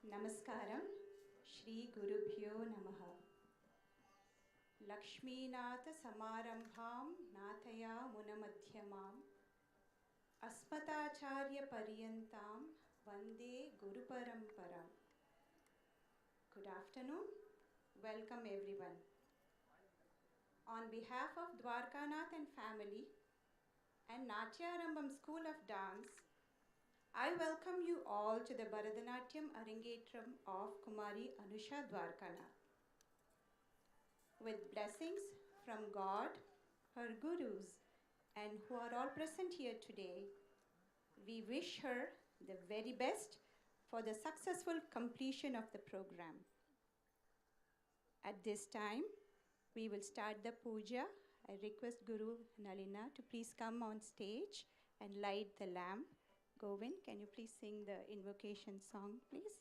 Namaskaram, Shri Gurubhyo Namaha. Lakshminatha Samarambham Nathaya Munamadhyamam Asmatacharya Paryantam Vande Guru Paramparam. Good afternoon. Welcome everyone. On behalf of Dwarkanath and family and Natyarambham School of Dance, I welcome you all to the Bharatanatyam Arangetram of Kumari Anusha Dwarkanath. With blessings from God, her gurus, and who are all present here today, we wish her the very best for the successful completion of the program. At this time, we will start the puja. I request Guru Nalina to please come on stage and light the lamp. Govind, can you please sing the invocation song, please?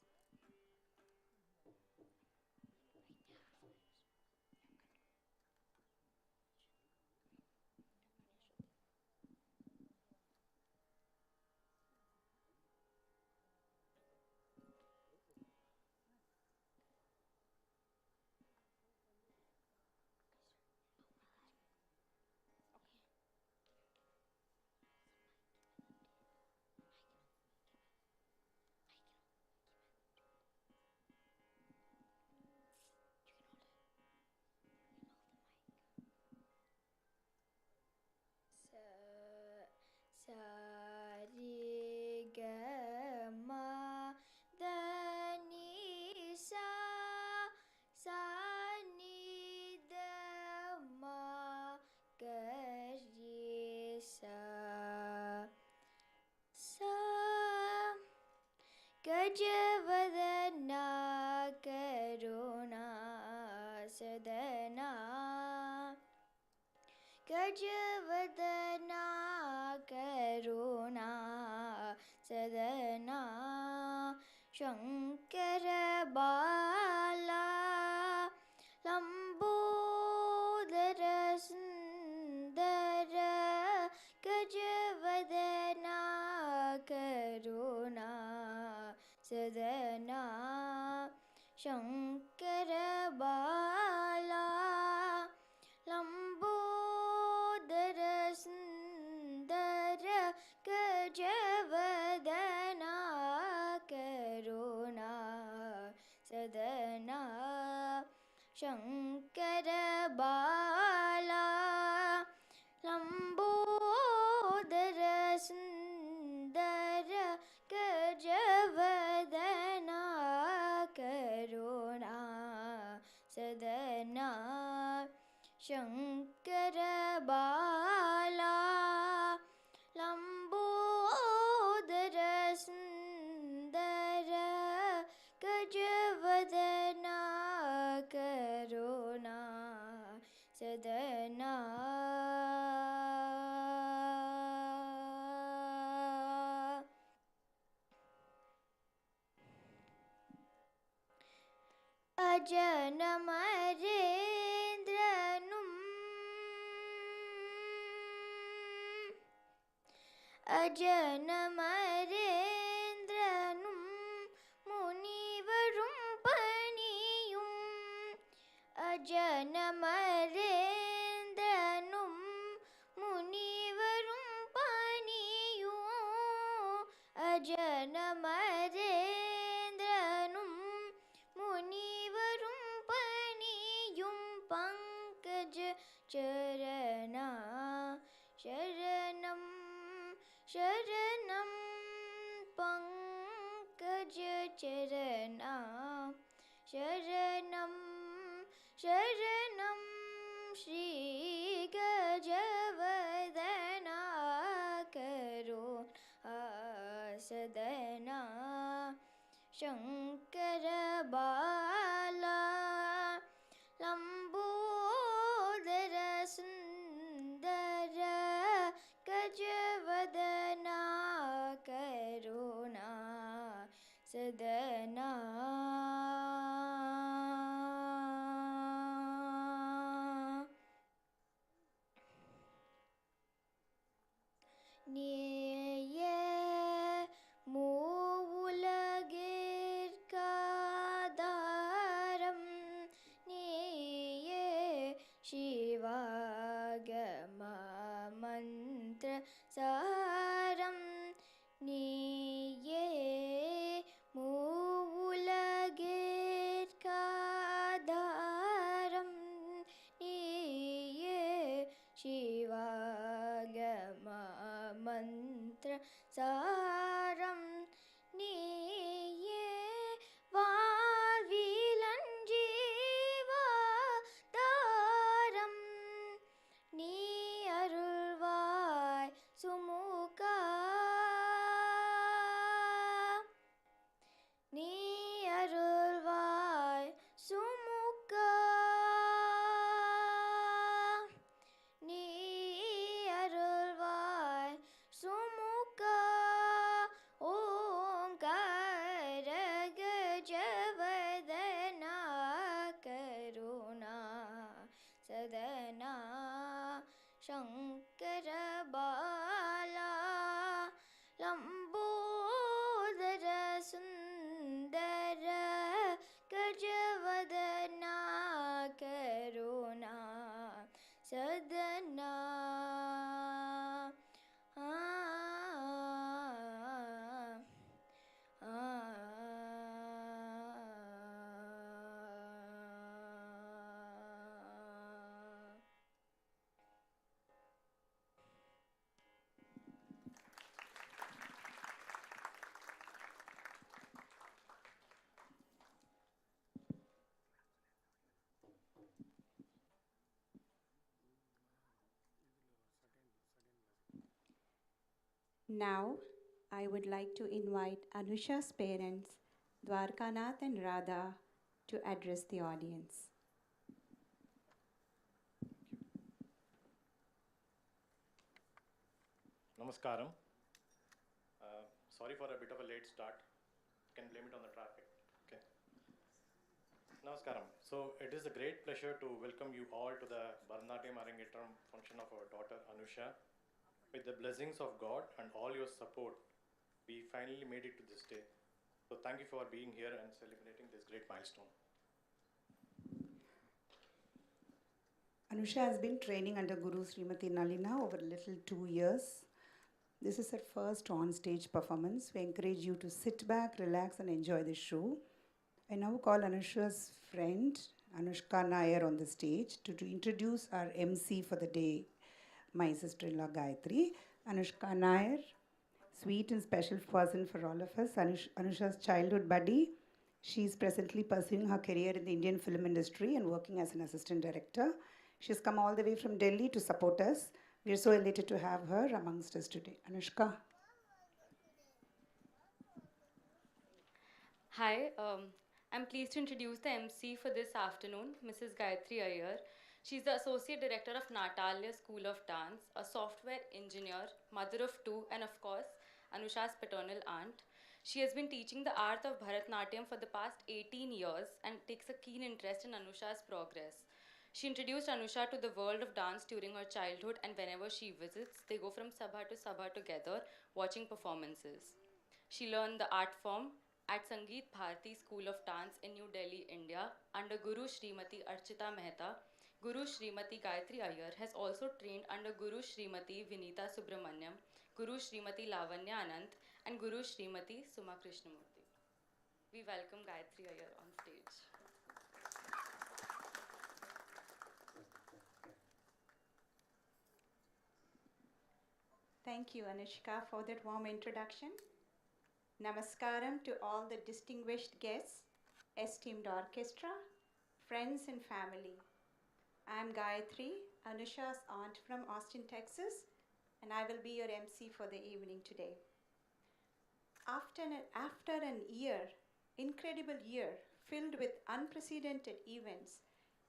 Sari Gama Dani Sa Sani Dama Gari Sa Sa Gajavadana Karuna Sadana Gajavadana Karuna Sadana Shankara Bala Lambodara Sundara Gajavadana Karuna Sadana Shankara Bala Lambodara Sundara Gajavadana Karuna Sadana Shankara Bala Lambodara Sundara Gajavadana Karuna Sadana Shankara Bala Lambodara Sundara Gajavadana Karuna Sadana Ajanamarendranum Ajanamarendranum Munivarum Paniyum Ajanamarendranum Munivarum Paniyum Ajanamarendranum Munivarum Paniyum Pankaja Charana Sharanam Sharanam Pankaja Charana Sharanam Sharanam Shri Gajavadana Karuna Sadana Shankara Bala Lambodara Sundara Gajavadana Karuna Sadana Niye Mu Ulagirka நீயே வாழ்விலஞ்சீவாதாரம் நீ அருள்வாய் சுமுகா நீ அருள்வாய் சுமுகா நீ அருள்வாய் சுமுகா ஓங்கார கஜவதனா கருணா சதனா சங்கர பாலா லம்போதர சுந்தர கஜவதனா கருணா சதனா ஆ ஆ Now, I would like to invite Anusha's parents, Dwarkanath and Radha, to address the audience. Namaskaram. Sorry for a bit of a late start. Can blame it on the traffic. Okay. Namaskaram. So it is a great pleasure to welcome you all to the Bharatanatyam Arangetram function of our daughter Anusha. With the blessings of God and all your support, we finally made it to this day. So thank you for being here and celebrating this great milestone. Anusha has been training under Guru Srimati Nalina over a little 2 years. This is her first on-stage performance. We encourage you to sit back, relax and enjoy the show. I now call Anusha's friend, Anushka Nair, on the stage to introduce our MC for the day, my sister-in-law Gayatri. Anushka Nair, sweet and special person for all of us, Anusha's childhood buddy. She is presently pursuing her career in the Indian film industry and working as an assistant director. She has come all the way from Delhi to support us. We are so elated to have her amongst us today. Anushka. Hi, I'm pleased to introduce the MC for this afternoon, Mrs. Gayatri Iyer. She's the Associate Director of Natalia School of Dance, a software engineer, mother of two, and of course, Anusha's paternal aunt. She has been teaching the art of Bharatanatyam for the past 18 years and takes a keen interest in Anusha's progress. She introduced Anusha to the world of dance during her childhood, and whenever she visits, they go from sabha to sabha together, watching performances. She learned the art form at Sangeet Bharati School of Dance in New Delhi, India, under Guru Srimati Archita Mehta. Guru Srimati Gayatri Iyer has also trained under Guru Srimati Vinita Subramanyam, Guru Srimati Lavanya Anand, and Guru Srimati Suma Krishnamurti. We welcome Gayatri Iyer on stage. Thank you, Anushka, for that warm introduction. Namaskaram to all the distinguished guests, esteemed orchestra, friends and family. I'm Gayatri, Anusha's aunt from Austin, Texas, and I will be your MC for the evening today. After an incredible year filled with unprecedented events,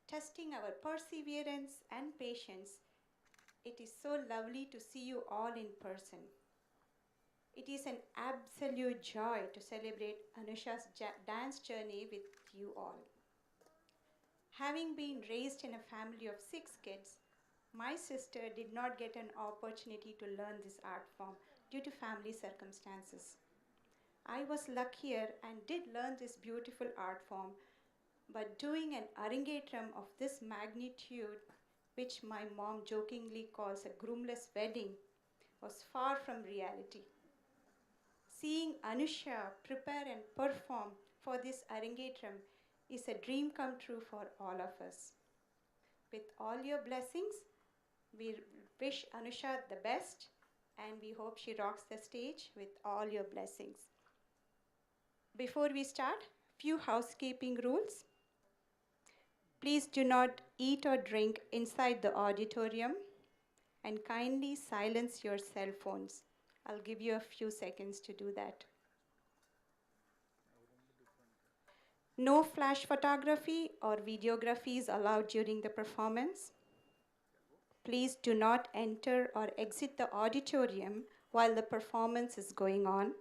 testing our perseverance and patience, it is so lovely to see you all in person. It is an absolute joy to celebrate Anusha's dance journey with you all. Having been raised in a family of 6 kids, my sister did not get an opportunity to learn this art form due to family circumstances. I was luckier and did learn this beautiful art form, but doing an Arangetram of this magnitude, which my mom jokingly calls a groomless wedding, was far from reality. Seeing Anusha prepare and perform for this Arangetram is a dream come true for all of us. With all your blessings, we wish Anusha the best and we hope she rocks the stage with all your blessings. Before we start, few housekeeping rules. Please do not eat or drink inside the auditorium, and kindly silence your cell phones. I'll give you a few seconds to do that. No flash photography or videography is allowed during the performance. Please do not enter or exit the auditorium while the performance is going on.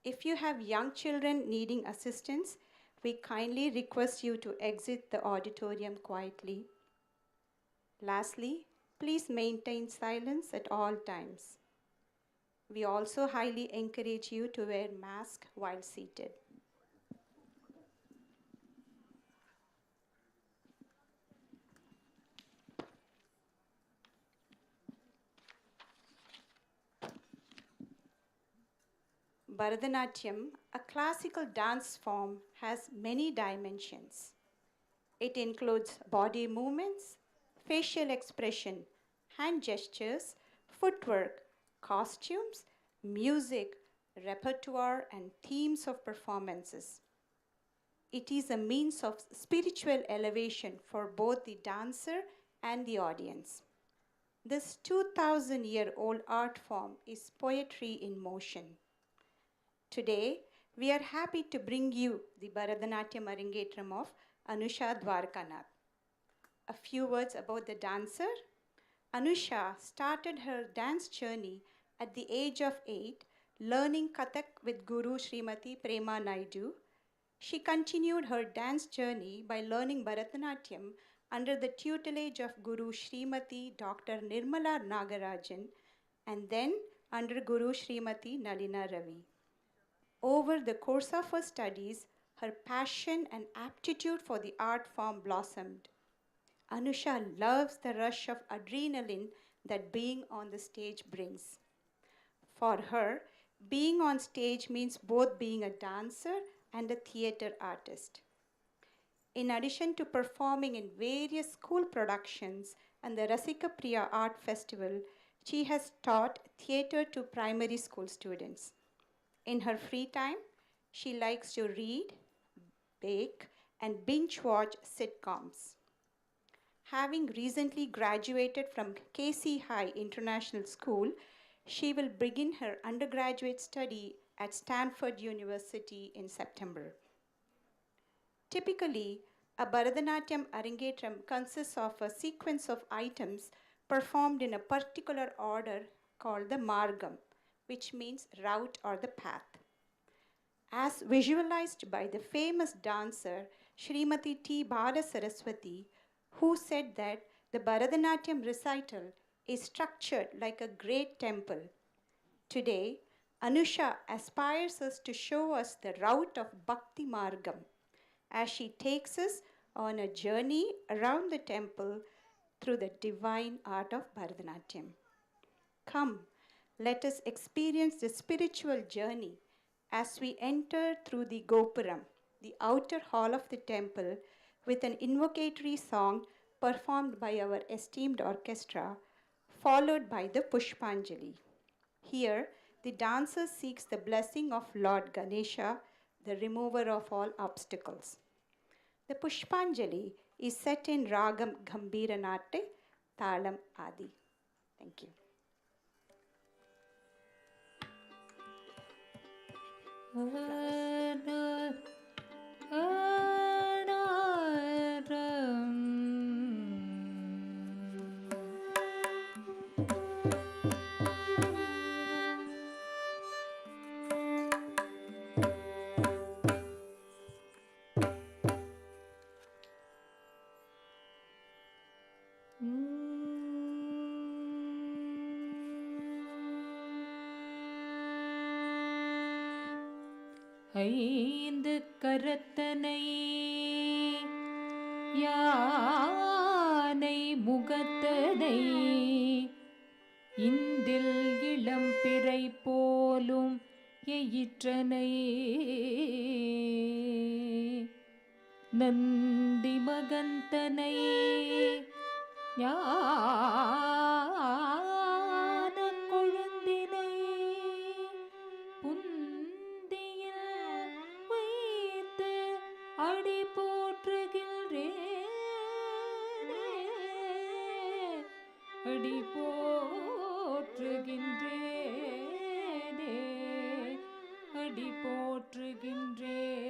If you have young children needing assistance, we kindly request you to exit the auditorium quietly. Lastly, please maintain silence at all times. We also highly encourage you to wear mask while seated. Bharatanatyam, a classical dance form, has many dimensions. It includes body movements, facial expression, hand gestures, footwork, costumes, music, repertoire, and themes of performances. It is a means of spiritual elevation for both the dancer and the audience. This 2,000-year-old art form is poetry in motion. Today, we are happy to bring you the Bharatanatyam Arangetram of Anusha Dwarkanath. A few words about the dancer. Anusha started her dance journey at the age of 8, learning Kathak with Guru Srimati Prema Naidu. She continued her dance journey by learning Bharatanatyam under the tutelage of Guru Srimati Dr. Nirmala Nagarajan and then under Guru Srimati Nalina Ravi. Over the course of her studies, her passion and aptitude for the art form blossomed. Anusha loves the rush of adrenaline that being on the stage brings. For her, being on stage means both being a dancer and a theatre artist. In addition to performing in various school productions and the Rasika Priya Art Festival, she has taught theatre to primary school students. In her free time, she likes to read, bake, and binge-watch sitcoms. Having recently graduated from KC High International School, she will begin her undergraduate study at Stanford University in September. Typically, a Bharatanatyam Arangetram consists of a sequence of items performed in a particular order called the Margam, which means route or the path. As visualized by the famous dancer Srimati T. Bala Saraswati, who said that the Bharatanatyam recital is structured like a great temple. Today, Anusha aspires us to show us the route of Bhakti Margam as she takes us on a journey around the temple through the divine art of Bharatanatyam. Come, let us experience the spiritual journey as we enter through the Gopuram, the outer hall of the temple, with an invocatory song performed by our esteemed orchestra, followed by the Pushpanjali. Here, the dancer seeks the blessing of Lord Ganesha, the remover of all obstacles. The Pushpanjali is set in Ragam Gambhira Natte, Talam Adi. Thank you. ஐந்து கரத்தனை யானை முகத்தனை இந்தில் இளம்பிறை போலும் எயிற்றனை நந்தி மகந்தனை ஞான திருவடி போற்றுகின்றேனே.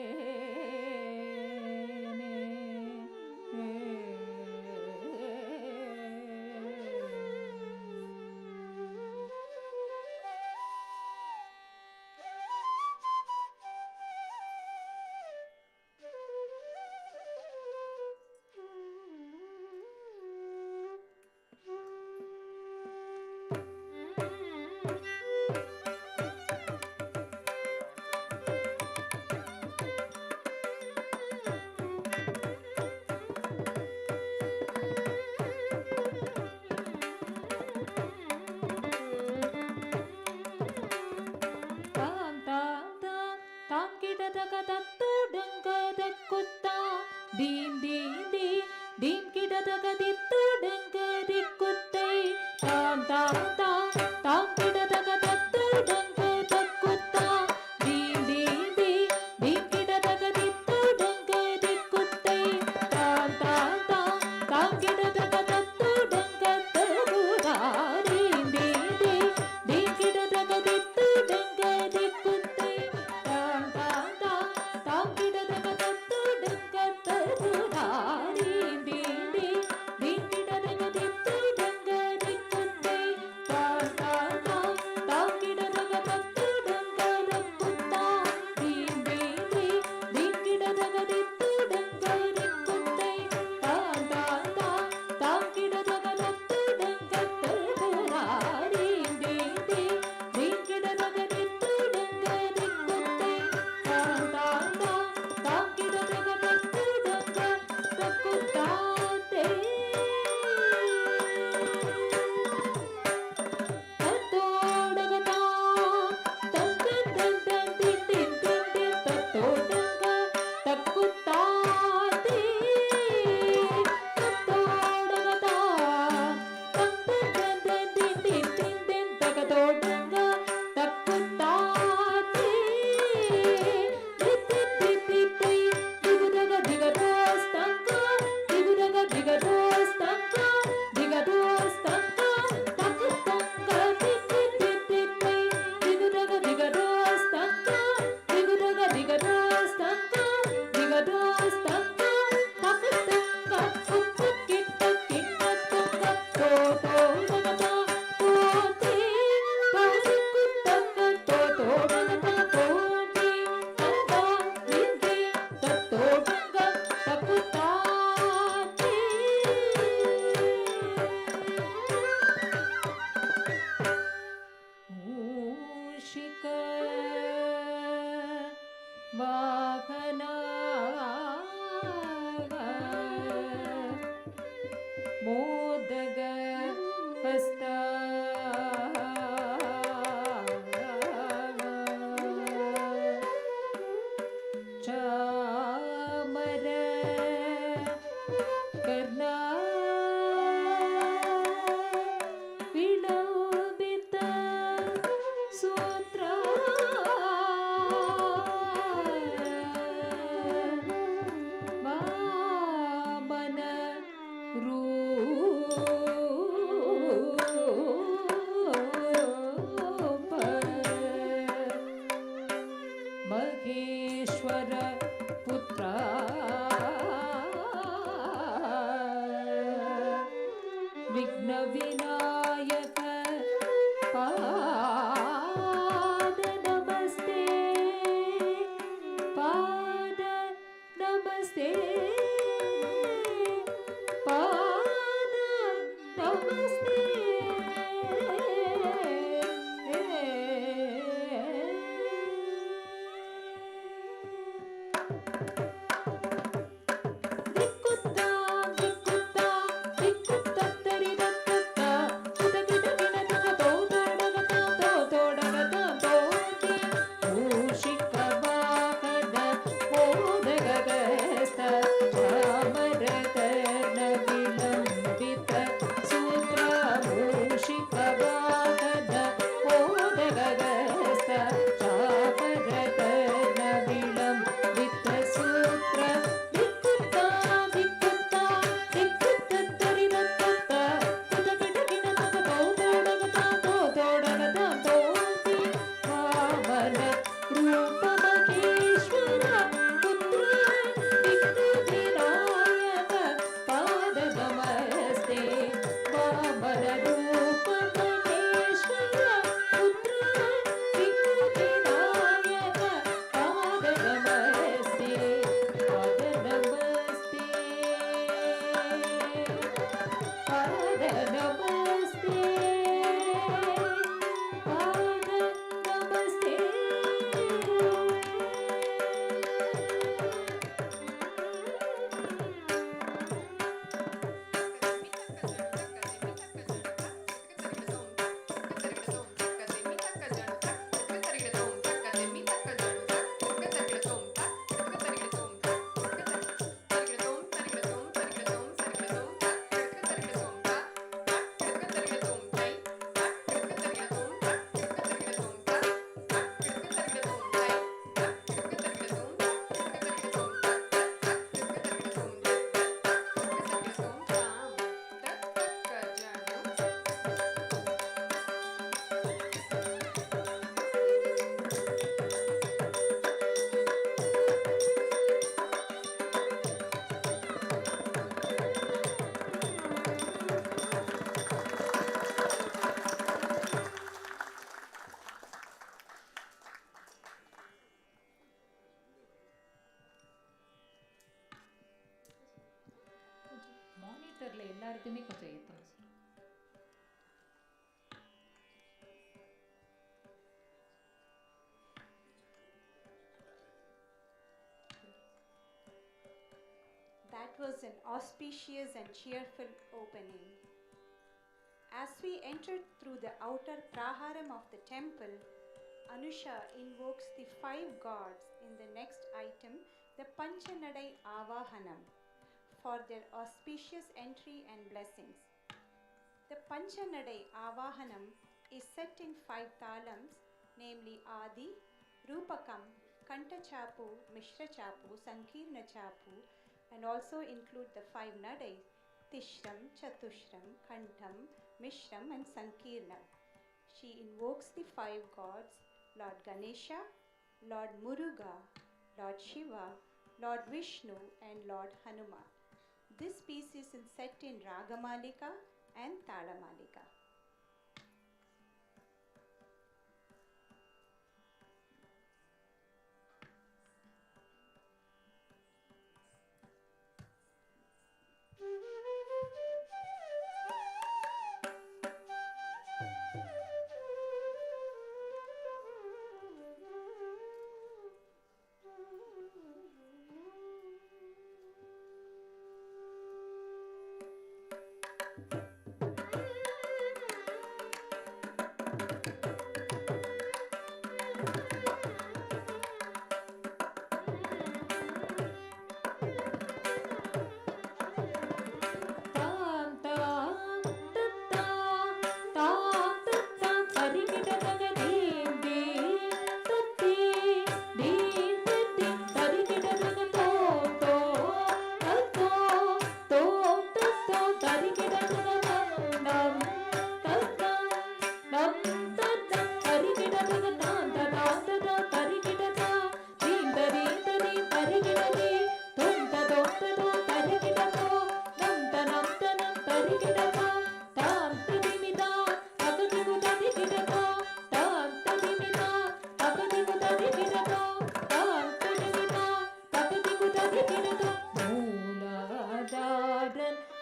எல்லாருக்குமே கொஞ்சம் ஏற்றணும் sir. That was an auspicious and cheerful opening. As we entered through the outer praharam of the temple, Anusha invokes the 5 gods in the next item, the Panchanadai Avahanam, for their auspicious entry and blessings. The Panchanadai Avahanam is set in 5 talams, namely Adi, Rupakam, Kantachapu, Mishra Chapu, Sankirna Chapu, and also include the 5 Nadais, Tishram, Chatushram, Kantam, Mishram and Sankirnam. She invokes the 5 gods, Lord Ganesha, Lord Muruga, Lord Shiva, Lord Vishnu and Lord Hanuman. This piece is set in Ragamalika and Talamalika.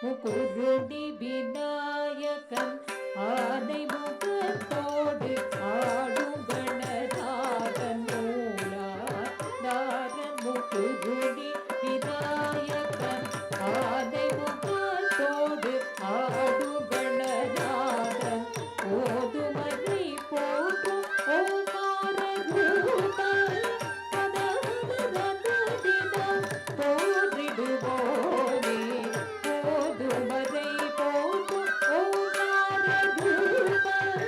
முகுருடி விநாயகன் ஆனை முகத்தோடு ஆடும் கணநாதன் மூலாதாரன் முகுருடி விநாயகன் ஆனை முகத்தோடு ஆடும் கணநாதன் ஓதுமறை போற்றும் ஓங்கார ரூபன் பதவததினம் போற்றிடுவோனே ஓதுமறை போற்றும் ஓங்கார ரூபன்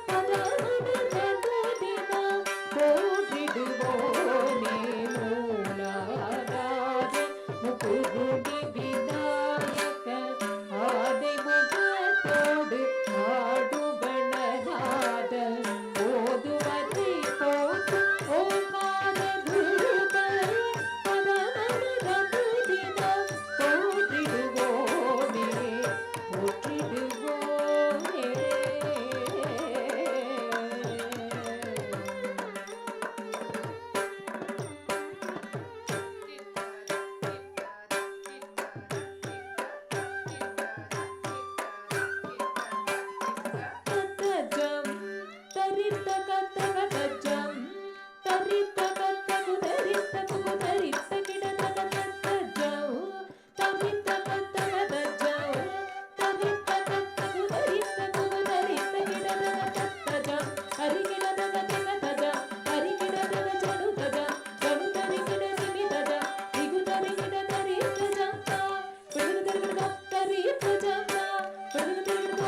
பதவததினம் போற்றிடுவோனே மூலாதாரன் முகுருடி விநாயகன் ஆனை முகத்தோடு ஆடும் கணநாதன் ஓதுமறை போற்றும் ஓங்கார ரூபன் பதவததினம் போற்றிடுவோனே போற்றிடுவோனே. தத்தஜம் தரித்த கத்தக தஜம் தரித்த கத்தகு தரித்த குகு தரித்த கிடதக தத்தஜம் தரித்த கத்தக தஜம் தரித்த கத்தகு தரித்த குகு தரித்த கிடதக தத்தஜம் ஹரிகிடதக தக தஜம் ஹரிகிடதக ஜனு தஜம் ஜனு தரிகிட சிமி தஜம் திகு தரிகிட தரித்த ஜம்தா குடுகுதர்கிட தரித்த ஜம்தா குடுகுதர்கிட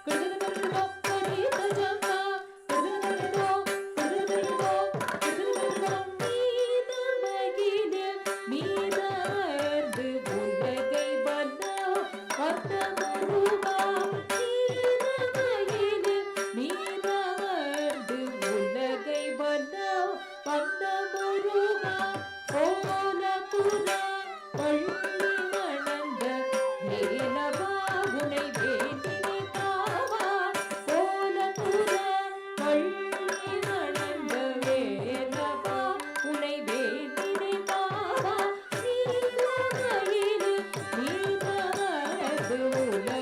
குடுகுதர்கிட தரித்த ஜம்தா குடுகுதர்கிட குடுகுதர்கிட குடுகுதர்கிட மீதமகிலே மீதார்ந்து உலகை வல்லா வந்தமுருகா மீதமகிலே மீதார்ந்து உலகை வல்லா வந்தமுருகா கோலபுரா பள்ளி மணந்த வேலவா உனை வேண்டினை தாவா கோலபுரா பள்ளி மணந்த வேலவா உனை வேண்டினை தாவா நீலமயிலு நீதமரது உலகை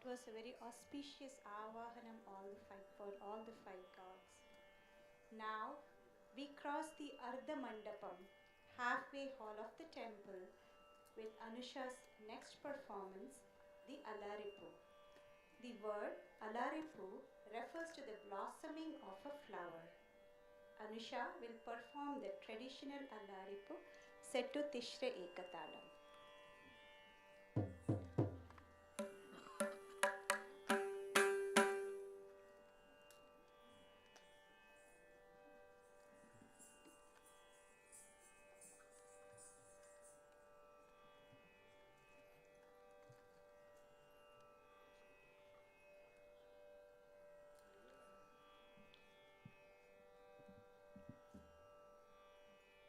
was a very auspicious Avahanam for all the five gods. Now we cross the Ardha Mandapam, halfway hall of the temple, with Anusha's next performance, the Alaripu. The word Alaripu refers to the blossoming of a flower. Anusha will perform the traditional Alaripu set to Tishra Ekatalam.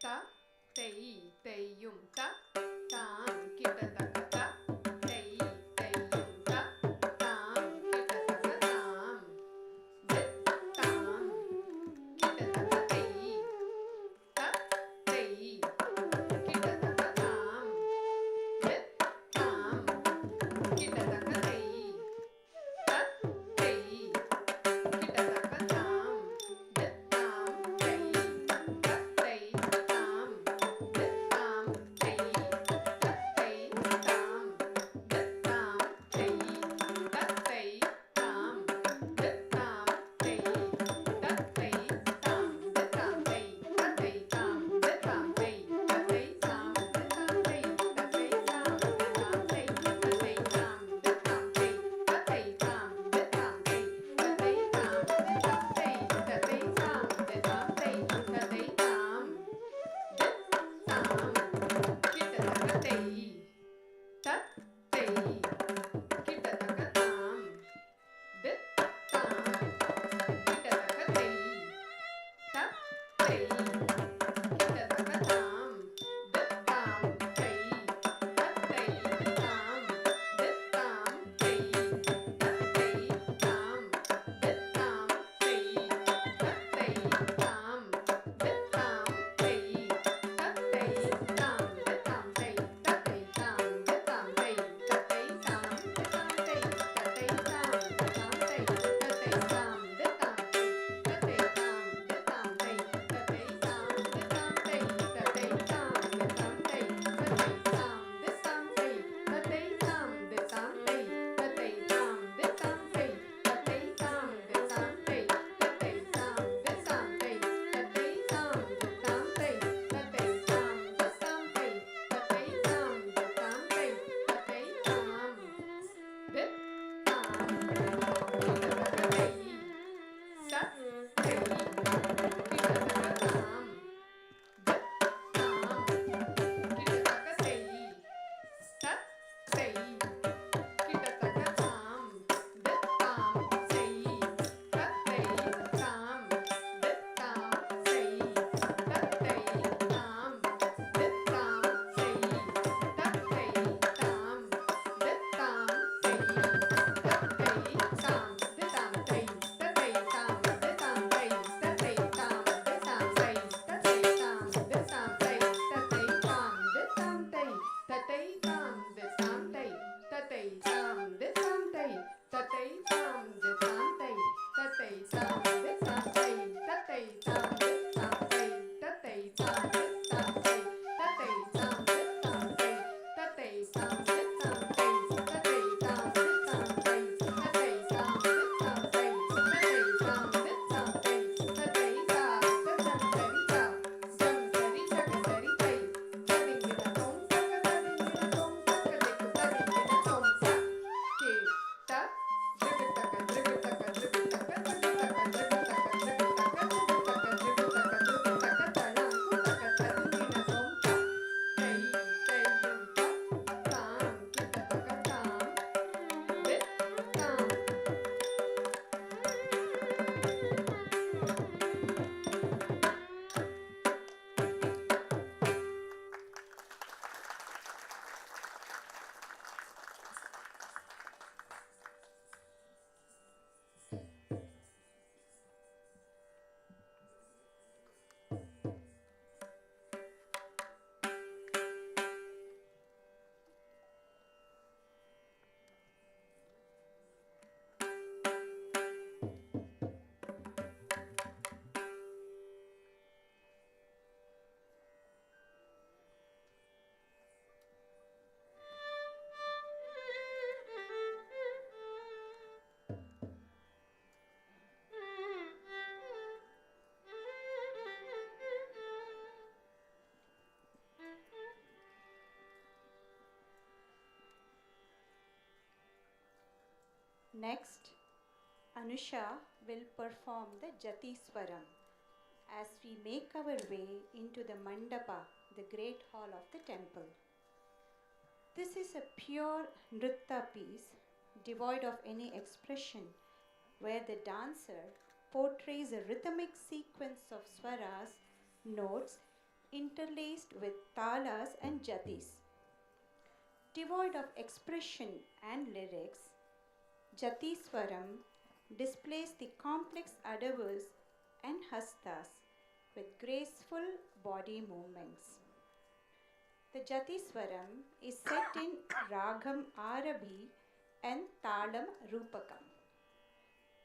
Ta, tei, teium, ta, tam, kitataka, ta, tei, teium, ta, tam, kitataka, tam, dit, tam, kitataka, tei, ta, tei, kitataka, tam, dit, tam, kitataka, tei, ta, tei, kitataka, tam, dit, tam, tei, ta, tei, tam, dit, tam, tei. Next, Anusha will perform the Jati Swaram as we make our way into the Mandapa, the great hall of the temple. This is a pure nritta piece, devoid of any expression, where the dancer portrays a rhythmic sequence of swaras, notes interlaced with talas and jatis. Devoid of expression and lyrics, Jati Swaram displays the complex adavas and hastas with graceful body movements. The Jati Swaram is set in Ragam Arabhi and Talam Rupakam.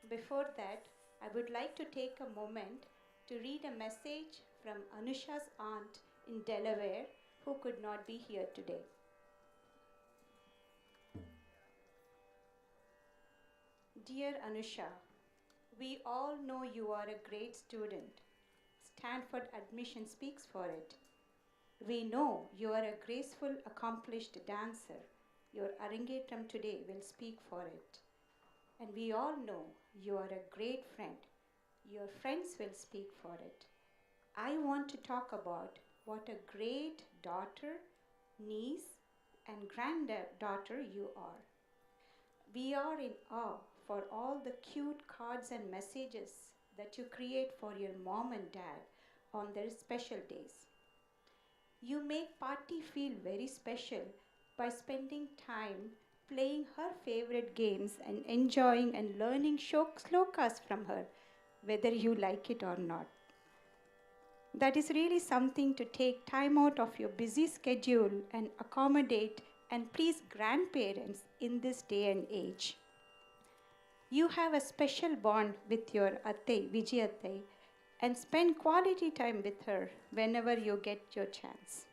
Before that, I would like to take a moment to read a message from Anusha's aunt in Delaware who could not be here today. Dear Anusha, we all know you are a great student. Stanford admission speaks for it. We know you are a graceful, accomplished dancer. Your Arangetram today will speak for it. And we all know you are a great friend. Your friends will speak for it. I want to talk about what a great daughter, niece, and granddaughter you are. We are in awe for all the cute cards and messages that you create for your mom and dad on their special days. You make Party feel very special by spending time playing her favorite games and enjoying and learning slokas from her, whether you like it or not. That is really something to take time out of your busy schedule and accommodate and please grandparents in this day and age. You have a special bond with your Atte, Vijayatte, and spend quality time with her whenever you get your chance.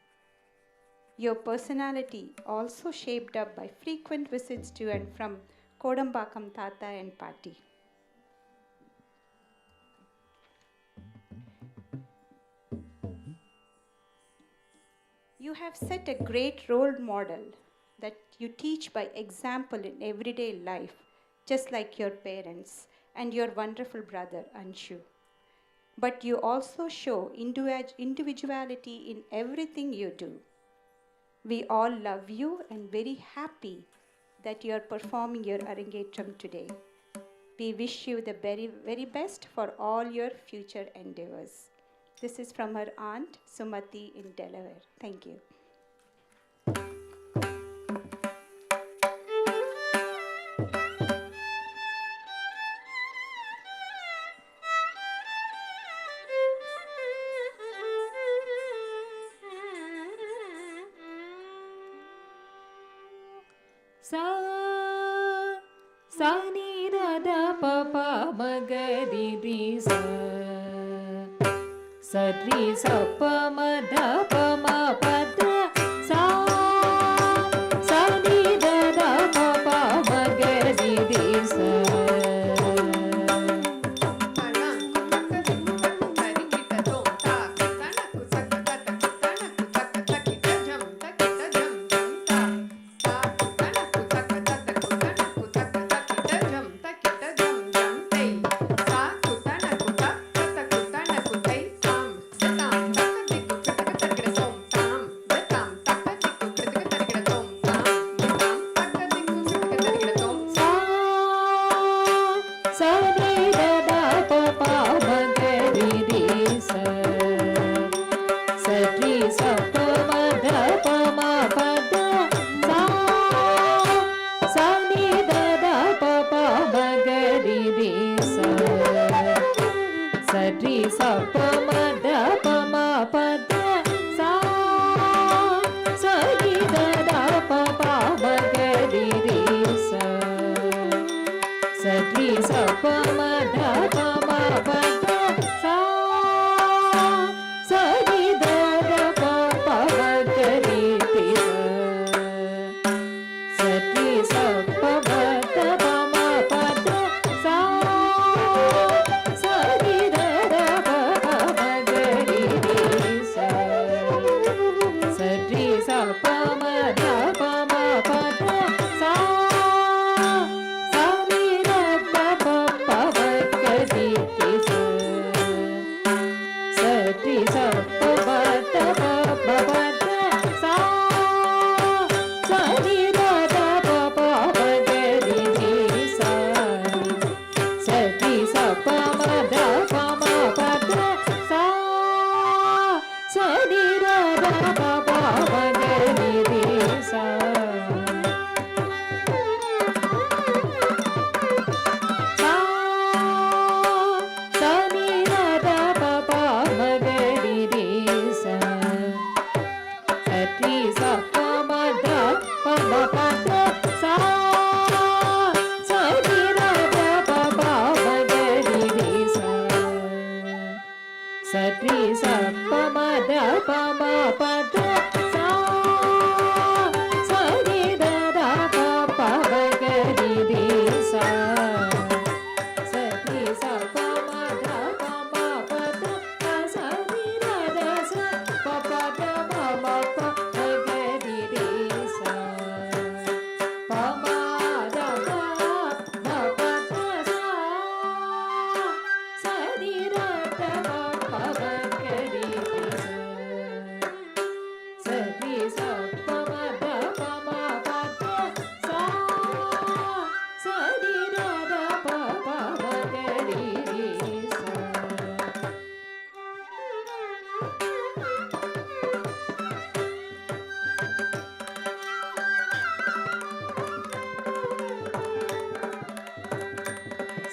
Your personality also shaped up by frequent visits to and from Kodambakam Tata and Patti. You have set a great role model that you teach by example in everyday life, just like your parents and your wonderful brother Anshu. But you also show individuality in everything you do. We all love you and very happy that you are performing your Arangetram today. We wish you the very, very best for all your future endeavors. This is from her aunt Sumati in Delaware. Thank you. Sa ni da da pa pa ma ga di di sa sa ri sa pa ma da pa ma pa da sa ni da da pa pa ma ga di di sa.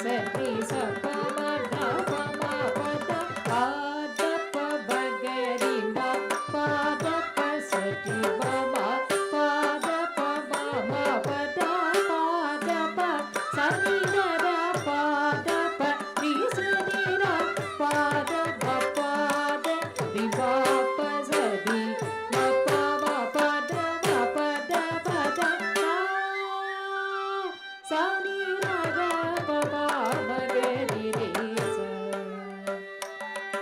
Sari sa pa ma dha pa ma pa da pa da pa ba ga ri ma pa da pa sa ti ba ma pa da pa ma ma pa da pa sa ni da da pa da pa ri sa ni da pa da pa da ri ba pa sa di ma pa da pa da pa da sa ni da da pa pa ma ga ri ri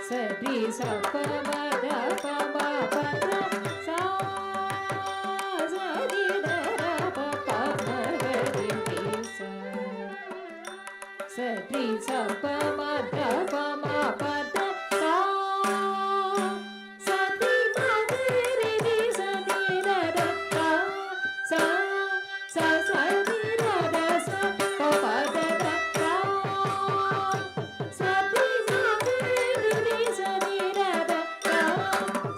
sa ri sa pa ma da pa ma pa da sa ri da da pa pa ma ga ri ri sa ri sa pa ma da pa ma pa da sa ri ma ga ri ri sa ni da da pa sa ri da da sa pa pa da da sa ri ma ga ri ri sa ni da da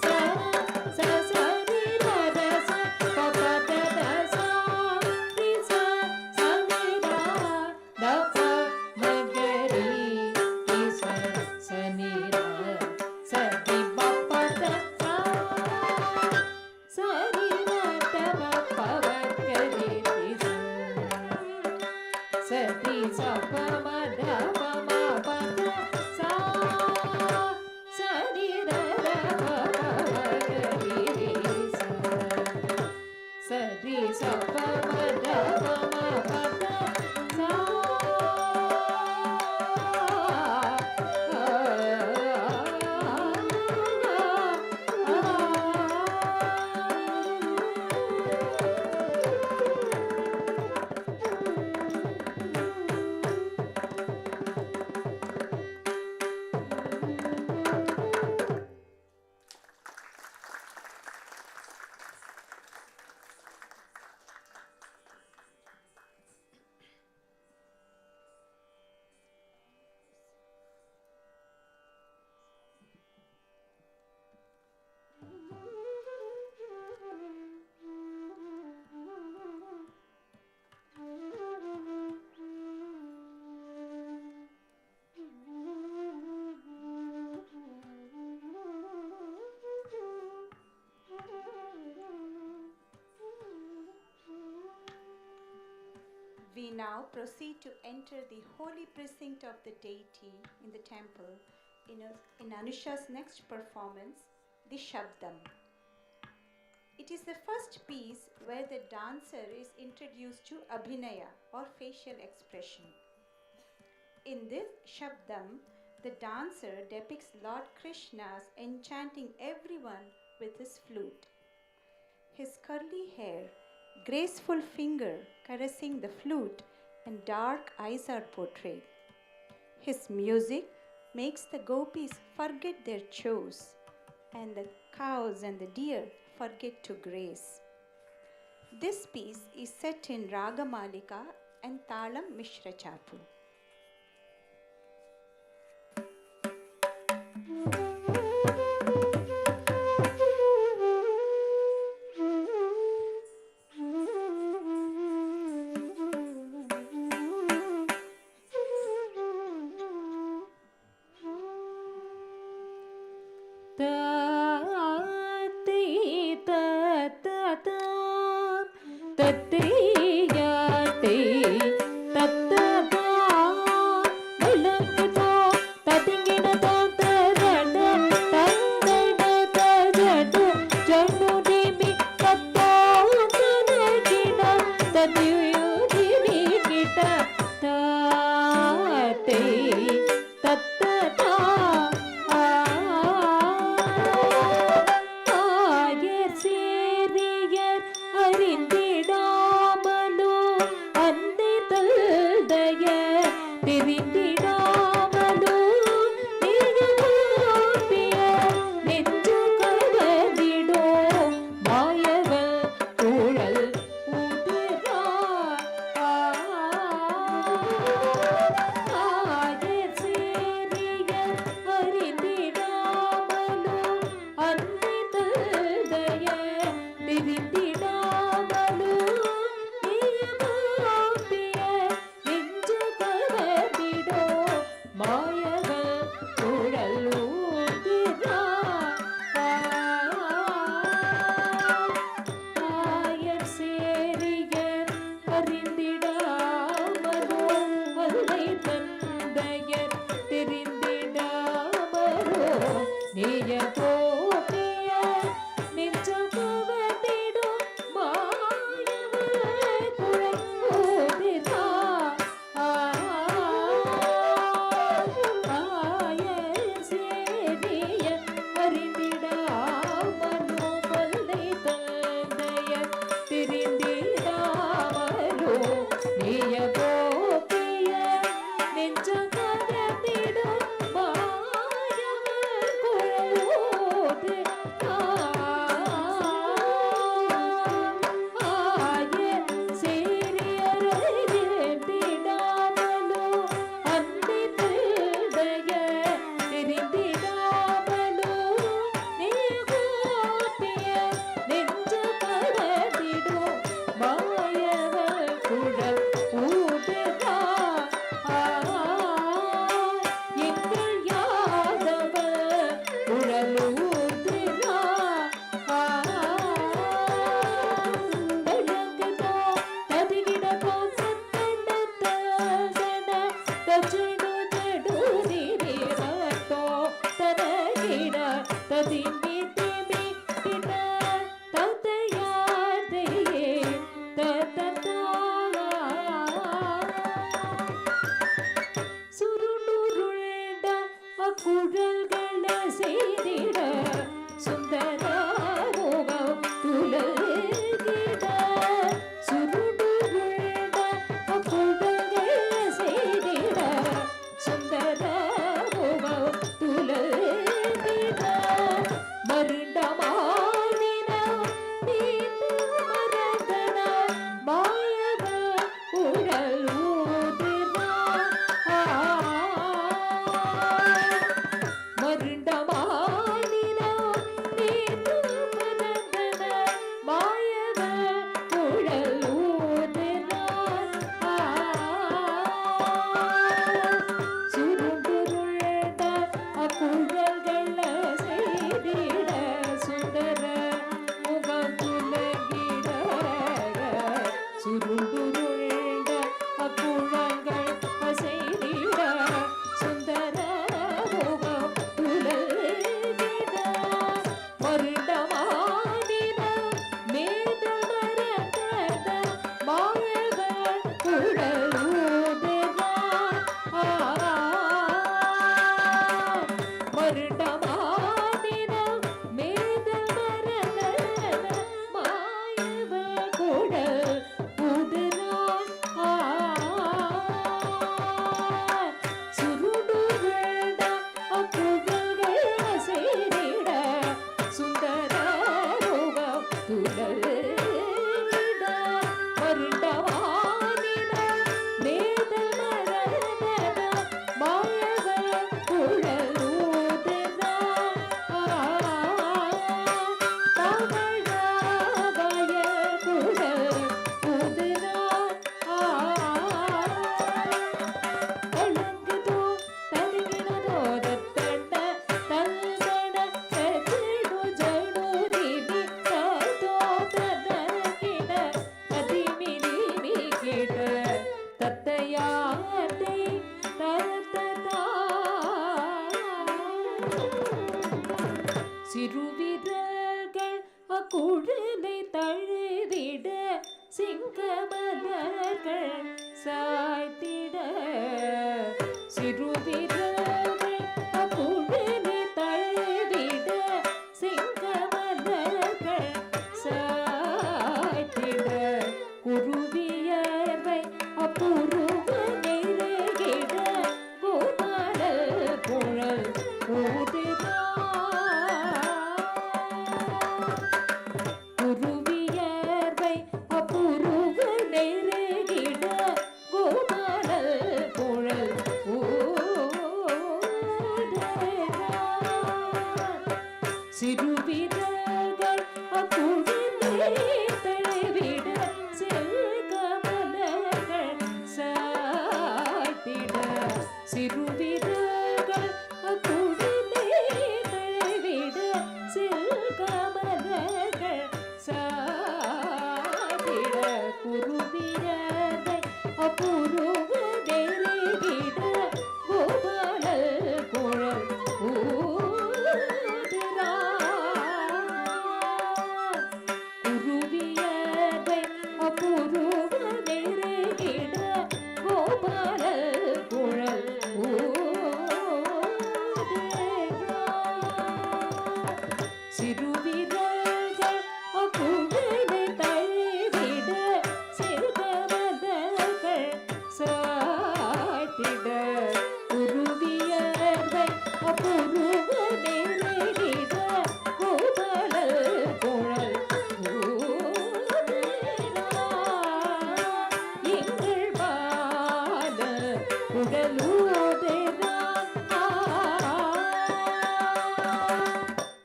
sa ri da da sa pa pa da da sa ri sa ni da da pa ma ga ri ri sa ni da sa ri pa pa da sa ri da da pa pa ma ga ri ri sa ri sa pa ma da pa ma pa da sa ri da da pa pa ma ga ri ri sa ri sa pa ma da pa ma pa da We now proceed to enter the holy precinct of the deity in the temple in Anusha's next performance, the Shabdam. It is the first piece where the dancer is introduced to Abhinaya or facial expression. In this Shabdam, the dancer depicts Lord Krishna's enchanting everyone with his flute. His curly hair, graceful finger caressing the flute, and dark eyes are portrayed. His music makes the gopis forget their chores, and the cows and the deer forget to graze. This piece is set in Ragamalika and Talam Mishra Chapu. தந்தையர் தெரிந்திடாமலோ நீய கோபிய நெஞ்சம் கவர்ந்திடும் மாயவர் குழப்போதிரா ஆய சேரிய அறிந்திடாமலோ பல்லை தந்தையர் தெரிந்திடாமலோ நீய கோபிய நெஞ்சம் கவர்ந்திடும் மாயவர் குழப்போதிரா ஆய சேரியறிந்திடாமலோ அந்தி திருதய தெரிந்திடாமலோ நீய கோபிய நெஞ்ச கவர்ந்திடும் மாயவர் குழல் ஊதுதா எங்கள் யாதவ குழல் ஊதுதா ಬೆಳಕದೋ ತದಿಗಿಡಕೋ ಸತ್ತಂಡ ತಸಡ ತಚಿಡು ಜಡು ನೀರಿರತೋ ತರಗಿಡ ತದಿಮಿ ತಿಮಿ ಕಿಟ ತತಯಾದೆಯೇ ತತತಾ சுருளுருண்ட அக்குழல்கள செய்திட சுந்தர முகம் துலகிட சுருளுருண்ட அக்குழல்கள செய்திட சுந்தர முகம் துலகிட மருண்டமானின நீந்து மரதன மாயவ குழல் ஊதுனா மருண்டமானின நீந்து மரதன மாயவ குழல் ஊதுனா சுருண்டுருண்ட அக்குழல்கள செய்திட சுந்தர முகம் துலகிட சுருண்டுருண்ட அக்குழல்கள் செய்திட சுந்தர முகம் துலகிட மருண்டமானின மேதமரதன மாயவர் குழல் ஊதுனா மருண்டமானின மேதமரதன மாயவர் குழல் ஊதுனா சுருடுருண்ட அக்குழல்கள் செய்திட சுந்தர முகம் துலகிட மருண்டமானின மேதமரதன மாயவர் குழல் ஊதுனா தமிழாபய குழல் ஊதுனா ஒழுங்குதோ தலிகினதோ தத்தண்ட தல்தட தச்சிடு ஜடுரிதி ததோ ததகிட ததிமிரிமி கிட தத்தையாத்தை தத்ததா சிறுவிரல்கள் அக்குழலை தழுவிட சிங்கமலர்கள் சாய்த்திட சிறுவிரல்கள் அக்குழலை தழுவிட சிங்கமலர்கள் சாய்த்திட குருவியர்வை அப்புருவ நெருகிட கோபாலல் குழல் ஊதுதா குருவியர்வை அப்புருவ நெருகிட கோபாலல் குழல் ஊதுதா சிறுவிரல்கள் அக்குழலை தழுவிட செல்கமலர்கள் சாய்த்திட சிறுவிரல்கள் அக்குழலை தழுவிட செல்கமலர்கள் சாய்த்திட குருவியரை அப்புருவ நெருகிட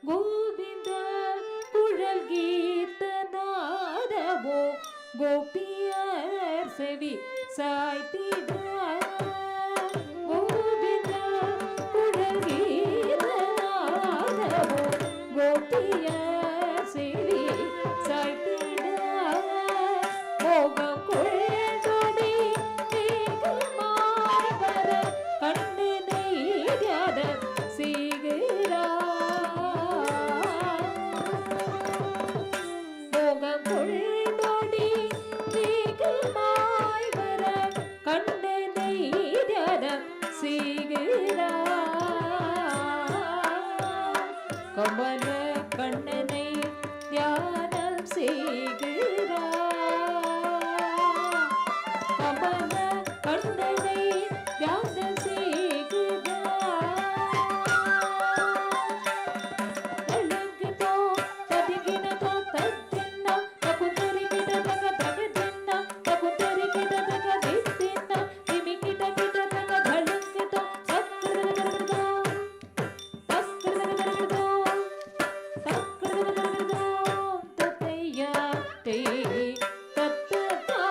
கோவிந்த குழல் கீர்த்தனாதவோ கோபியர் செவி சாய்த்திட கோவிந்த குழல் கீர்த்தனாதவோ கோபியர் செவி சாய்த்திட மோகம் கொள்கொடி மேகமாய் வர கண்டு நெய்யாத மோகம் கொள்கொடி மேகமாய் வர கண்டு நெய்யாத கமல கண்ணனை தியானம் செய்கிறார் கமல கண்ணனை தியானம் செய்கிறார் அழகுதோ ததிகினதோ தத்தின்ன தகுந்தரிகிட தக தகதின்ன தகுந்தரிகிட தக தித்தின்ன திமிகிட கிட தக தழுங்குதோ சக்கரதோ சக்கரதோ சக்கரதோ தத்தையா தே தத்ததா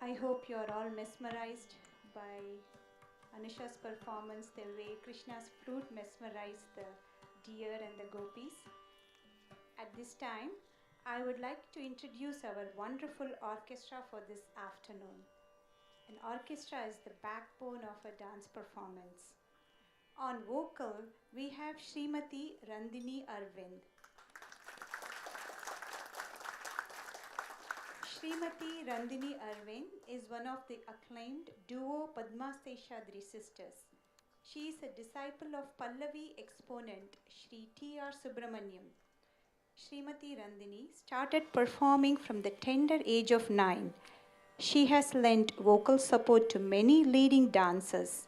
I hope you are all mesmerized by Anusha's performance, the way Krishna's flute mesmerized the deer and the gopis. At this time, I would like to introduce our wonderful orchestra for this afternoon. An orchestra is the backbone of a dance performance. On vocal, we have Srimati Randini Arvind. Srimati Randini Arvind is one of the acclaimed duo Padmaseshadri sisters. She is a disciple of Pallavi exponent Sri T.R. Subramaniam. Srimati Randini started performing from the tender age of 9. She has lent vocal support to many leading dancers.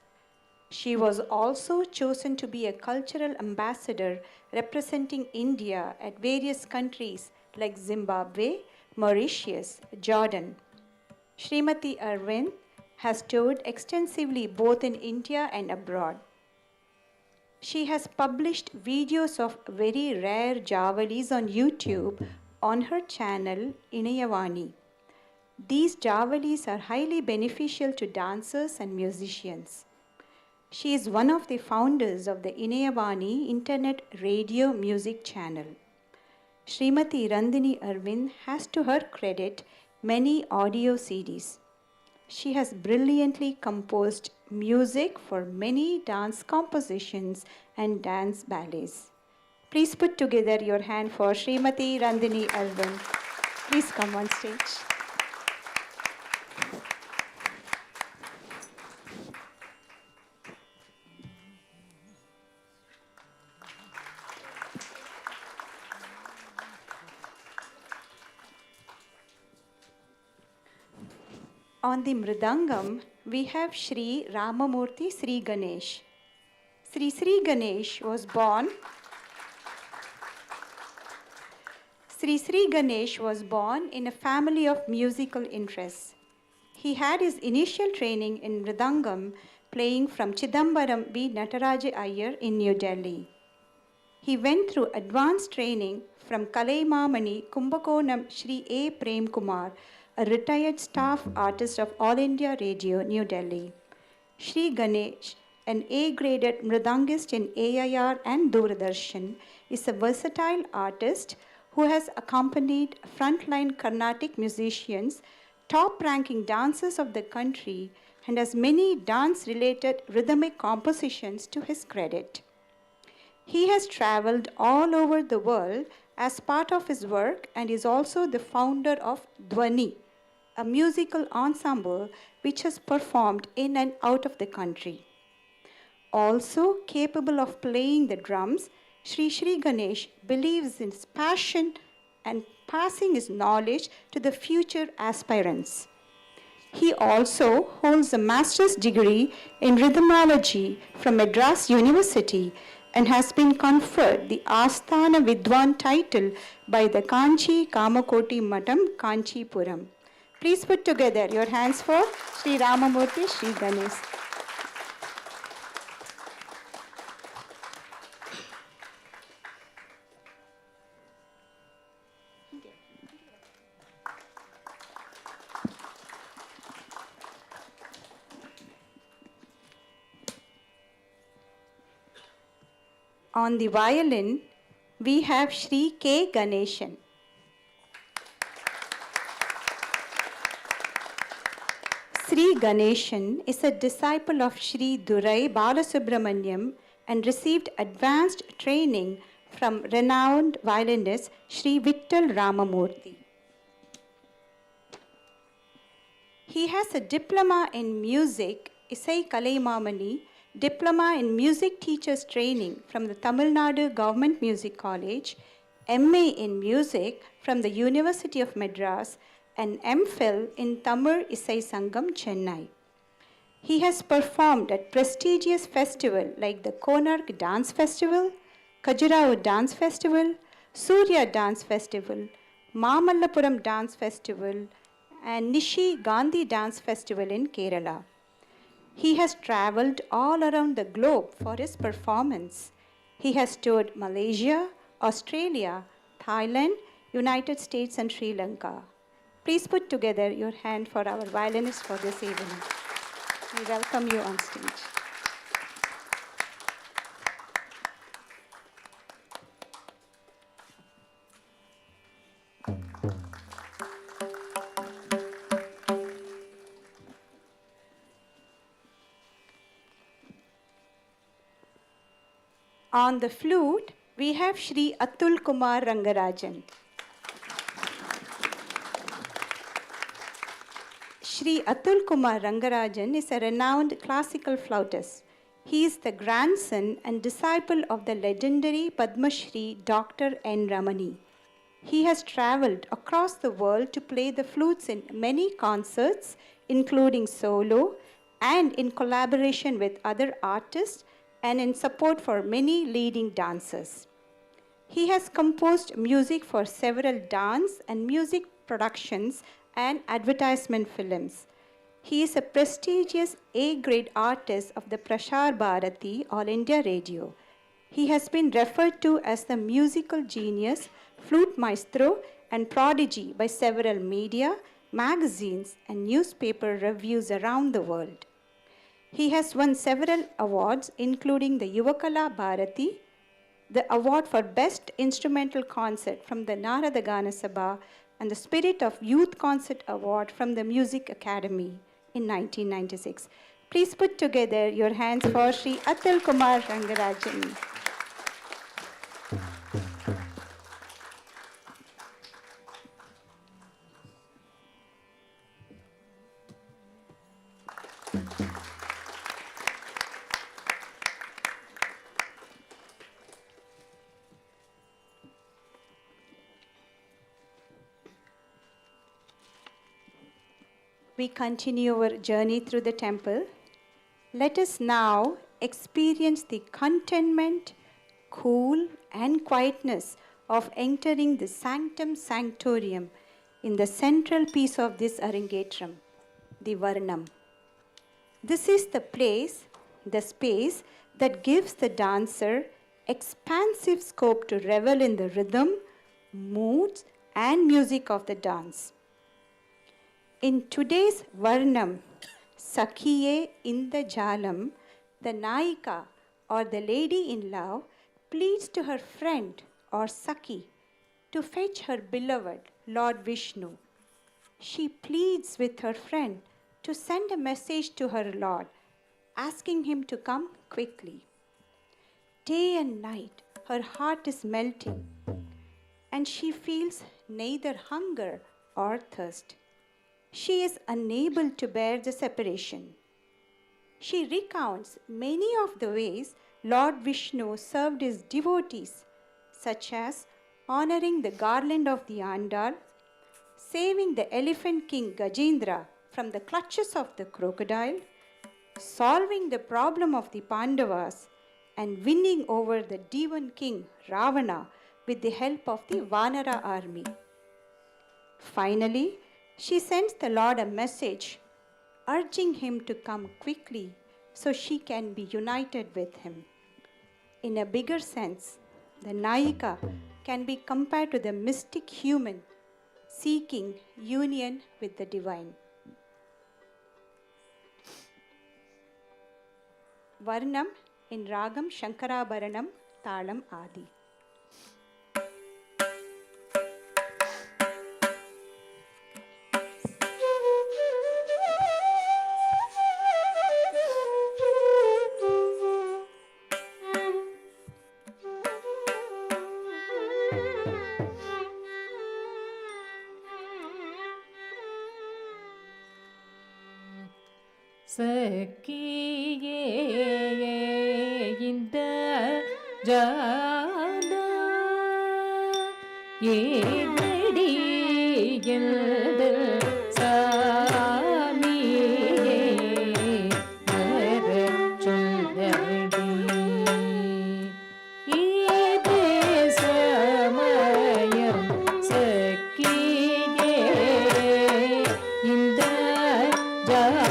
She was also chosen to be a cultural ambassador representing India at various countries like Zimbabwe, Mauritius, Jordan. Srimati Arvind has toured extensively both in India and abroad. She has published videos of very rare javalis on YouTube on her channel Inayavani. These javalis are highly beneficial to dancers and musicians. She is one of the founders of the Inayavani Internet Radio Music Channel. Srimati Randini Arvind has to her credit many audio CDs. She has brilliantly composed music for many dance compositions and dance ballets. Please put together your hand for Srimati Randini Arvind. Please come on stage. On the Mridangam, we have Sri Ramamurthy Sri Ganesh. Sri Ganesh was born in a family of musical interests. He had his initial training in Mridangam playing from Chidambaram B. Nataraja Iyer in New Delhi. He went through advanced training from Kalaimamani Kumbakonam Sri A. Prem Kumar, a retired staff artist of All India Radio, New Delhi. Sri Ganesh an A-graded mridangist in AIR and Doordarshan, is a versatile artist who has accompanied frontline Carnatic musicians, top-ranking dancers of the country, and has many dance-related rhythmic compositions to his credit. He has traveled all over the world as part of his work and is also the founder of Dhwani, a musical ensemble which has performed in and out of the country. Also capable of playing the drums, Sri Ganesh believes in his passion and passing his knowledge to the future aspirants. He also holds a master's degree in rhythmology from Madras University and has been conferred the Asthana Vidwan title by the Kanchi Kamakoti Matam, Kanchipuram. Please put together your hands for Sri Ramamurthy Sri Ganesh. On the violin, we have Sri K. Ganeshan. Sri Ganeshan is a disciple of Sri Durai Balasubramaniam and received advanced training from renowned violinist Sri Vittal Ramamurthy. He has a diploma in music, Isai Kalaimamani, diploma in music teachers training from the Tamil Nadu Government Music College, MA in music from the University of Madras, and MPhil in Tamil Isai Sangam, Chennai. He has performed at prestigious festivals like the Konark Dance Festival, Khajuraho Dance Festival, Surya Dance Festival, Mamallapuram Dance Festival, and Nishi Gandhi Dance Festival in Kerala. He has traveled all around the globe for his performance. He has toured Malaysia, Australia, Thailand, United States, and Sri Lanka. Please put together your hand for our violinist for this evening. We welcome you on stage. On the flute, we have Sri Atul Kumar Rangarajan. Sri Atul Kumar Rangarajan is a renowned classical flautist. He is the grandson and disciple of the legendary Padma Shri Dr. N. Ramani. He has traveled across the world to play the flutes in many concerts, including solo and in collaboration with other artists and in support for many leading dancers. He has composed music for several dance and music productions and advertisement films. He is a prestigious A-grade artist of the Prasar Bharati All India Radio. He has been referred to as the musical genius, flute maestro, and prodigy by several media, magazines, and newspaper reviews around the world. He has won several awards, including the Yuvakala Bharati, the award for Best Instrumental Concert from the Narada Gana Sabha, and the Spirit of Youth Concert Award from the Music Academy in 1996. Please put together your hands for Sri Atul Kumar Rangarajan. We continue our journey through the temple. Let us now experience the contentment, cool, and quietness of entering the sanctum sanctorium in the central piece of this Arangetram, the Varnam. This is the place, the space that gives the dancer expansive scope to revel in the rhythm, moods, and music of the dance. In today's Varnam, Sakhiye Inda Jalam, the Naika or the lady in love pleads to her friend or Saki to fetch her beloved Lord Vishnu. She pleads with her friend to send a message to her Lord, asking him to come quickly. Day and night, her heart is melting, and she feels neither hunger or thirst. She is unable to bear the separation. She recounts many of the ways Lord Vishnu served his devotees, such as honoring the garland of the Andal, saving the elephant king Gajendra from the clutches of the crocodile, solving the problem of the Pandavas, and winning over the demon king Ravana with the help of the Vanara army. Finally, she sends the Lord a message urging him to come quickly so she can be united with him. In a bigger sense, the Naika can be compared to the mystic human seeking union with the divine. Varnam in Ragam Shankarabaranam Talam Adi. சக்கியே இந்த ஜால ஏதடி எந்தல் சாமியே வரச் சொல்லடி ஏதே சமயம் சக்கியே இந்த ஜால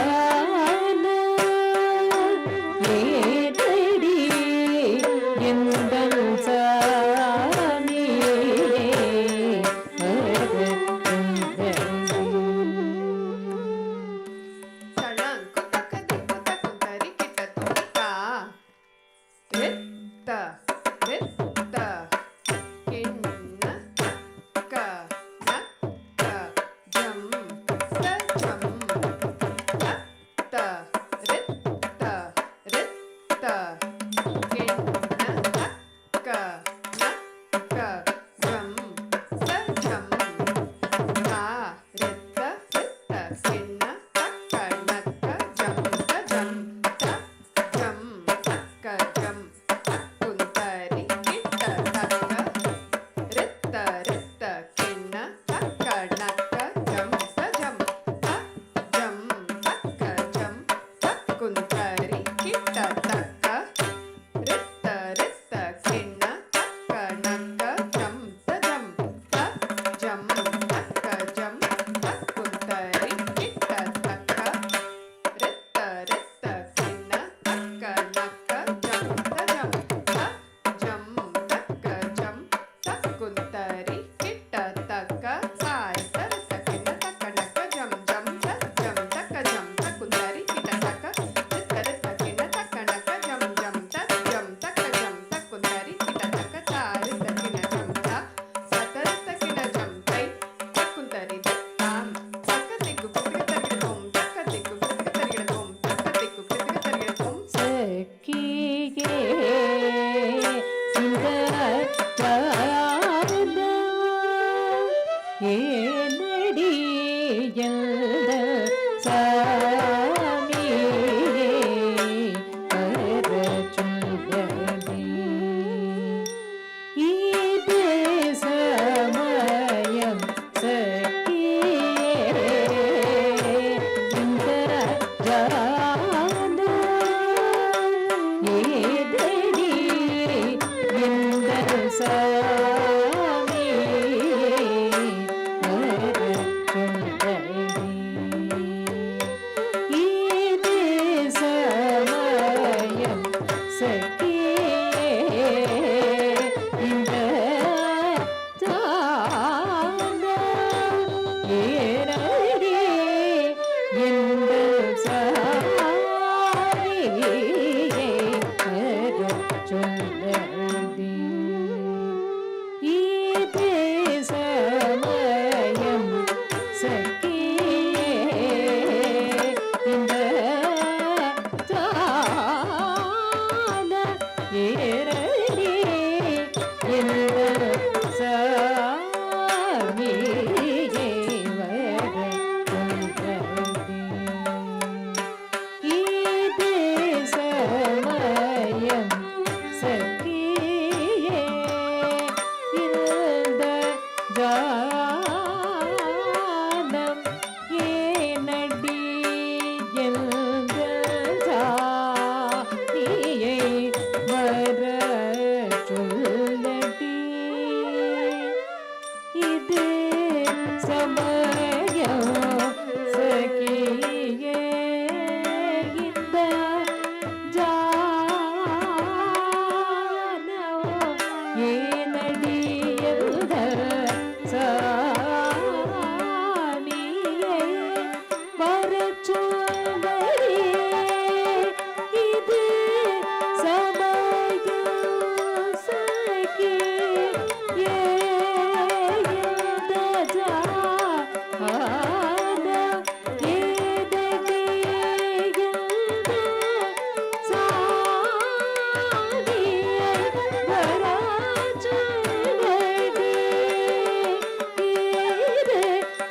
இதே சமயம் சக்கியே இந்த ஜால ஏரடி இந்த சாமியே வர கொண்டதே. இதே சமயம் சக்கியே இந்த ஜானம் ஏனடி என்ற ஜாதியை வர சொல்லடி. இது சமயம் சகியே இந்த ஜானோ ஏனடி என்ற சாமியை வரச் சொல்லடி. இது சமயம் சகியே இந்த ஜானோ ஏனடி என்ற சாமியை வரச் சொல்லடி. இது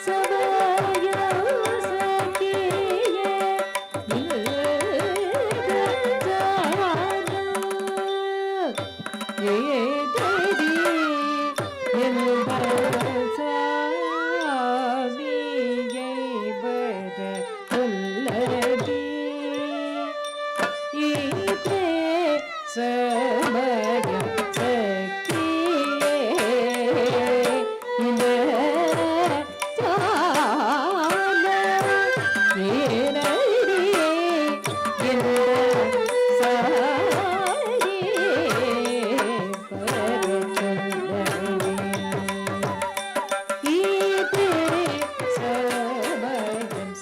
சமயம் சகியே இந்த ஜானோ ஏதடி என்பர் சாமியை வர சொல்லடி. இதே சமயம் சக்கியே இந்த ஜால ஏனடி என்ற சாரியே வர சொல்லடி. இதே சமயம்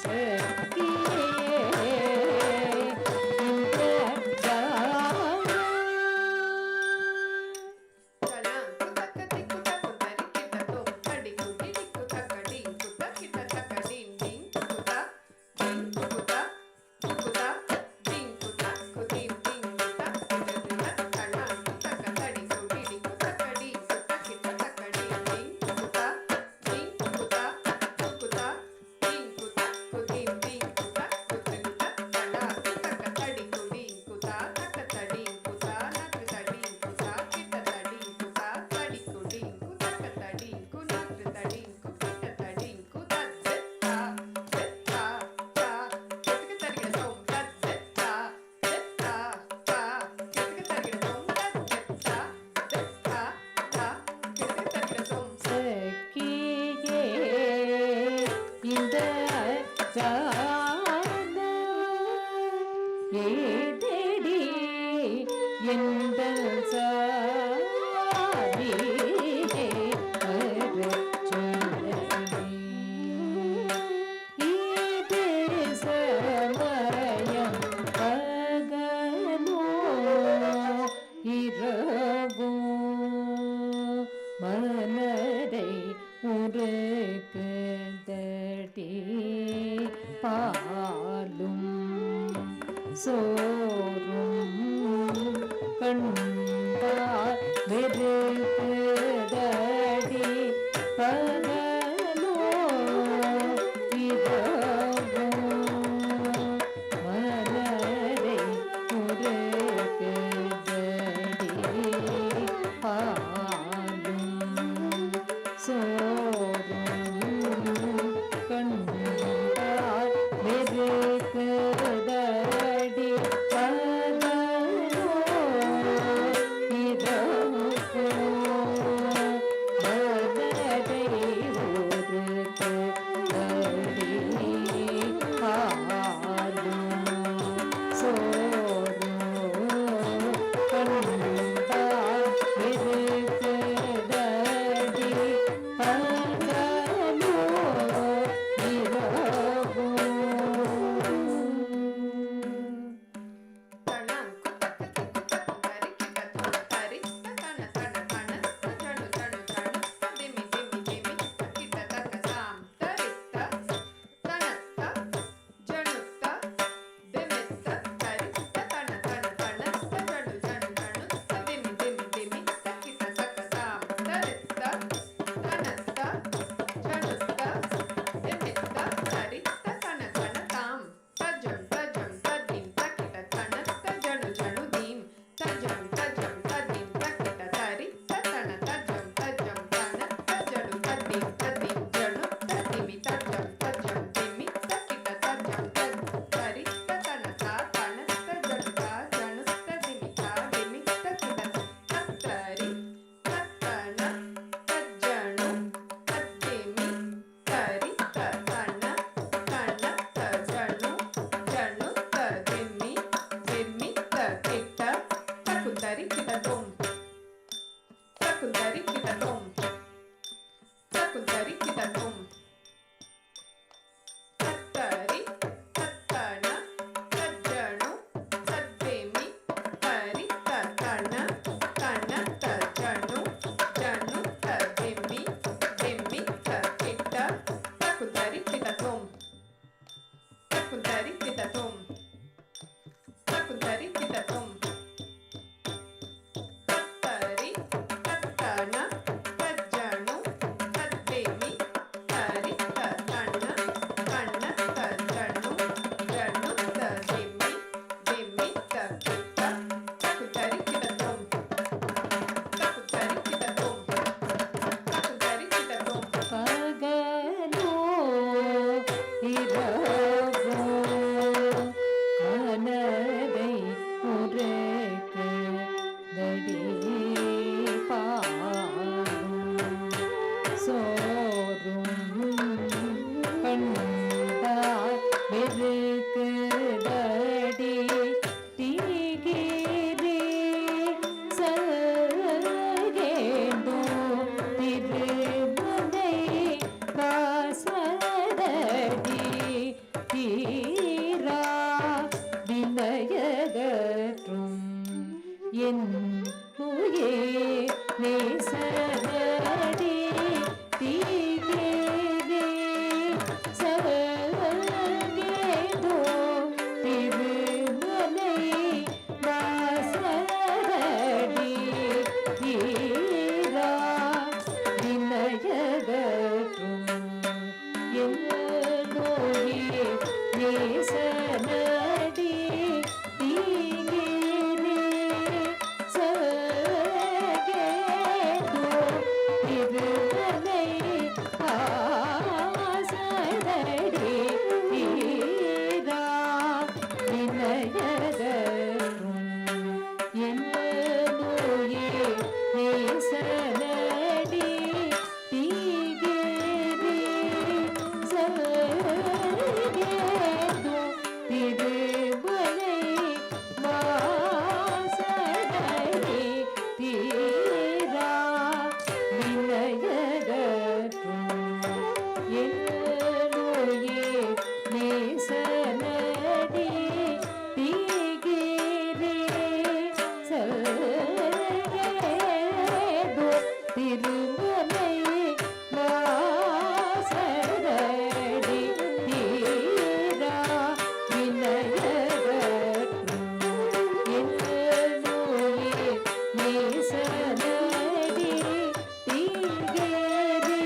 சக்கியே இந்த ஜால ஏதடி எந்தல் சாதியே வரச் சொல்லடி. இதே சமயம் பகலோ இரவோ மனதை உருக்குதடி. பாலும் சோறும் கண்டால் வெறுக்குதடி. பகலோ இரவோ மனதை உருக்குதடி. பாலும் சோறும் கண்டால் வெறுக்குதடி. பகலோ நேசனடி தீகேரி சல்கேது திருமலை வாசடை தீரா வினயகற்றும் என்னுயே நேசனடி தீகேரி சல்கேது திருமலை வாசடை தீரா வினயகற்றும் என்னுயே நேசனடி தீகேரி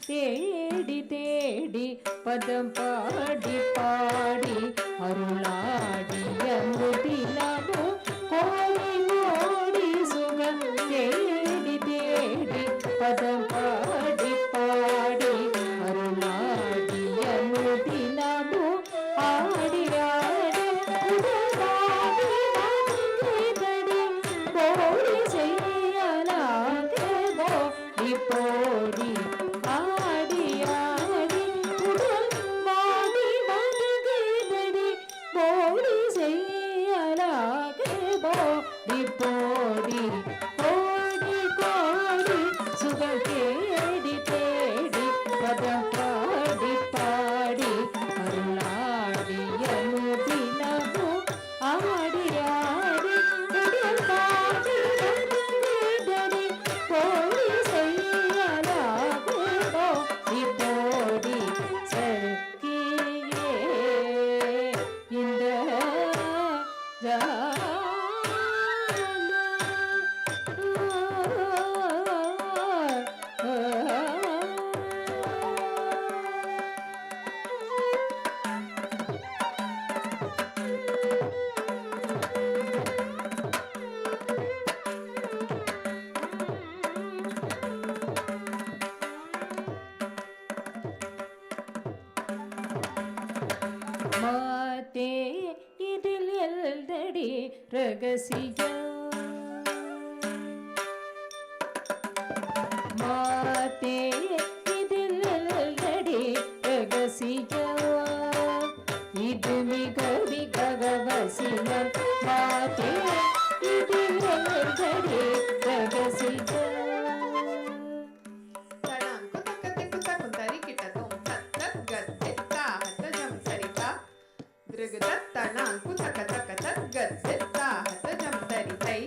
தேடி தேடி பதம் பாடி பாடி அருளாடிய முதிலமோ கோடி கோடி சுகம் தேடி தேடி பதம் பாடி பாடி அருளாடிய முதிலமோ ஆடி ஆடி உடலாடி வாங்கிதடி போடி செய்யலாகே போடி போடி ஆடி ஆடி உடல் வாடி வாங்கிதடி போடி செய்யலாகே போடி போடி கோடி கோடி சுகம் ரகசியம் மாதே இதில் நடி ரகசியம் இது மிக மிக அவசியம் மாதே இதில் நடி ரகசியம் தளாங்கு தக்க தக்க தக்கத்து தாஹத ஜம் தரி தை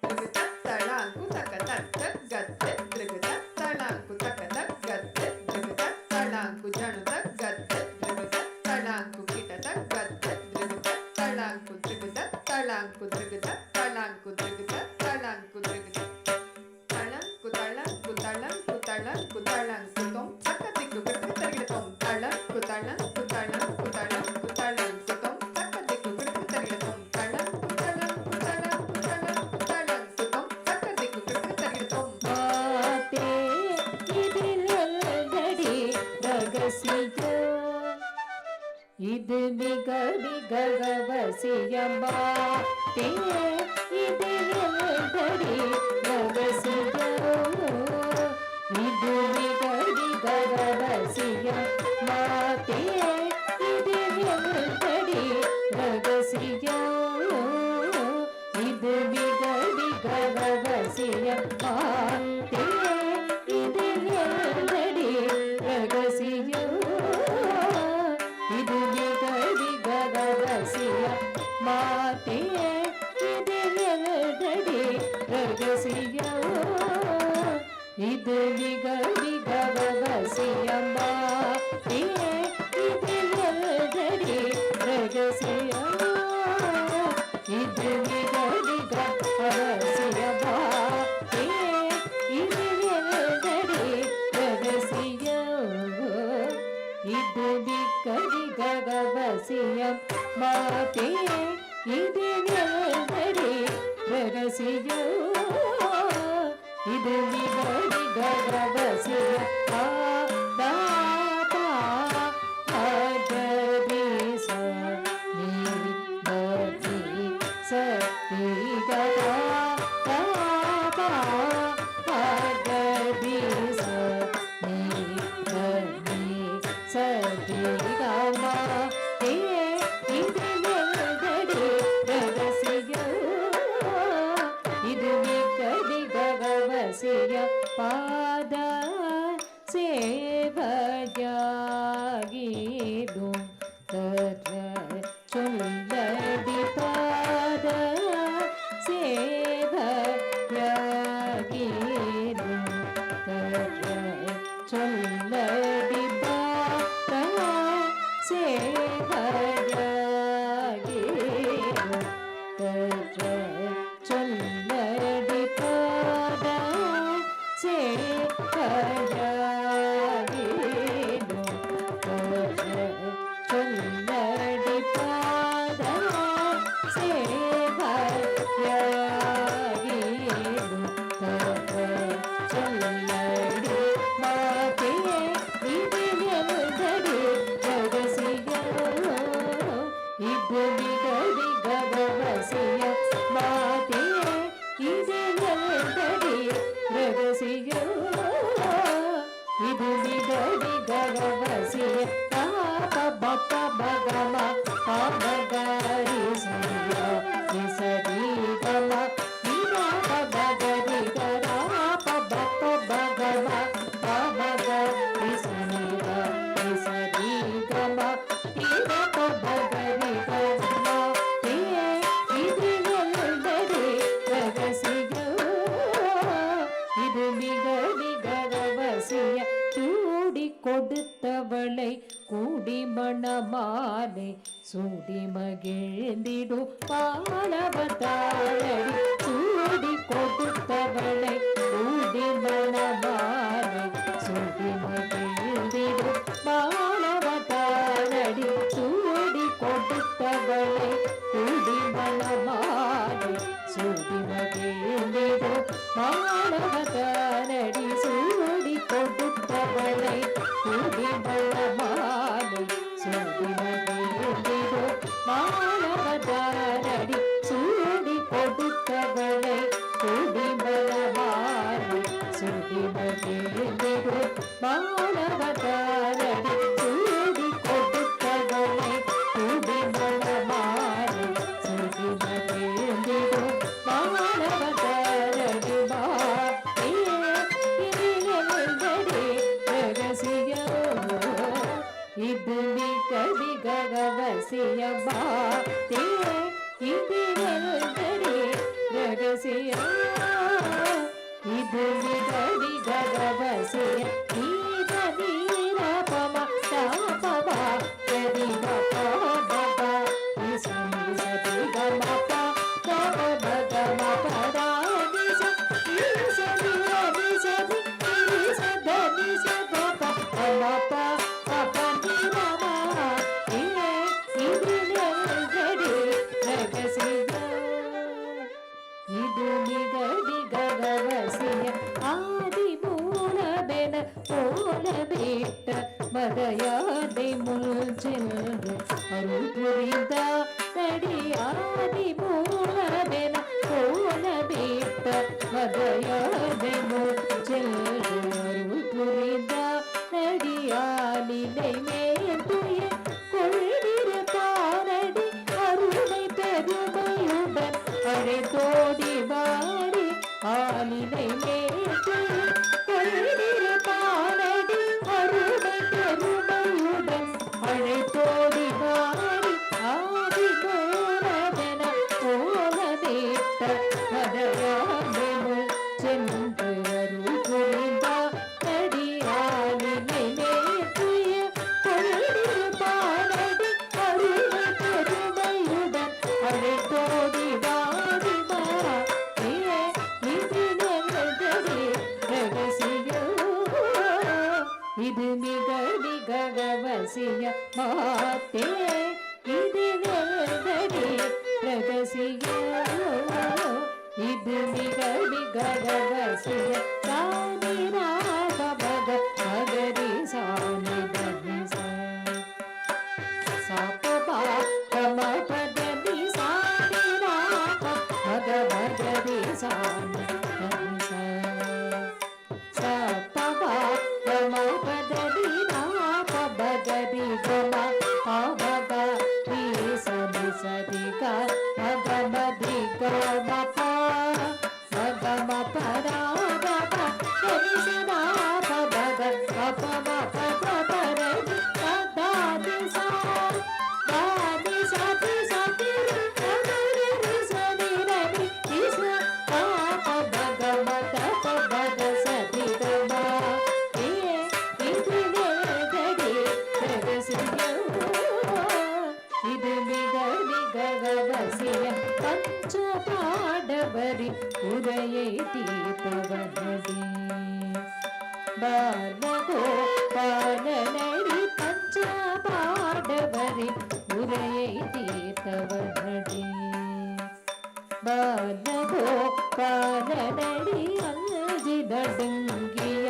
திருகுதத் தளாங்கு தக்க தக்க கத்து திருகுதத் தளாங்கு தக்க தக்கத்து திருகுதத் தளாங்கு ஜனு தக்கத்து திருகுதத் தளாங்கு கிட்ட தக்கத்து திருகுதத் தளாங்கு திருகுதத் தளாங்கு திருகுதத் தளாங்கு திருகுதத் தளாங்கு திருகுதத் தளங்கு தளங்கு தளங்கு தளங்கு தளங்கு தொம் தக்கத்திக்கு விட்டு தருகிறோம் தளங்கு தளங்கு தளங்கு தளங்கு தளங்கு தொம் இது மிக மிக அவசியமா இது எழுதடி ரகசியம் இது மிக மிக அவசியம் மாத்தே இது எழுதடி ரகசியம் இது மிக மிக அவசியம் மாத்தே இது எழுதடி ரகசியம் இது மிக மிக அவசியம் மாத்தே இது எழுதடி ரகசியம் இது மிக மிக அவசியம் மாத்தே இது எழுதடி ரகசியம் இது மிக மிக அவசியம் மாத்தே இது எழுதடி ரகசியம் இது மிக மிக அவசியம் மாத்தே இது எழுதடி ரகசியம் இது மிக மிக அவசியம் பாத சேவையாகிடும் சொல்லடி பாத சேவையாகிடும் சொல்லடி பாத சேவையாகிடும் சொல்லடி பாத சொல்லடி பாத சேவையாகிடும் சொல்லடி மாதே இது எழுதடி ரகசியம் இது மிக மிக அவசியம் மாதே இது எழுதடி ரகசியம் இது மிக மிக அவசியம் பப்ப பகம பகரி சரியா சரி கம விரா பகரி கரா பப்ப பகம பகரி சனிதா சரி கம விரா பகரி கம இது எழுதடி ரகசியம் இது மிக மிக அவசியம் சூடி கொடுத்தவளை கூடி மணமாலை சூடி மகிழ்ந்திடும் பாலவதாரடி சூடி கொடுத்தவளை கூடி மணமாலை சூடி மகிழ்ந்திடும் பாலவதாரடி சூடி கொடுத்தவளை கூடி மணமாலை சூடி மகிழ்ந்திடும் பாலவதாரடி சூடி கொடுத்தவளை கூடி மணமாலை சூடி மகிழ்ந்திடும் பாலவதாரடி சூடி மகிழ்ந்திடு மாணவதாரடி சூடி கொடுத்தவனை கூடி மனமாறு சுடி மகிழ்ந்திடு மாணவதாரடி மாதடி ரகசியோ இது மிக மிக அவசியமா தே இது ரகசியம் இது மிக மிக அவசிய நீர நீர பம தாபம கரி பப இசனி சதி கமப தப பகம பராதி சதி சதி சதி சதி சபப பமப பபதி ரம இது நெல்கடி ரகசிய இது மிக மிக அவசிய ஆதி மூலமென போல விட்ட மதையாதை முள் சென்று அருள் புரிந்த தடி ஆதி மூலமென போல விட்ட மதையாதை முள் சென்று அருள் புரிந்த நடியாலினை மேல் துய கொள்ளிருப்பாரடி அருளை பெருமையுடன் அழைத்தோடி வாடி ஆலினை மேற்று கொள்ளிருப்பாரடி அருளை பெருமையுடன் அழைத்தோடி வாடி ஆதி மூலமென போல நீட்ட மதையாமல் சென்று அருள் புரிந்தா நடி ஆலினை மேற்று கொள்ளிருப்பாரடி அருளை பெருமையுடன் அழைத்தோடி வாடி இது மிக மிக அவசிய மாத்தே இது நெல்தடி ரகசிய இது மிக மிக அவசிய சாமி ராக பக மகரி சாமி தனி சாப்பபா கம பதனி சாமி ராக மக மகரி சாமி தனி சாப்பபா கம பதனி ராக பகரி கம பபக ரி சதி சதி க மக மதி கம ப மக ம பரா பப கரி சதா பபக பப ம பப பரதி பதாதி சா தாதி சதி சதி ரகரி ரி சதி ரவி இச பபக மத பபக சதி கம இது நெல்கடி ரகசிய இது மிக மிக அவசிய பஞ்ச பாடவரி உரையை தீர்த்தவனடி பாலகோ பாலனடி பஞ்ச பாடவரி உரையை தீர்த்தவனடி பாலகோ பாலனடி அஞ்சிதடுங்கிய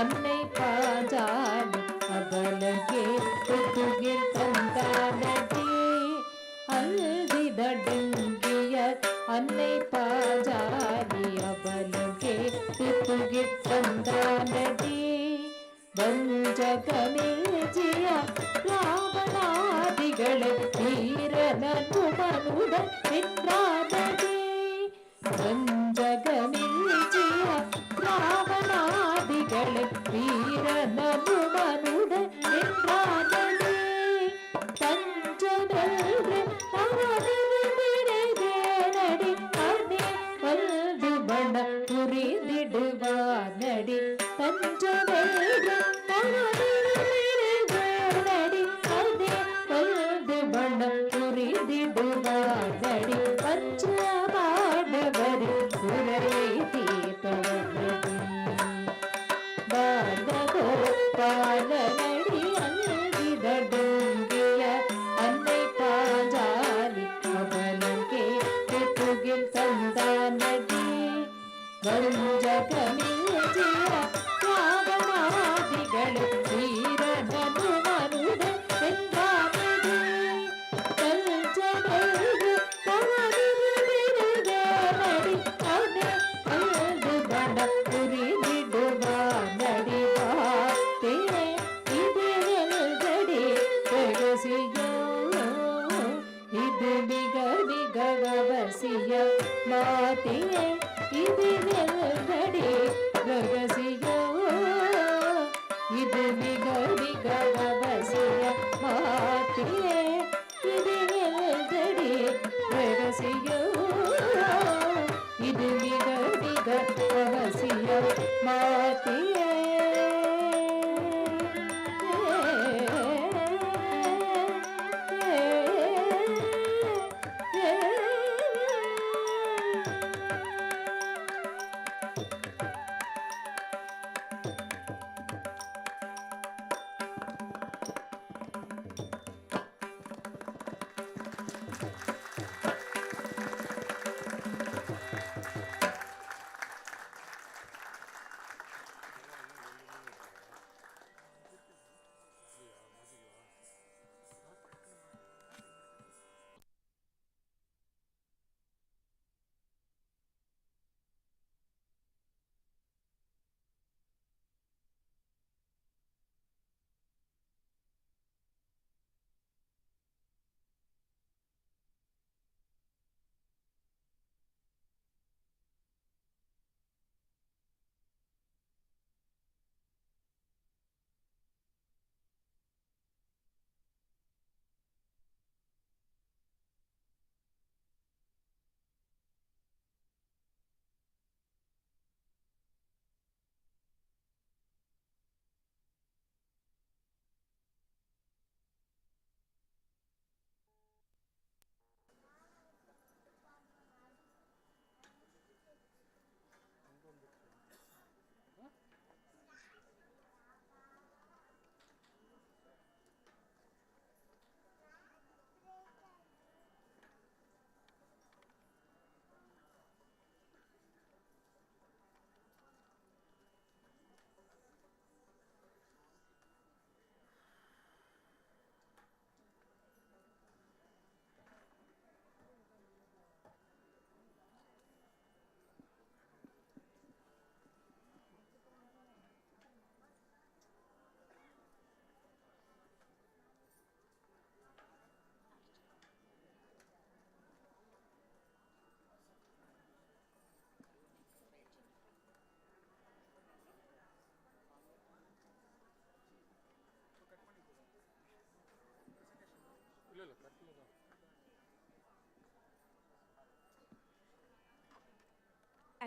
அன்னை பாஞ்சாலி அகலகே துகில் தந்தானடி அஞ்சிதடுங்கிய அன்னை பாஞ்சாலி அகலகே துகில் தந்தானடி வஞ்சகமில்ஜிய ராவணாதிகளை வீரனுடன் நின்றானடி வஞ்சகமில்ஜிய ராவணாதிகளை வீரனுடன் நின்றானடி தஞ்சமென்று அவனிருமிடைதேனடி அனே வல்து பண புரிந்திடுவானடி தஞ்சமென்று அவனிருமிடைதேனடி அனே வல்து பண புரிந்திடுவானடி பஞ்சபாண்டவரி உரையை தீர்த்தவனடி பாலகோ பாலனடி அஞ்சிதடுங்கிய அன்னை பாஞ்சாலி அவலங்கே துகில் தந்தானடி வஞ்சகமில்ஜிய ராவணாதிகளை வீரனுடன் வென்றானடி தஞ்சமென்று அவனிருமிடைதேனடி அனே வல்து பண புரிந்திடுவானடி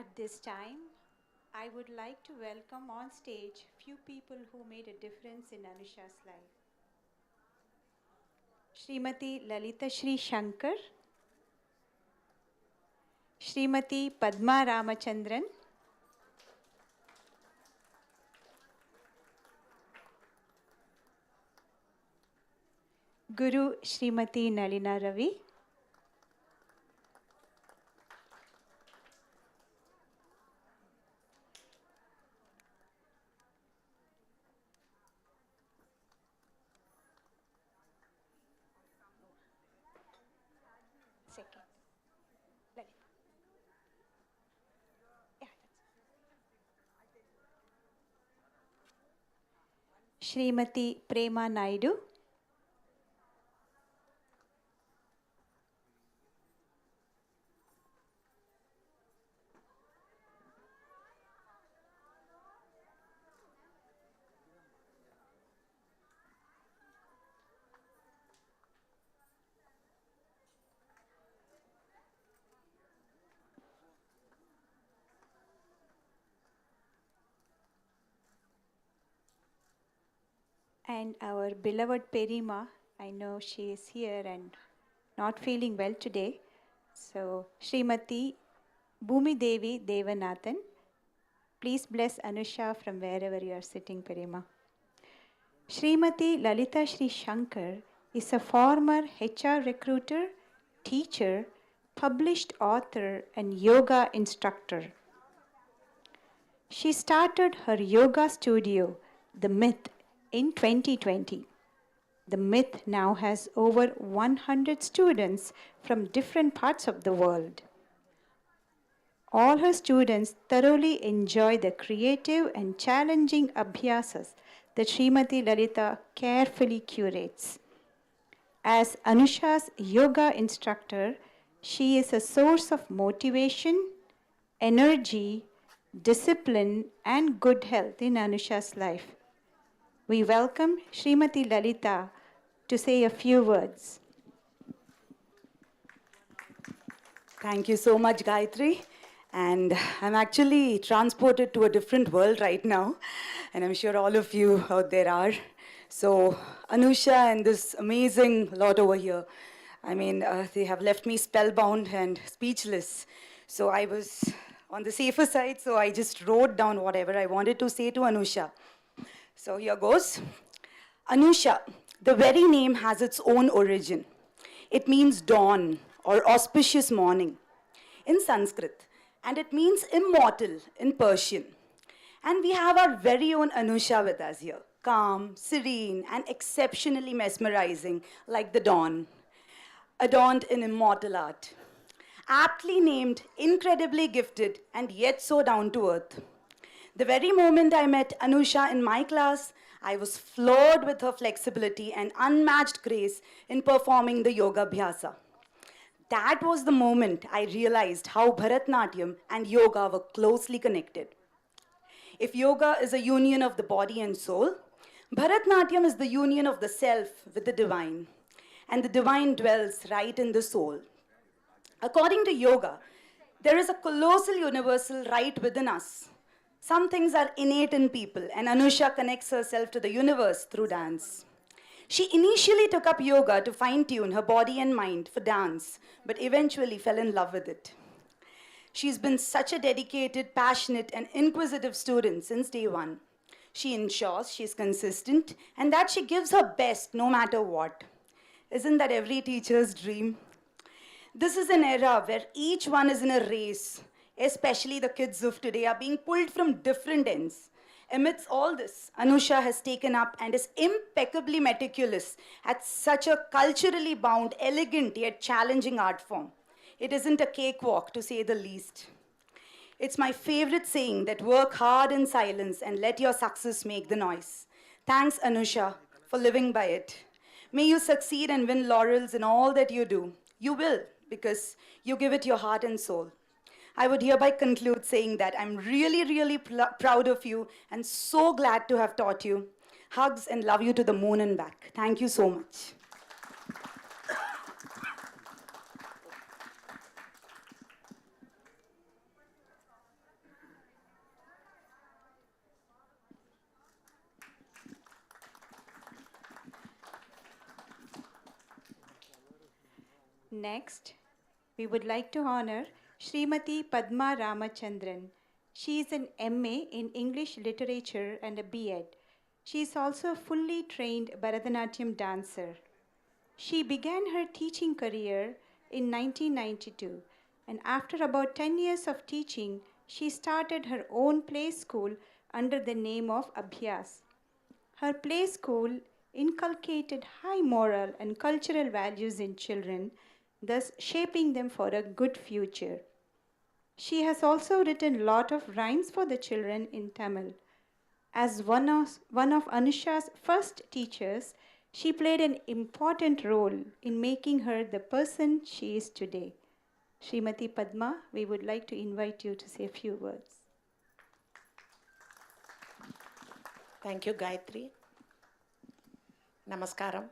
At this time, I would like to welcome on stage few people who made a difference in Anusha's life. Srimati Lalita Shri Shankar, Srimati Padma Ramachandran, Guru Srimati Nalina Ravi, second, Lalita. Yeah, that's Srimati Prema Naidu, and our beloved Perima. I know she is here and not feeling well today. So, Srimati Bhumi Devi Devanathan, please bless Anusha from wherever you are sitting, Perima. Srimati Lalita Shri Shankar is a former HR recruiter, teacher, published author, and yoga instructor. She started her yoga studio, The Myth, in 2020. The Myth now has over 100 students from different parts of the world. All her students thoroughly enjoy the creative and challenging abhyasas that Srimati Lalita carefully curates. As Anusha's yoga instructor, she is a source of motivation, energy, discipline, and good health in Anusha's life. We welcome Srimati Lalita to say a few words. Thank you so much, Gayatri. And I'm actually transported to a different world right now. And I'm sure all of you out there are. So, Anusha and this amazing lot over here, I mean, they have left me spellbound and speechless. So I was on the safer side, so I just wrote down whatever I wanted to say to Anusha. So here goes. Anusha, the very name has its own origin. It means dawn or auspicious morning in Sanskrit, and it means immortal in Persian. And we have our very own Anusha with us here, calm, serene, and exceptionally mesmerizing like the dawn, adorned in immortal art. Aptly named, incredibly gifted, and yet so down to earth. The very moment I met Anusha in my class, I was floored with her flexibility and unmatched grace in performing the yoga abhyasa. That was the moment I realized how Bharatanatyam and yoga were closely connected. If yoga is a union of the body and soul, Bharatanatyam is the union of the self with the divine, and the divine dwells right in the soul. According to yoga, there is a colossal universal right within us. Some things are innate in people, and Anusha connects herself to the universe through dance. She initially took up yoga to fine-tune her body and mind for dance, but eventually fell in love with it. She's been such a dedicated, passionate, and inquisitive student since day one. She ensures she's consistent and that she gives her best no matter what. Isn't that every teacher's dream? This is an era where each one is in a race, especially the kids of today are being pulled from different ends. Amidst all this, Anusha has taken up and is impeccably meticulous at such a culturally bound, elegant yet challenging art form. It isn't a cakewalk, to say the least. It's my favorite saying that work hard in silence and let your success make the noise. Thanks, Anusha, for living by it. May you succeed and win laurels in all that you do. You will, because you give it your heart and soul. I would hereby conclude saying that I'm really, really proud of you and so glad to have taught you. Hugs and love you to the moon and back. Thank you so much. Next, we would like to honor Srimati Padma Ramachandran. She is an MA in English Literature and a B.Ed. She is also a fully trained Bharatanatyam dancer. She began her teaching career in 1992, and after about 10 years of teaching, she started her own play school under the name of Abhyas. Her play school inculcated high moral and cultural values in children, thus shaping them for a good future. She has also written a lot of rhymes for the children in Tamil. As one of Anusha's first teachers, she played an important role in making her the person she is today. Srimati Padma, we would like to invite you to say a few words. Thank you, Gayatri. Namaskaram.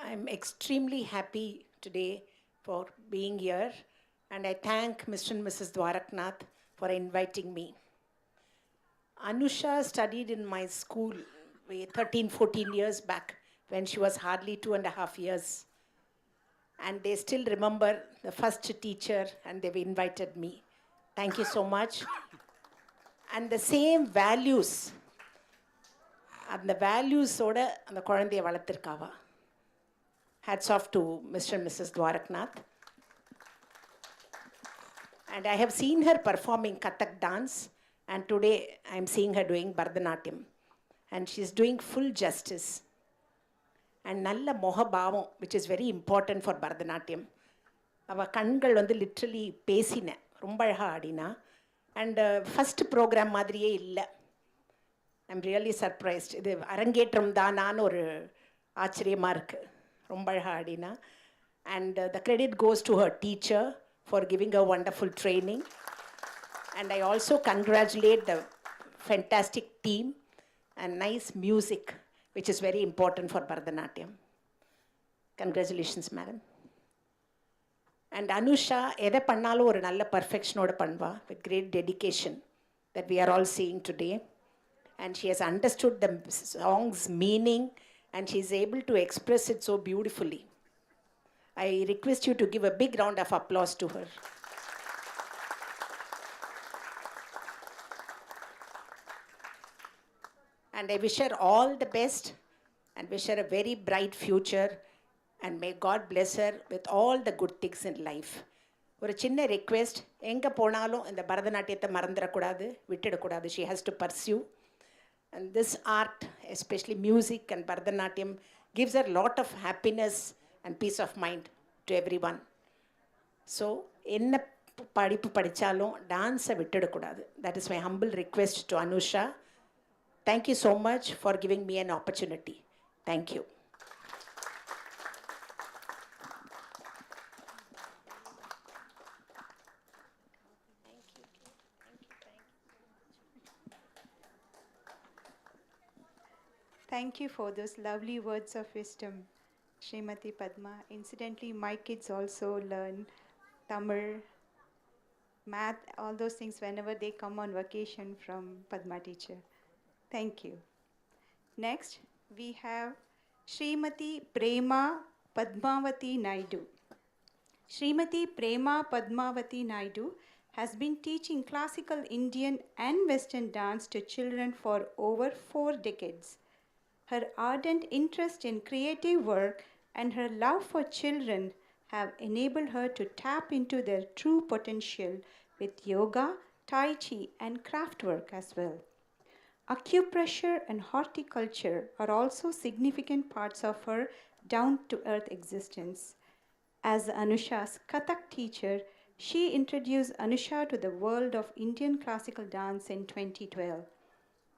I'm extremely happy today for being here, and I thank Mr. and Mrs. Dwarkanath for inviting me. Anusha studied in my school 13, 14 years back when she was hardly 2.5 years. And they still remember the first teacher and they've invited me. Thank you so much. And the same values, அந்த வேல்யூஸோட அந்த குழந்தைய வளர்த்துருக்காவா. Hats off to Mr. and Mrs. Dwarkanath. And I have seen her performing Kathak dance, and today I am seeing her doing Bharatanatyam. And she is doing full justice. And நல்ல முகபாவம், which is very important for Bharatanatyam. அவள் கண்கள் வந்து literally பேசினேன், ரொம்ப அழகாக ஆடினா. And first program மாதிரியே இல்லை. I'm really surprised. இது அரங்கேற்றம் தானான்னு ஒரு ஆச்சரியமாக இருக்குது. ரொம்ப அழகாக ஆடினா. And the credit goes to her teacher for giving a wonderful training. And I also congratulate the fantastic team and nice music which is very important for Bharatanatyam. Congratulations, madam. And Anusha, எதை பண்ணாலும் ஒரு நல்ல பர்ஃபெக்ஷனோட பண்ணுவா, with great dedication that we are all seeing today. And she has understood the song's meaning and she is able to express it so beautifully. I request you to give a big round of applause to her. And I wish her all the best and wish her a very bright future and may God bless her with all the good things in life. ஒரு சின்ன request, எங்கே போனாலும் இந்த பரதநாட்டியத்தை மறந்துடக்கூடாது, விட்டுடக்கூடாது. She has to pursue. And this art, especially music and Bharatanatyam, gives her a lot of happiness and peace of mind to everyone. So, என்ன படிப்பு படித்தாலும் டான்ஸை விட்டுடக்கூடாது. That is my humble request to Anusha. Thank you so much for giving me an opportunity. Thank you. Thank you for those lovely words of wisdom, Srimati Padma. Incidentally, my kids also learn Tamil, math, all those things whenever they come on vacation from Padma teacher. Thank you. Next, we have Srimati Prema Padmavati Naidu. Srimati Prema Padmavati Naidu has been teaching classical Indian and Western dance to children for over 4 decades. Her ardent interest in creative work and her love for children have enabled her to tap into their true potential with yoga, tai chi, and craft work as well. Acupressure and horticulture are also significant parts of her down-to-earth existence. As Anusha's Kathak teacher, she introduced Anusha to the world of Indian classical dance in 2012.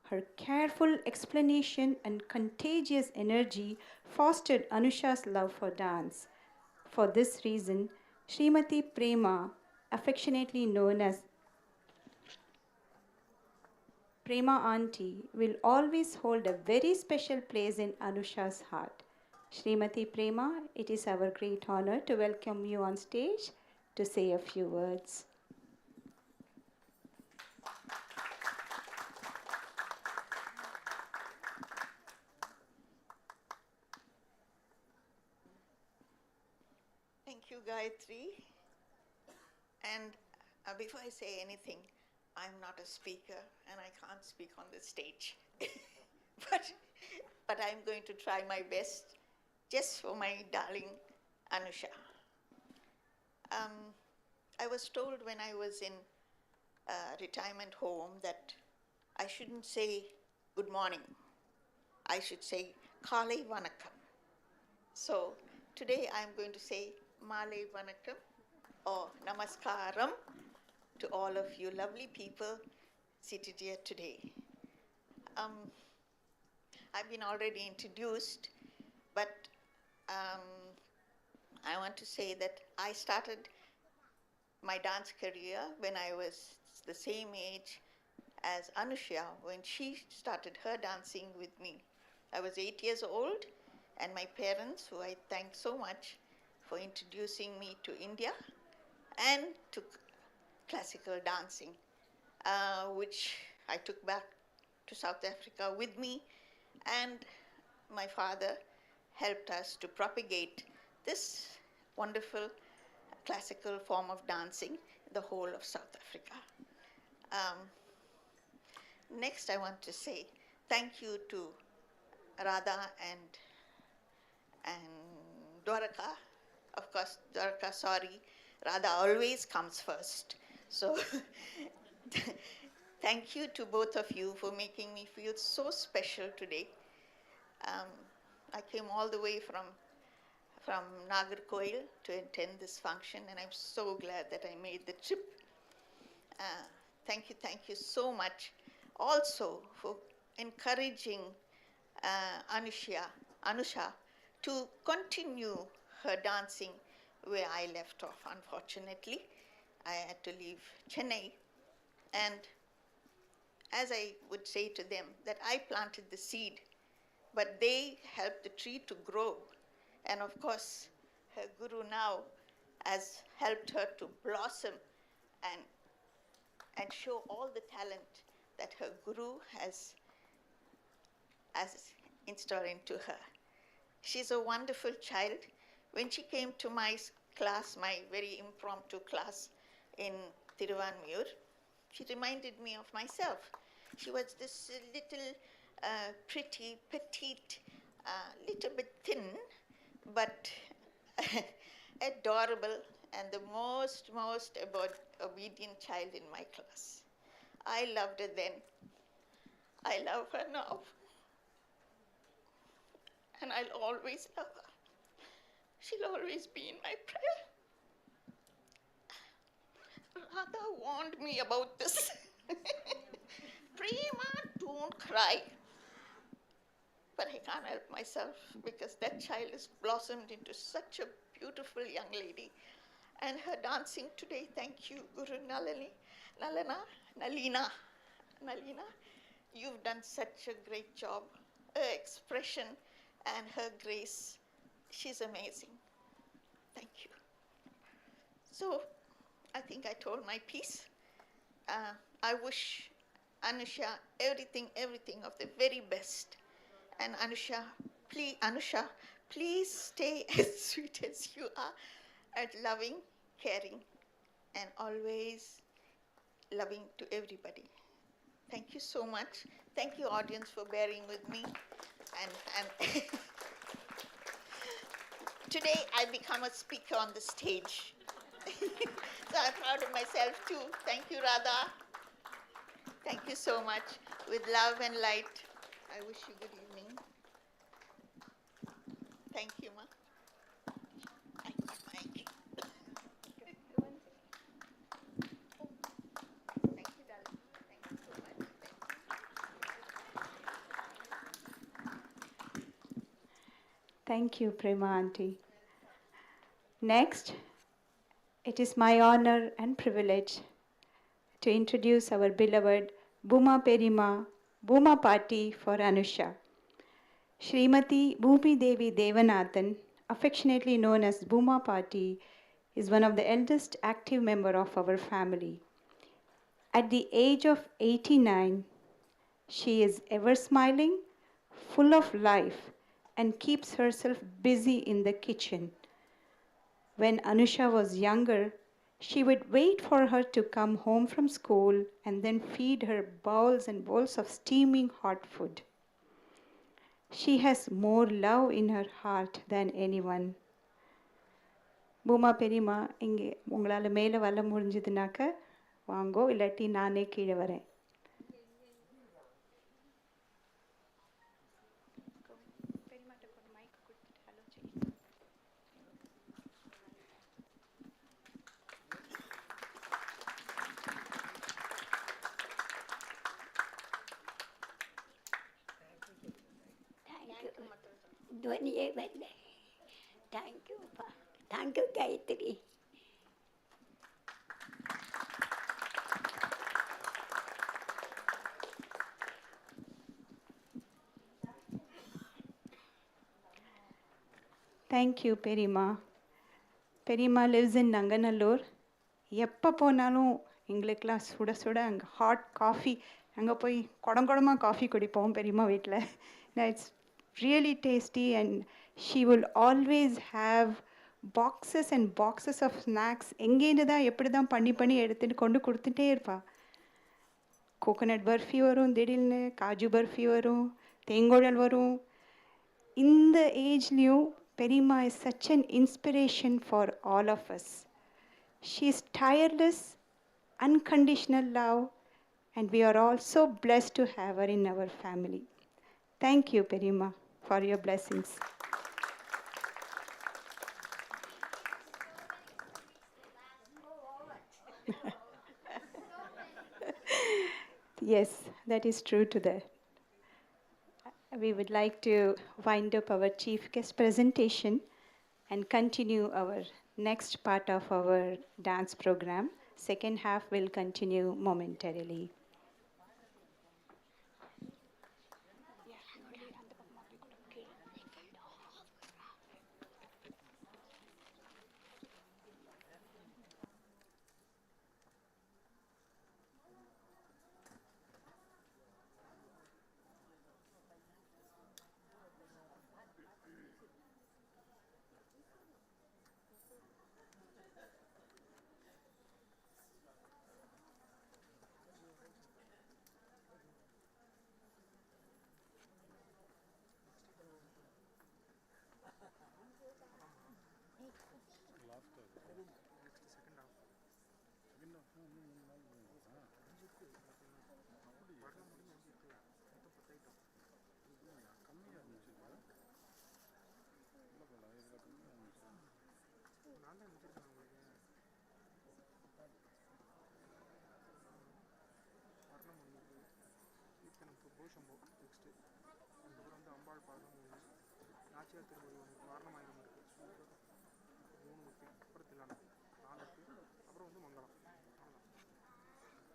Her careful explanation and contagious energy fostered Anusha's love for dance. For this reason, Srimati Prema, affectionately known as Prema Auntie, will always hold a very special place in Anusha's heart. Srimati Prema, it is our great honor to welcome you on stage to say a few words. you, Gayatri. And before I say anything, I'm not a speaker and I can't speak on the stage. but I'm going to try my best just for my darling Anusha. I was told when I was in a retirement home that I shouldn't say good morning. I should say Kale Vanakkam. So today I'm going to say Male Vanakkam or Namaskaram to all of you lovely people seated here today. I've been already introduced, but I want to say that I started my dance career when I was the same age as Anusha when she started her dancing with me. I was 8 years old, and my parents, who I thank so much for introducing me to India and to classical dancing, which I took back to South Africa with me, and my father helped us to propagate this wonderful classical form of dancing in the whole of South Africa. Next, I want to say thank you to Radha and Dwarka. Of course, Dwarka, sorry, Radha always comes first. So thank you to both of you for making me feel so special today. I came all the way from Nagarkoil to attend this function, and I'm so glad that I made the trip. Thank you so much also for encouraging Anusha to continue her dancing where I left off. Unfortunately, I had to leave Chennai, and as I would say to them, that I planted the seed, but they helped the tree to grow. And of course, her guru now has helped her to blossom and show all the talent that her guru has installed into her. She's a wonderful child. When she came to my class, my very impromptu class in Tiruvanmiyur, she reminded me of myself. She was this little pretty, petite, little bit thin, but adorable and the most obedient child in my class. I loved her then. I love her now. And I'll always love her. She'll always be in my prayer. Radha warned me about this. Prema, don't cry. But I can't help myself because that child has blossomed into such a beautiful young lady. And her dancing today, thank you, Guru Nalina, you've done such a great job. Her expression and her grace, she's amazing. Thank you. So, I think I told my piece. I wish Anusha everything of the very best. And Anusha, please stay as sweet as you are, at loving, caring, and always loving to everybody. Thank you so much. Thank you, audience, for bearing with me. And today I become a speaker on the stage. So I'm proud of myself too. Thank you, Radha. Thank you so much. With love and light, I wish you good evening. Thank you, Ma. Thank you. Thank you, darling. Thank you so much. Thank you, Prema Auntie. Next, it is my honor and privilege to introduce our beloved Bhuma Perima, Bhuma Party for Anusha. Srimati Bhumi Devi Devanathan, affectionately known as Bhuma Party, is one of the eldest active member of our family. At the age of 89, she is ever smiling, full of life, and keeps herself busy in the kitchen. When Anusha was younger, she would wait for her to come home from school and then feed her bowls and bowls of steaming hot food. She has more love in her heart than anyone. பூமா பெரியம்மா இங்கே உங்களால் மேலே வர முடிஞ்சதுனாக்க வாங்கோ, இல்லாட்டி நானே கீழே வரேன். ಧ್ವನಿಯೇ ಬಂದೆ. ಥ್ಯಾಂಕ್ ಯು ಅಪ್ಪ. Thank you Gayathri. Thank you, Perima. Perima lives in Nanganallur. எப்போ போனாலும் எங்களுக்கெல்லாம் சுட சுட அங்கே ஹாட் காஃபி, அங்கே போய் குடங்குடமாக காஃபி குடிப்போம் பெரியம்மா வீட்டில். It's really tasty and she will always have boxes and boxes of snacks. எங்கேருந்து தான் எப்படி தான் பண்ணி பண்ணி எடுத்துகிட்டு கொண்டு கொடுத்துட்டே இருப்பாள். கோகோனட் பர்ஃபி வரும், திடீர்னு காஜு பர்ஃபி வரும், தேங்குழல் வரும். இந்த ஏஜ்லேயும் பெரியம்மா is such an inspiration for all of us. She is tireless, unconditional love, and we are all so blessed to have her in our family. Thank you, Perima, for your blessings. Yes, that is true to that. We would like to wind up our chief guest presentation and continue our next part of our dance program. Second half will continue momentarily. பூஷம்போ next அதுக்கப்புறம் வந்து அம்பாள் பாதம் ஒன்று, நாச்சியார் திருமொழி ஒன்று, வாரணமாயிரம் இருக்குது, super 3 இருக்குது, அப்புறம் தில்லானம் 4 இருக்குது, அப்புறம் வந்து மங்களம்.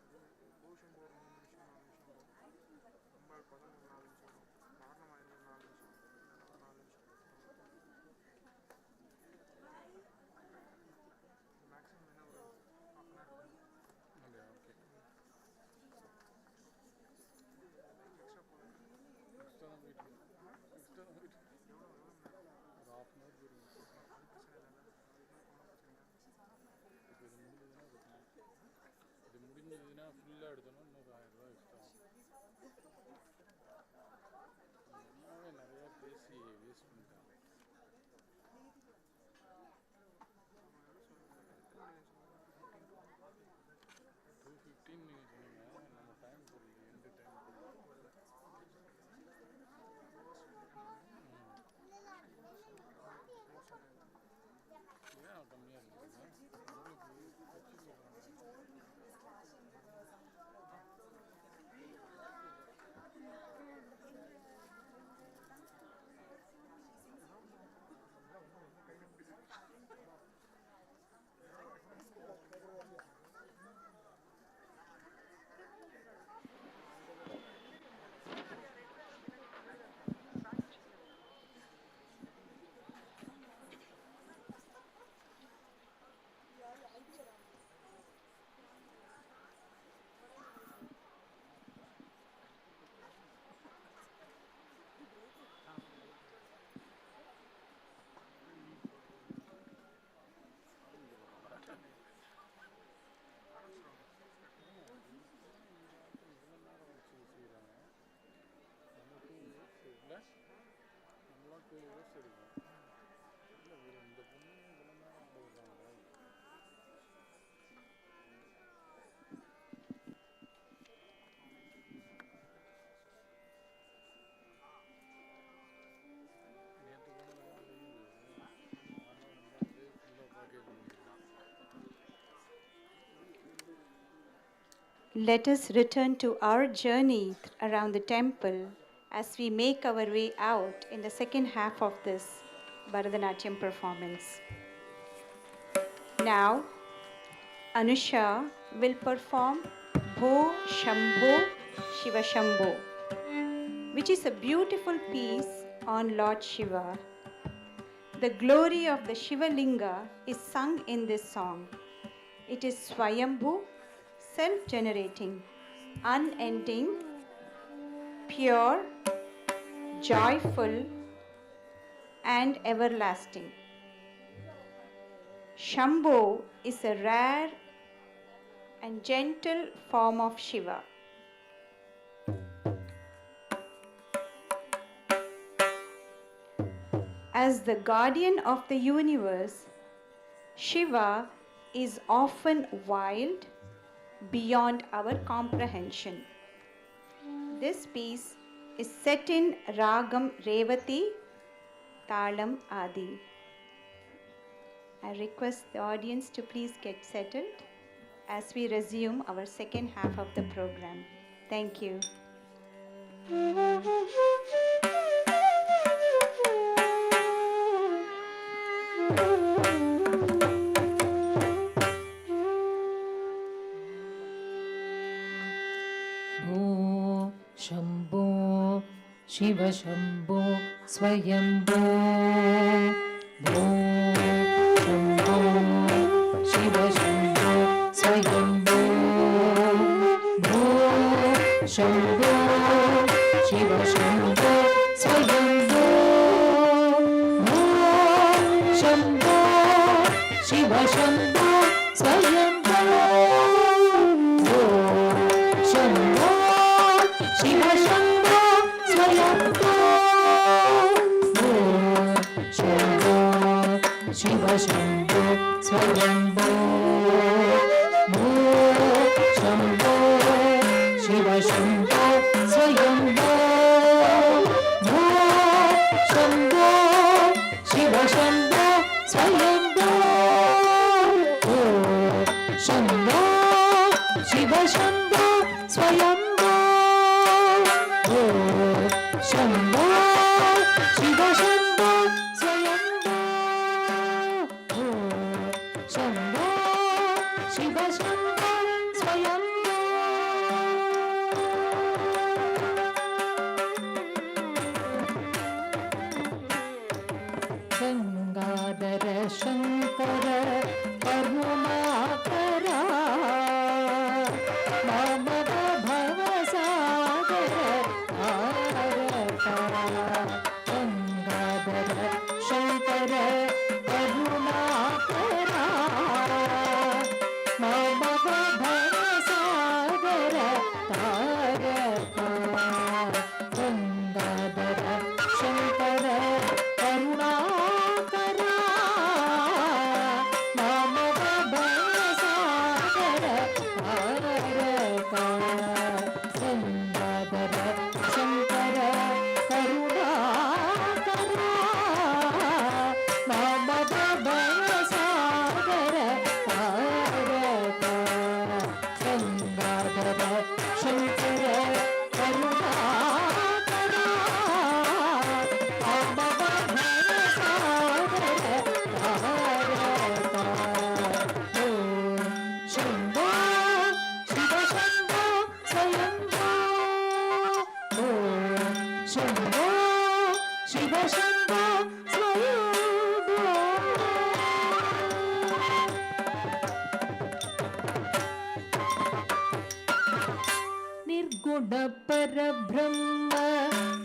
அவ்வளோதான். பூஷம்போ ஒரு 3 நிமிஷம் 4 நிமிஷம் வரும், அம்பாள் பாதம் ஒரு 4 நிமிஷம் வரும், வாரணமாயிரம் ஒரு 4 நிமிஷம், தில்லானம் ஒரு 4 நிமிஷம். மேக்ஸிமம் என்ன ஒரு ½ மணி நேரம் இருக்கும். அப்படியா? ஓகே. எக்ஸ்ட்ரா போடுங்க. எக்ஸ்ட்ரா தான் போயிட்டு எக்ஸ்ட்ரா தான் போயிட்டு எவ்வளோ மணி நேரம்? ஒரு ½ மணி நேரம் போயிடுங்க. அது பிரச்சனை இல்லை, இப்போ இது முடிஞ்சதுன்னா ஃபுல்லாக எடுத்தோன்னா இன்னொரு 1000 ரூபா எக்ஸ்ட்ரா ஆகும். நிறையா பேசி வேஸ்ட் பண்ணிட்டாங்க. 2:15 நீங்கள் சொன்னீங்க, நம்ம டைம் போடுறது எண்டு டைம் போடுறது. ஏன் கம்மியாக இருக்குதுங்க? Let us return to our journey around the temple as we make our way out in the second half of this Bharatanatyam performance. Now, Anusha will perform Bho Shambho Shiva Shambho, which is a beautiful piece on Lord Shiva. The glory of the Shiva Linga is sung in this song. It is Swayambhu, self-generating, unending, pure, joyful, and everlasting. Shambho is a rare and gentle form of Shiva. As the guardian of the universe, Shiva is often wild, beyond our comprehension. This piece is set in Ragam Revati, Talam Adi. I request the audience to please get settled as we resume our second half of the program. Thank you. Shambho, Shiva Shambho, Swayambho. Bho Shambho, Shiva Shambho, Swayambho. Bho Shambho, Shiva Shambho, Swayambho. Bho Shambho, Shiva Shambho, Swayambho. Bho Shambho, Shiva Shambho, Swayambho. Bho Shambho, Shiva Shambho, Swayambho. Bho Shambho, Shiva Shambho, Swayambho. Bho Shambho, Shiva Shambho, Swayambho. Bho Shambho, Shiva Shambho, Swayambho. Bho Shambho, Shiva Shambho, Swayambho. Bho Shambho, Shiva Shambho, Swayambho. Gangadhara Shankara Karunakara Mamata Bhavasagara Arata. Gangadhara Shankara Karunakara Mamata Bhavasagara Arata. Gangadhara Shankara Karunakara Mamata Bhavasagara Arata. Gangadhara Shankara Karunakara Mamata Bhavasagara Arata. Gangadhara Shankara Karunakara Mamata Bhavasagara Arata. Om Shambho, Shiva Shambho, Swayambho. Om Shambho, Shiva Shambho, Swayambho. Nirguna Parabrahma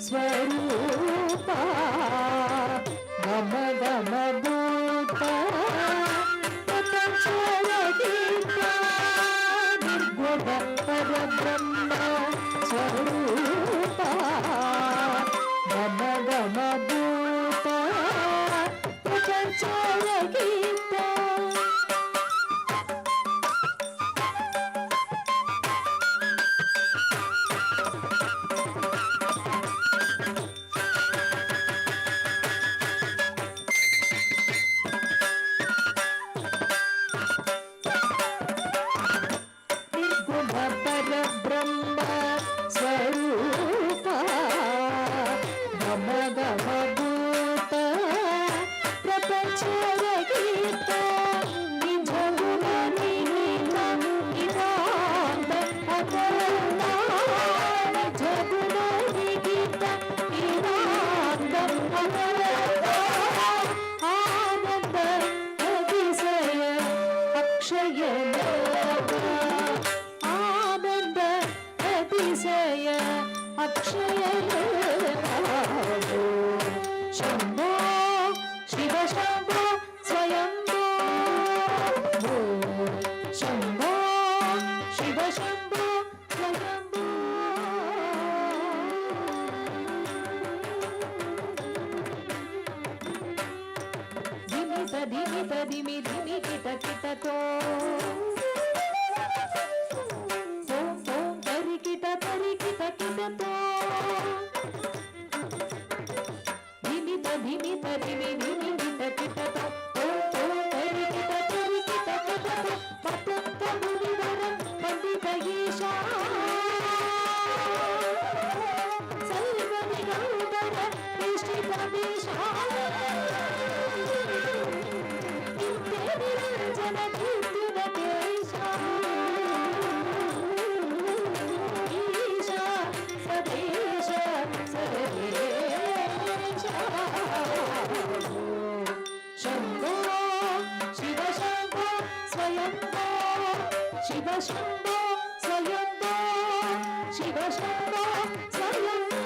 Swarupa Gama Gama Bhuta Patanchaladita. Nirguna Parabrahma Swarupa Gama Gama Bhuta Shambho Shiva Shambho Swayambho Shambho Shiva Shambho Swayambho धिमित धिमि धिमि किट किटतो तरि किट किटतो धिमित धिमि धिमि किट किटतो तरि किट किटतो पतंग मुनिवर पंडित ईशा सर्व निगंबर इष्टि प्रवेशा निरंजन कीर्तिन केशा ईशा सदेश Sarvesh Shambho Shiva Shambho स्वयम्भो Shiv Shambho स्वयम्भो Shiv Shambho स्वयम्भो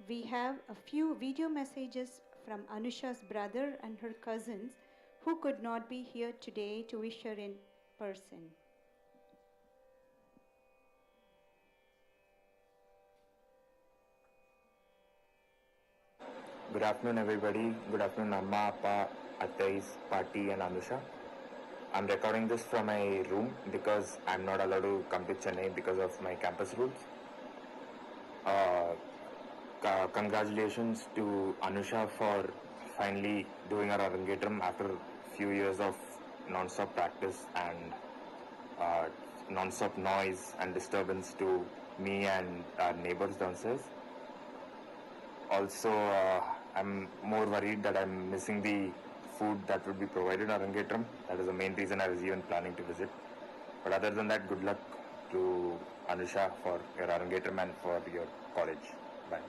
We have a few video messages from Anusha's brother and her cousins who could not be here today to wish her in person. Good afternoon, everybody. Good afternoon, Amma, Appa, Attais, Patti, and Anusha. I'm recording this from my room because I'm not allowed to come to Chennai because of my campus rules. Congratulations to Anusha for finally doing her Arangetram after a few years of non-stop practice and non-stop noise and disturbance to me and our neighbors downstairs. Also, I'm more worried that I'm missing the food that would be provided at Arangetram. That is the main reason I was even planning to visit. But other than that, good luck to Anusha for your Arangetram and for your college. Bye.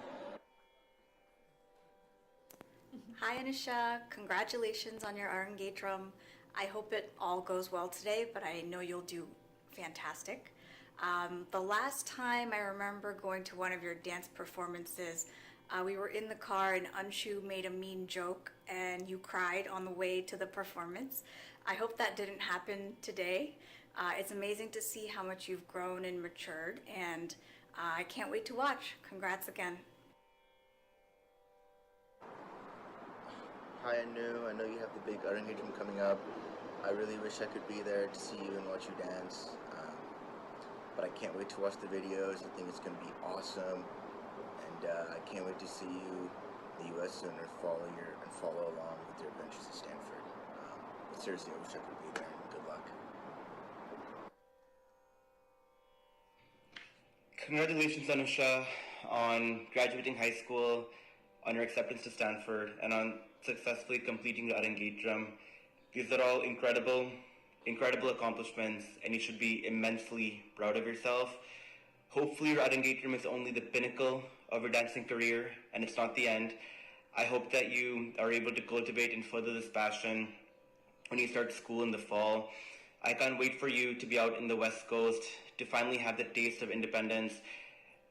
Hi Anusha, congratulations on your Arangetram. I hope it all goes well today, but I know you'll do fantastic. The last time I remember going to one of your dance performances, we were in the car and Anshu made a mean joke and you cried on the way to the performance. I hope that didn't happen today. It's amazing to see how much you've grown and matured, and I can't wait to watch. Congrats again. Hi Anu, I know you have the big Arangetram coming up. I really wish I could be there to see you and watch you dance. But I can't wait to watch the videos. I think it's going to be awesome. And I can't wait to see you in the US soon and follow along with your adventures at Stanford. But seriously, I wish I could be there. Good luck. Congratulations, Anusha, on graduating high school, on your acceptance to Stanford, and on successfully completing the Arangetram. These are all incredible accomplishments, and you should be immensely proud of yourself. Hopefully your Arangetram is only the pinnacle of your dancing career, and it's not the end. I hope that you are able to cultivate and further this passion when you start school in the fall. I can't wait for you to be out in the West Coast, to finally have the taste of independence,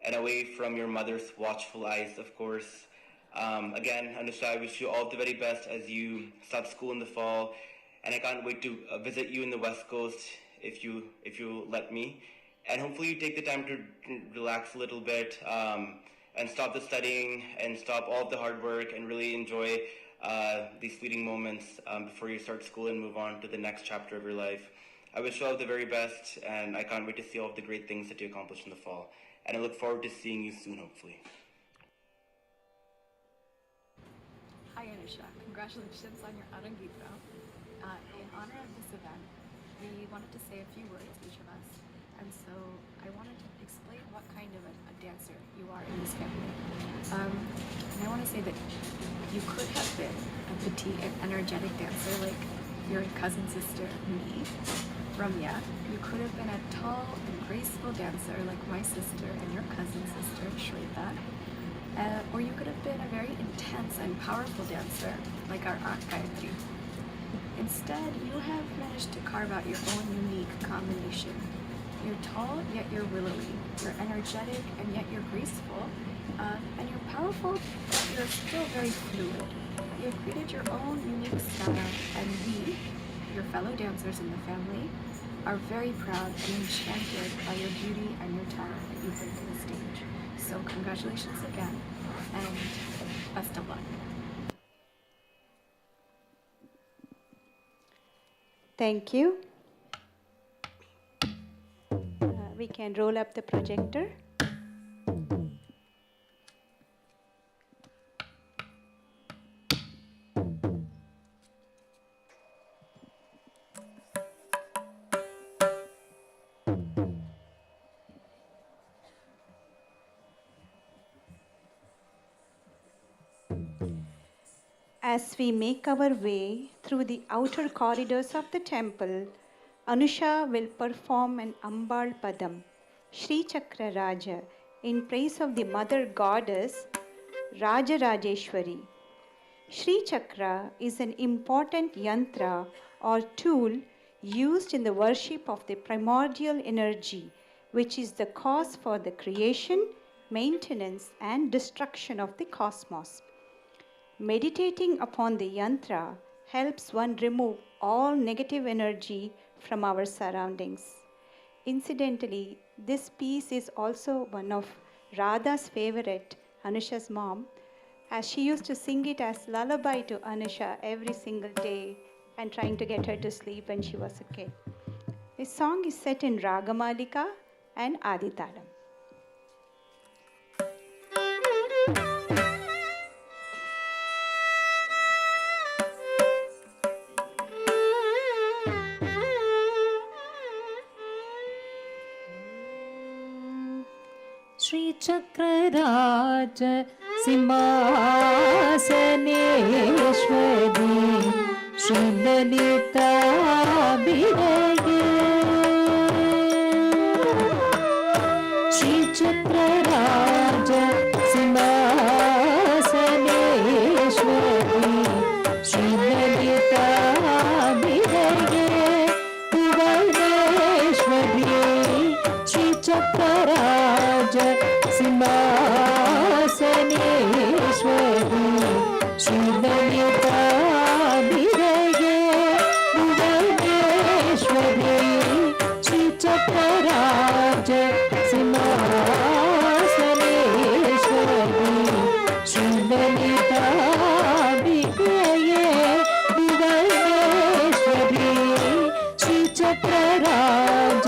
and away from your mother's watchful eyes, of course. Again, Anusha, I wish you all the very best as you start school in the fall, and I can't wait to visit you in the West Coast if you let me. And hopefully you take the time to relax a little bit and stop the studying and stop all of the hard work and really enjoy these fleeting moments before you start school and move on to the next chapter of your life. I wish you all the very best, and I can't wait to see all of the great things that you accomplish in the fall. And I look forward to seeing you soon, hopefully. Hi Anusha, congratulations on your Arangetram. In honor of this event, we wanted to say a few words, each of us, and so I wanted to explain what kind of a dancer you are in this family. And I want to say that you could have been a petite and energetic dancer like your cousin sister, me, Ramya. You could have been a tall and graceful dancer like my sister and your cousin sister, Shweta. Or you could have been a very intense and powerful dancer like our Aunt Gayatri. Instead, you have managed to carve out your own unique combination. You're tall, yet you're willowy. You're energetic, and yet you're graceful. And you're powerful, but you're still very fluid. You've created your own unique style, and we, your fellow dancers in the family, are very proud and enchanted by your beauty and your talent that you bring to the stage. So congratulations again, and best of luck. Thank you. We can roll up the projector. As we make our way through the outer corridors of the temple, Anusha will perform an Ambal Padam, Sri Chakra Raja, in praise of the mother goddess Raja Rajeshwari. Sri Chakra is an important yantra or tool used in the worship of the primordial energy, which is the cause for the creation, maintenance, and destruction of the cosmos. Meditating upon the yantra helps one remove all negative energy from our surroundings. Incidentally, this piece is also one of Radha's favorite, Anusha's mom, as she used to sing it as lullaby to Anusha every single day and trying to get her to sleep when she was a kid. This song is set in Ragamalika and Aditalam. Shri Chakraraj Simhasaneshwari Shri Lalita Bidage Shri Chakraraj Simhasaneshwari Shri Lalita Bidage Bhuvaneshwari Shri Chakraraj Simhasaneshwari Shri Lalita Bidage Bhuvaneshwari Shri Chakraraj Simhasaneshwari Shri Lalita Bidage Bhuvaneshwari Shri Chakraraj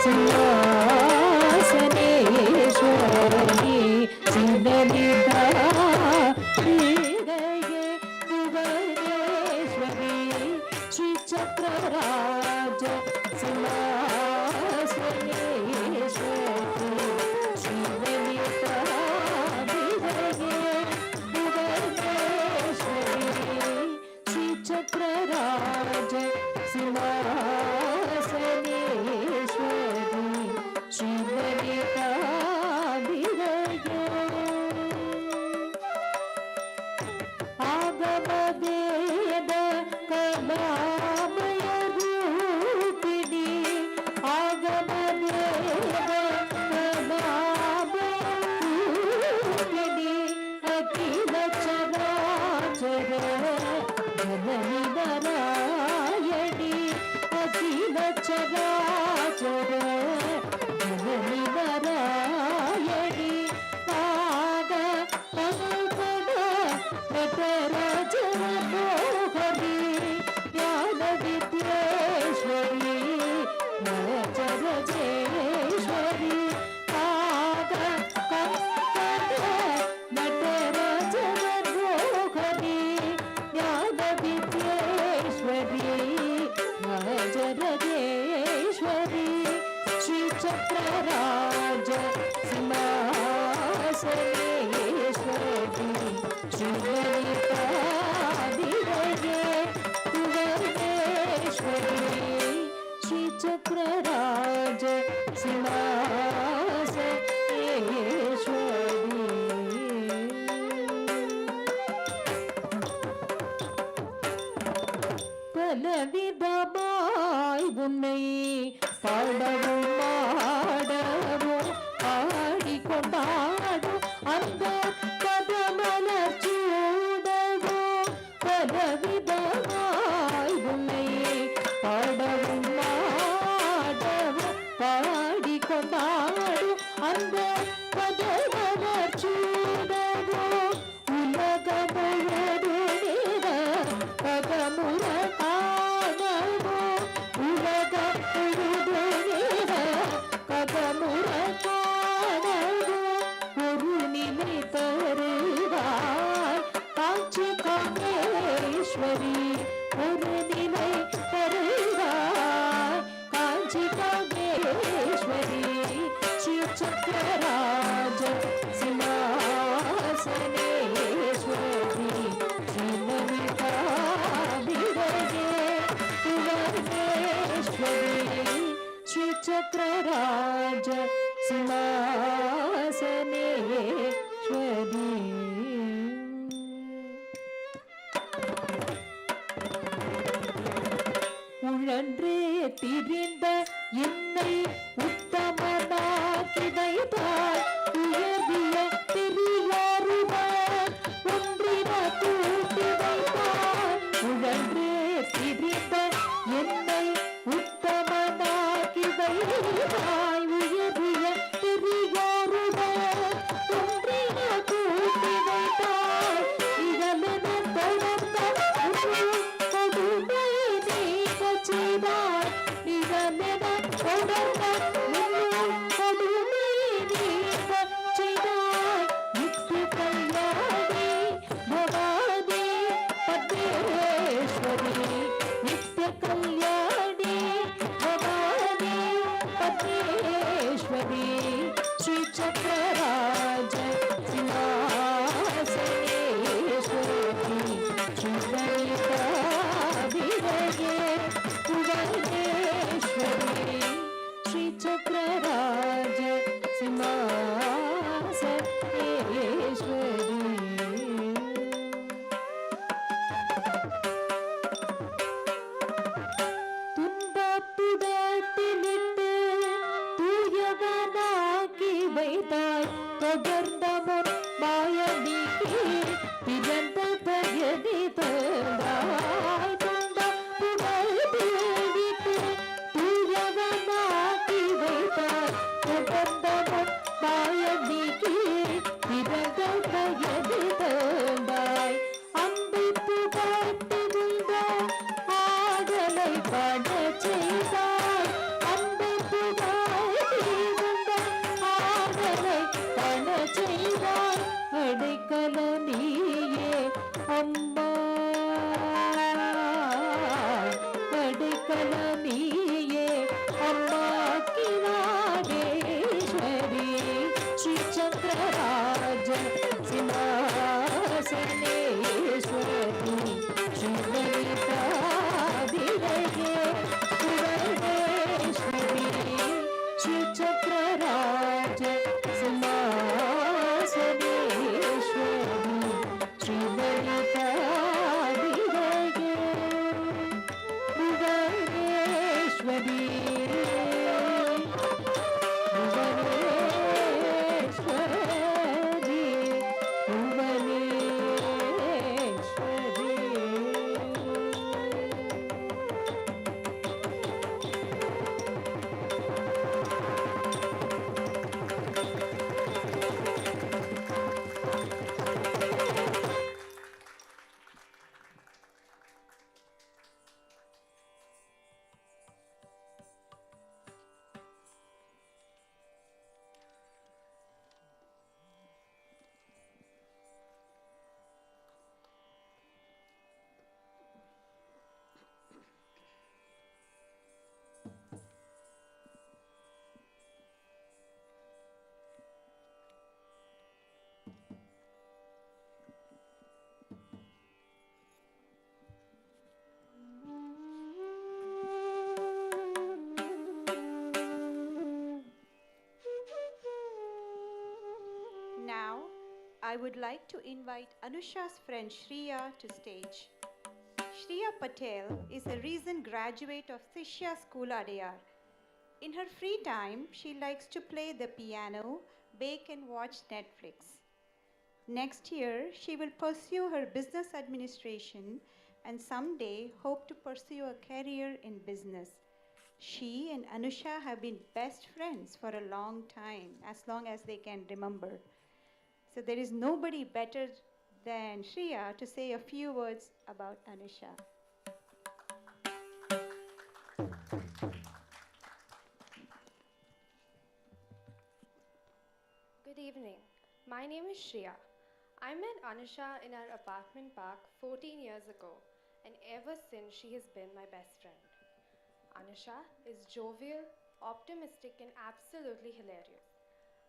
Simhasaneshwari Shri Lalita Bidage Bhuvaneshwari Shri Chakraraj Simhasaneshwari श्रीचक्रराज Simhasaneshwari श्रीललितादिरगे Bhuvaneshwari श्रीचक्रराज பலவிதமாய் உன்னை பாடவும் ஆடவும் ஆடிக்கொண்டாடும் அந்த பதமலர் சூடவும் பலவிதமாய் உன்னை பாடவும் ஆடவும் பாடிக்கொண்டாடும் அந்த பதமலர் சூடவும் உலக முழுதும் பதமுற ஒரு நிலை தருவாய் காஞ்சி காமேஸ்வரி ஸ்ரீ சக்கரராஜ சிம்மாசனேஸ்வரி ஸ்ரீலலிதாம்பிகையே புவனேஸ்வரி ஸ்ரீ சக்கரராஜ சிம்மாசனேஸ்வரி உழன்றே திரிந்த என்னை உத்தமனாக்கி வைத்தாய் உயர்விய பெரியாருடன் ஒன்றின கூட்டி வைத்தாய் உழன்றே திரிந்த என்னை உத்தமனாக்கி வைத்தாய் உயர்விய பெரியாருடன் ஒன்றின கூட்டி வைத்தாய் இதழென தொடர்ந்த கொடுமை செய்தார் நிகழென தொடர்ந்த கொடுமை நீங்க செய்தாய் நித்திய கல்யாணி பவானி பத்மேஸ்வரி நித்திய கல்யாணி பவானி பத்மேஸ்வரி ஸ்ரீ சக்கரராஜ சிம்மாசனேஸ்வரி ஸ்ரீலலிதாம்பிகையே भुवनेश्वरी श्री चक्रराज सिंहासनेश्वरी துன்பத்துடத்திலிட்டு தூயவனாக்கி வைத்தாய் தொடர்ந்த முன் மாயமிக்கு பிறந்த தயதி தந்தாய் தூயவனாக்கி வைத்தாய் தொடர்ந்த முன் மாயமிக்கு பிறந்த தயதி தந்தாய் அம்பை புகாட்டி விழுந்த ஆடலை பட செய்தாய் அம்பை புகாட்டி விழுந்த ஆடலை பட செய்தாய் அடைக்கல நீயே அம்மா அடைக்கல நீயே அம்மா கிராடேஸ்வரி Sri சக்கரராஜ சிம்மாசனேஸ்வரி ஸ்ரீலலிதாம்பிகையே Bhuvaneswari Sri சக்கரராஜ சிம்மாசனேஸ்வரி ஸ்ரீலலிதாம்பிகையே Bhuvaneshwari Bhuvaneshwari Bhuvaneshwari I would like to invite Anusha's friend Shreya to stage. Shreya Patel is a recent graduate of Shishya School, Adyar. In her free time, she likes to play the piano, bake, and watch Netflix. Next year, she will pursue her business administration and someday hope to pursue a career in business. She and Anusha have been best friends for a long time, as long as they can remember. So there is nobody better than Shreya to say a few words about Anusha. Good evening. My name is Shreya. I met Anusha in our apartment park 14 years ago, and ever since she has been my best friend. Anusha is jovial, optimistic, and absolutely hilarious.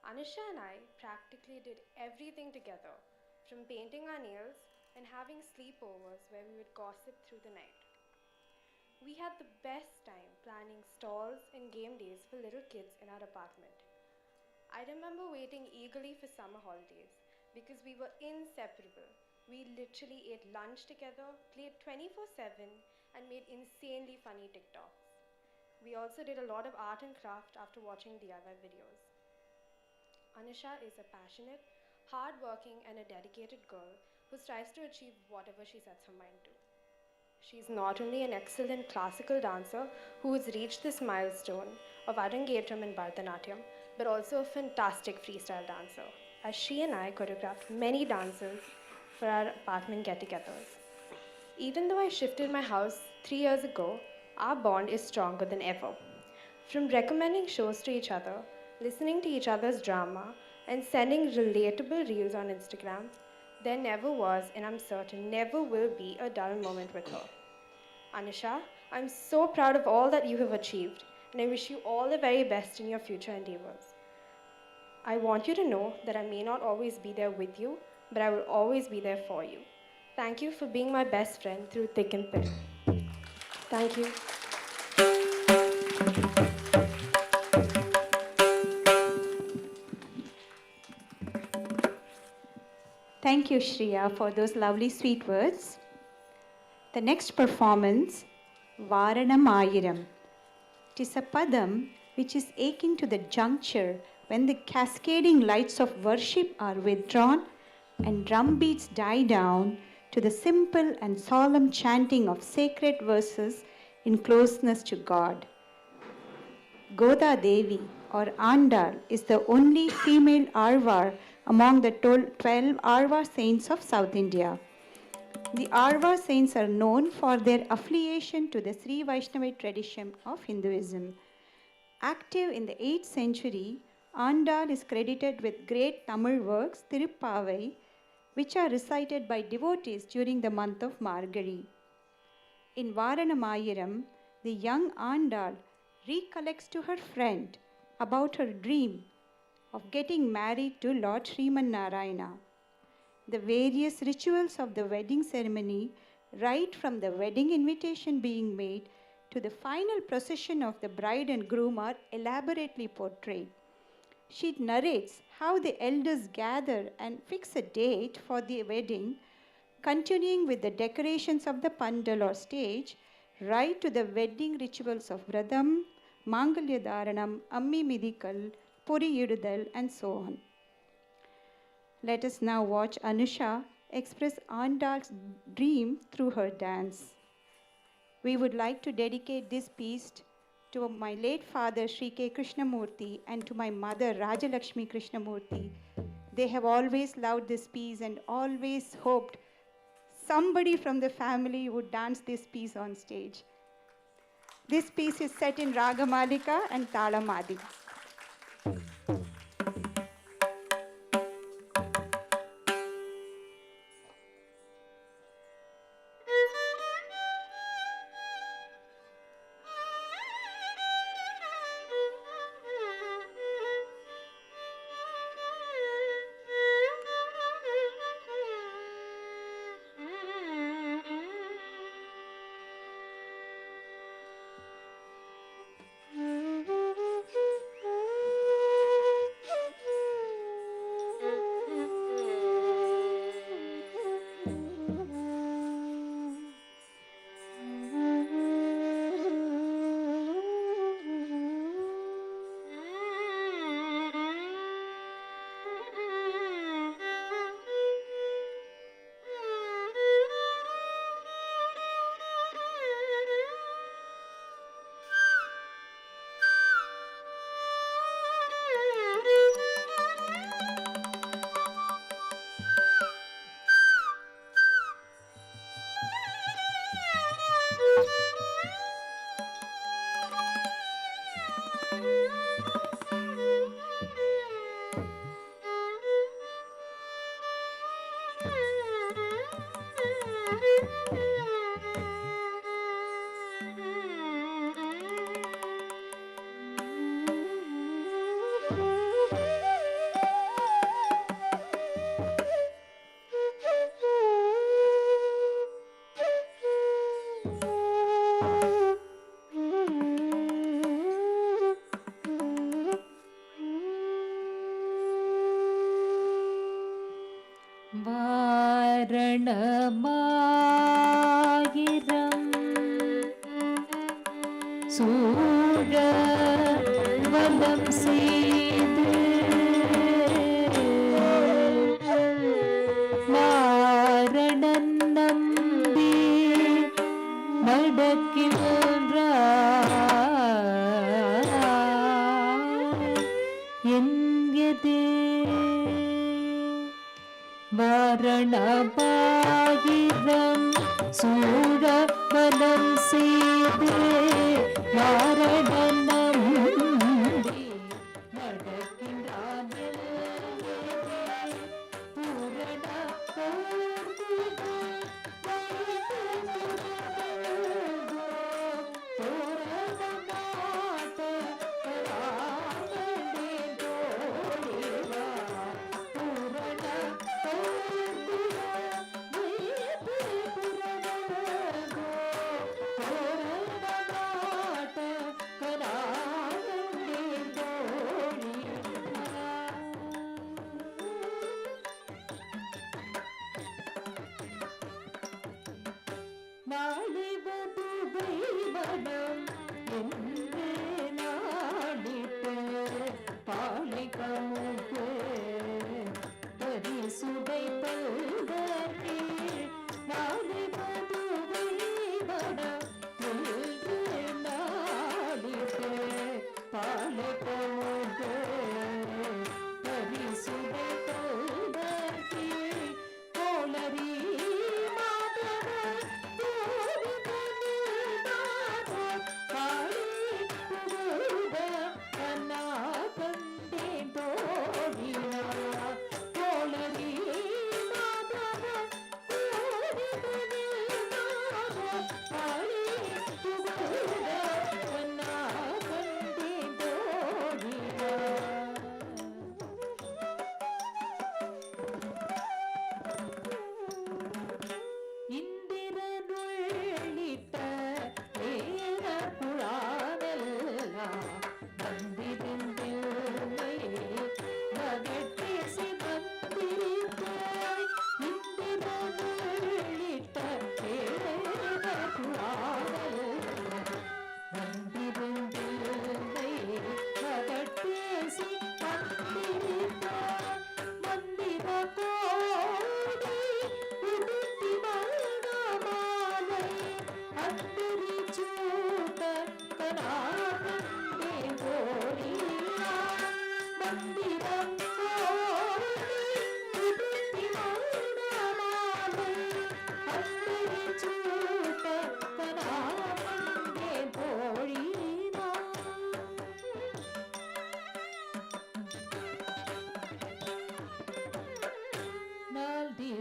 Anusha and I practically did everything together, from painting our nails and having sleepovers where we would gossip through the night. We had the best time planning stalls and game days for little kids in our apartment. I remember waiting eagerly for summer holidays because we were inseparable. We literally ate lunch together, played 24/7, and made insanely funny TikToks. We also did a lot of art and craft after watching DIY videos. Anusha is a passionate, hardworking, and a dedicated girl who strives to achieve whatever she sets her mind to. She's not only an excellent classical dancer who has reached this milestone of Arangetram and Bharatanatyam, but also a fantastic freestyle dancer, as she and I choreographed many dances for our apartment get-togethers. Even though I shifted my house 3 years ago, our bond is stronger than ever. From recommending shows to each other, listening to each other's drama, and sending relatable reels on Instagram, there never was, and I'm certain never will be, a dull moment with her. Anusha, I'm so proud of all that you have achieved, and I wish you all the very best in your future endeavors. I want you to know that I may not always be there with you, but I will always be there for you. Thank you for being my best friend through thick and thin. Thank you. Thank you, Shreya, for those lovely sweet words. The next performance, Varanamayiram. It is a padam which is akin to the juncture when the cascading lights of worship are withdrawn and drum beats die down to the simple and solemn chanting of sacred verses in closeness to God. Goda Devi or Andal is the only female Arvar among the 12 Arvar saints of South India. The Arvar saints are known for their affiliation to the Sri Vaishnava tradition of Hinduism. Active in the 8th century, Andal is credited with great Tamil works, Tirupavai, which are recited by devotees during the month of Margari. In Varanamayiram, the young Andal recollects to her friend about her dream of getting married to Lord Sriman Narayana. The various rituals of the wedding ceremony, right from the wedding invitation being made to the final procession of the bride and groom, are elaborately portrayed. She narrates how the elders gather and fix a date for the wedding, continuing with the decorations of the pandal or stage, right to the wedding rituals of Vradam, Mangalya Dharanam, Ammi Midikal, Puri Yududal, and so on. Let us now watch Anusha express Andal's dream through her dance. We would like to dedicate this piece to my late father Sri K. Krishnamurti and to my mother Rajalakshmi Krishnamurti. They have always loved this piece and always hoped somebody from the family would dance this piece on stage. This piece is set in Ragamalika and Talamadi. Vaaranam Aayiram சூழ வலம் செய்து வாரணன் நம்பி நடக்கின்றார் என்கதே வாரணபாயிரம் சூழ வலம் செய்து வாரணன் நம்பி நடக்கின்றான் பூரண நாளிவது தெய்வனம் என்று நாடிட்டு பாலிகமுக்கு பரிசுடை பல்கே நாளிவது தெய்வனம் என்று நாடிட்டு பாலிகமுக்கு பரிசுடை பல்கே கோளரி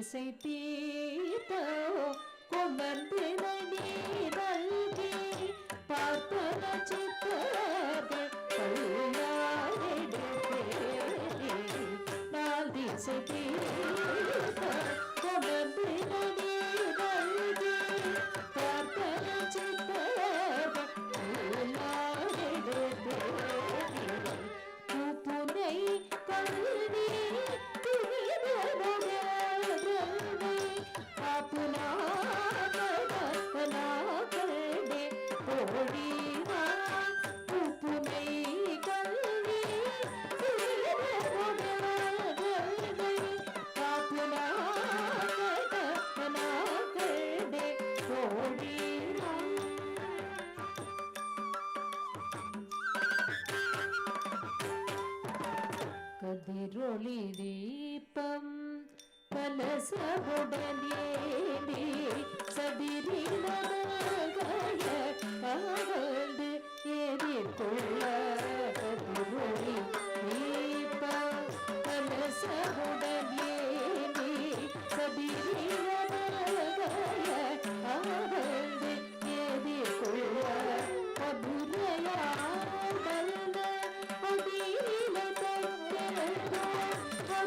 திசை தீர்த்த கொண்டு நல்கி பார்ப்பன சித்தர்கள் நாள் திசை தீர்த்த கொண்டு நல்கி பார்ப்பன சித்தர்கள் பூப்புனை கல்வி கதிரொளி தீபம் கலசவுடனேடி சதிரிலகாய காவல்து எதிர்கொள்ள கதிரொளி தீபம் கலசவுடனேடி சதிரிலகாய காவல்து எதிர்கொள்ள மதுரையாடல்ல அதில மதுரையா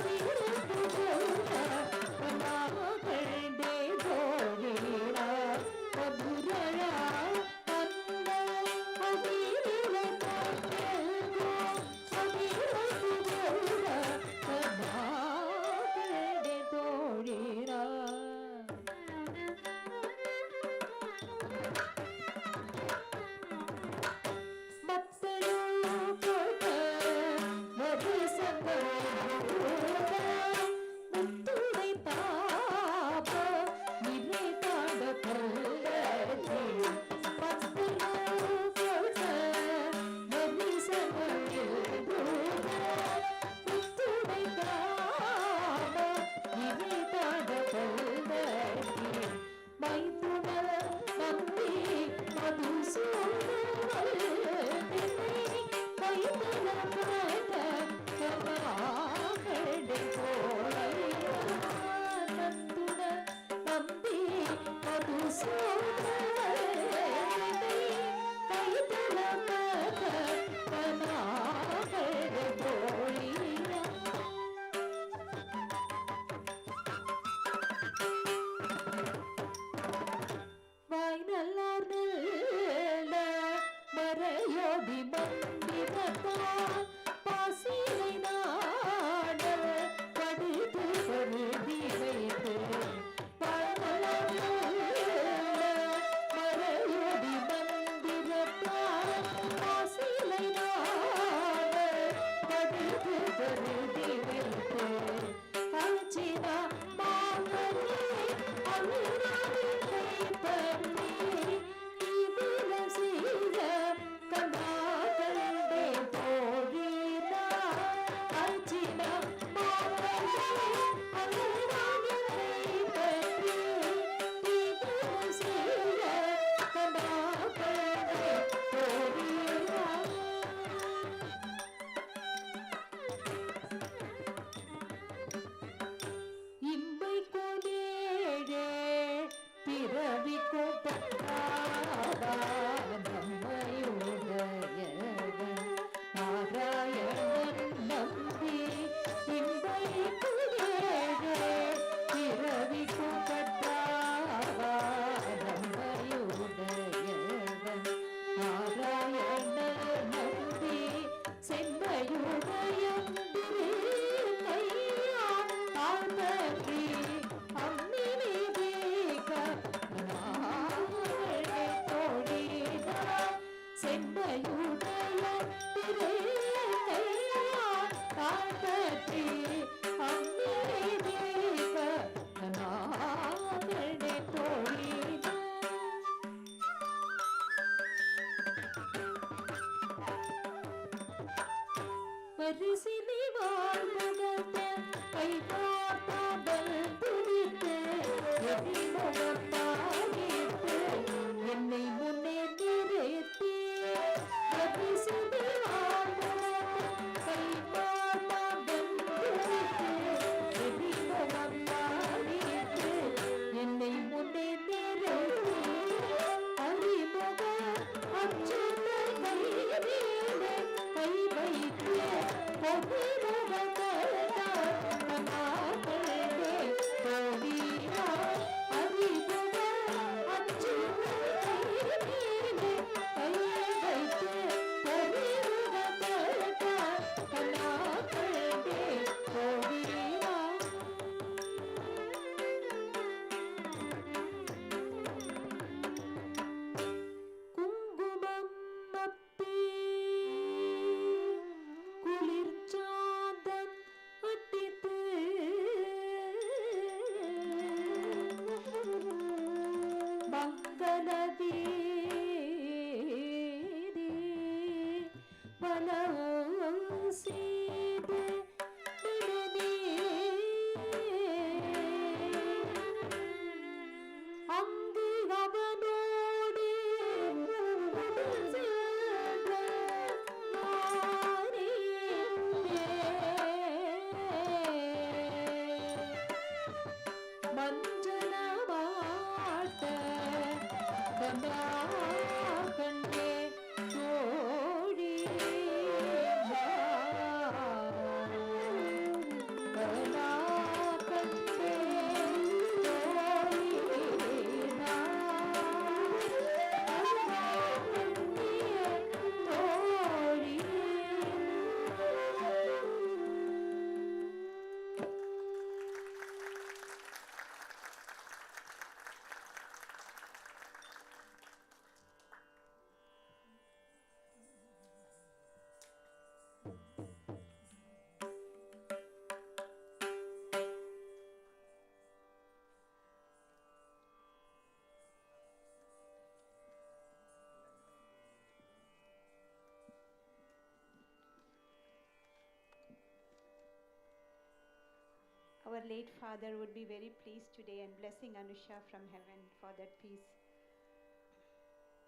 Our late father would be very pleased today and blessing Anusha from heaven for that piece.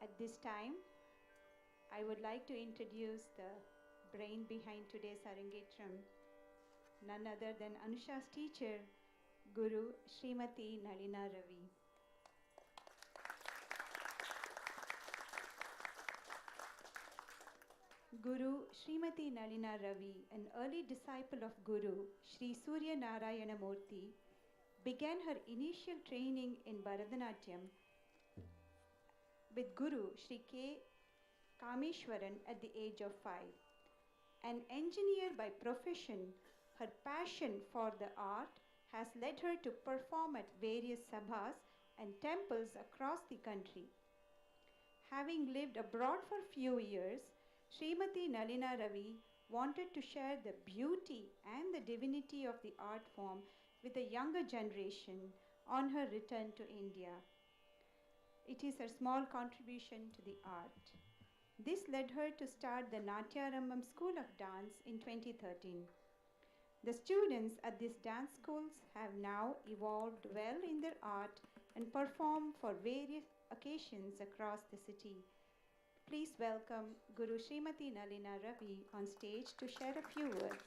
At this time, I would like to introduce the brain behind today's Arangetram, none other than Anusha's teacher, Guru Srimati Nalina Ravi. Guru Srimati Nalina Ravi, an early disciple of Guru Sri Surya Narayana Murthy, began her initial training in Bharatanatyam with Guru Sri K. Kameshwaran at the age of 5. An engineer by profession, her passion for the art has led her to perform at various sabhas and temples across the country. Having lived abroad for few years, Srimati Nalina Ravi wanted to share the beauty and the divinity of the art form with the younger generation on her return to India. It is her small contribution to the art. This led her to start the Natyarambham School of Dance in 2013. The students at these dance schools have now evolved well in their art and perform for various occasions across the city. Please welcome Guru Srimati Nalina Ravi on stage to share a few words.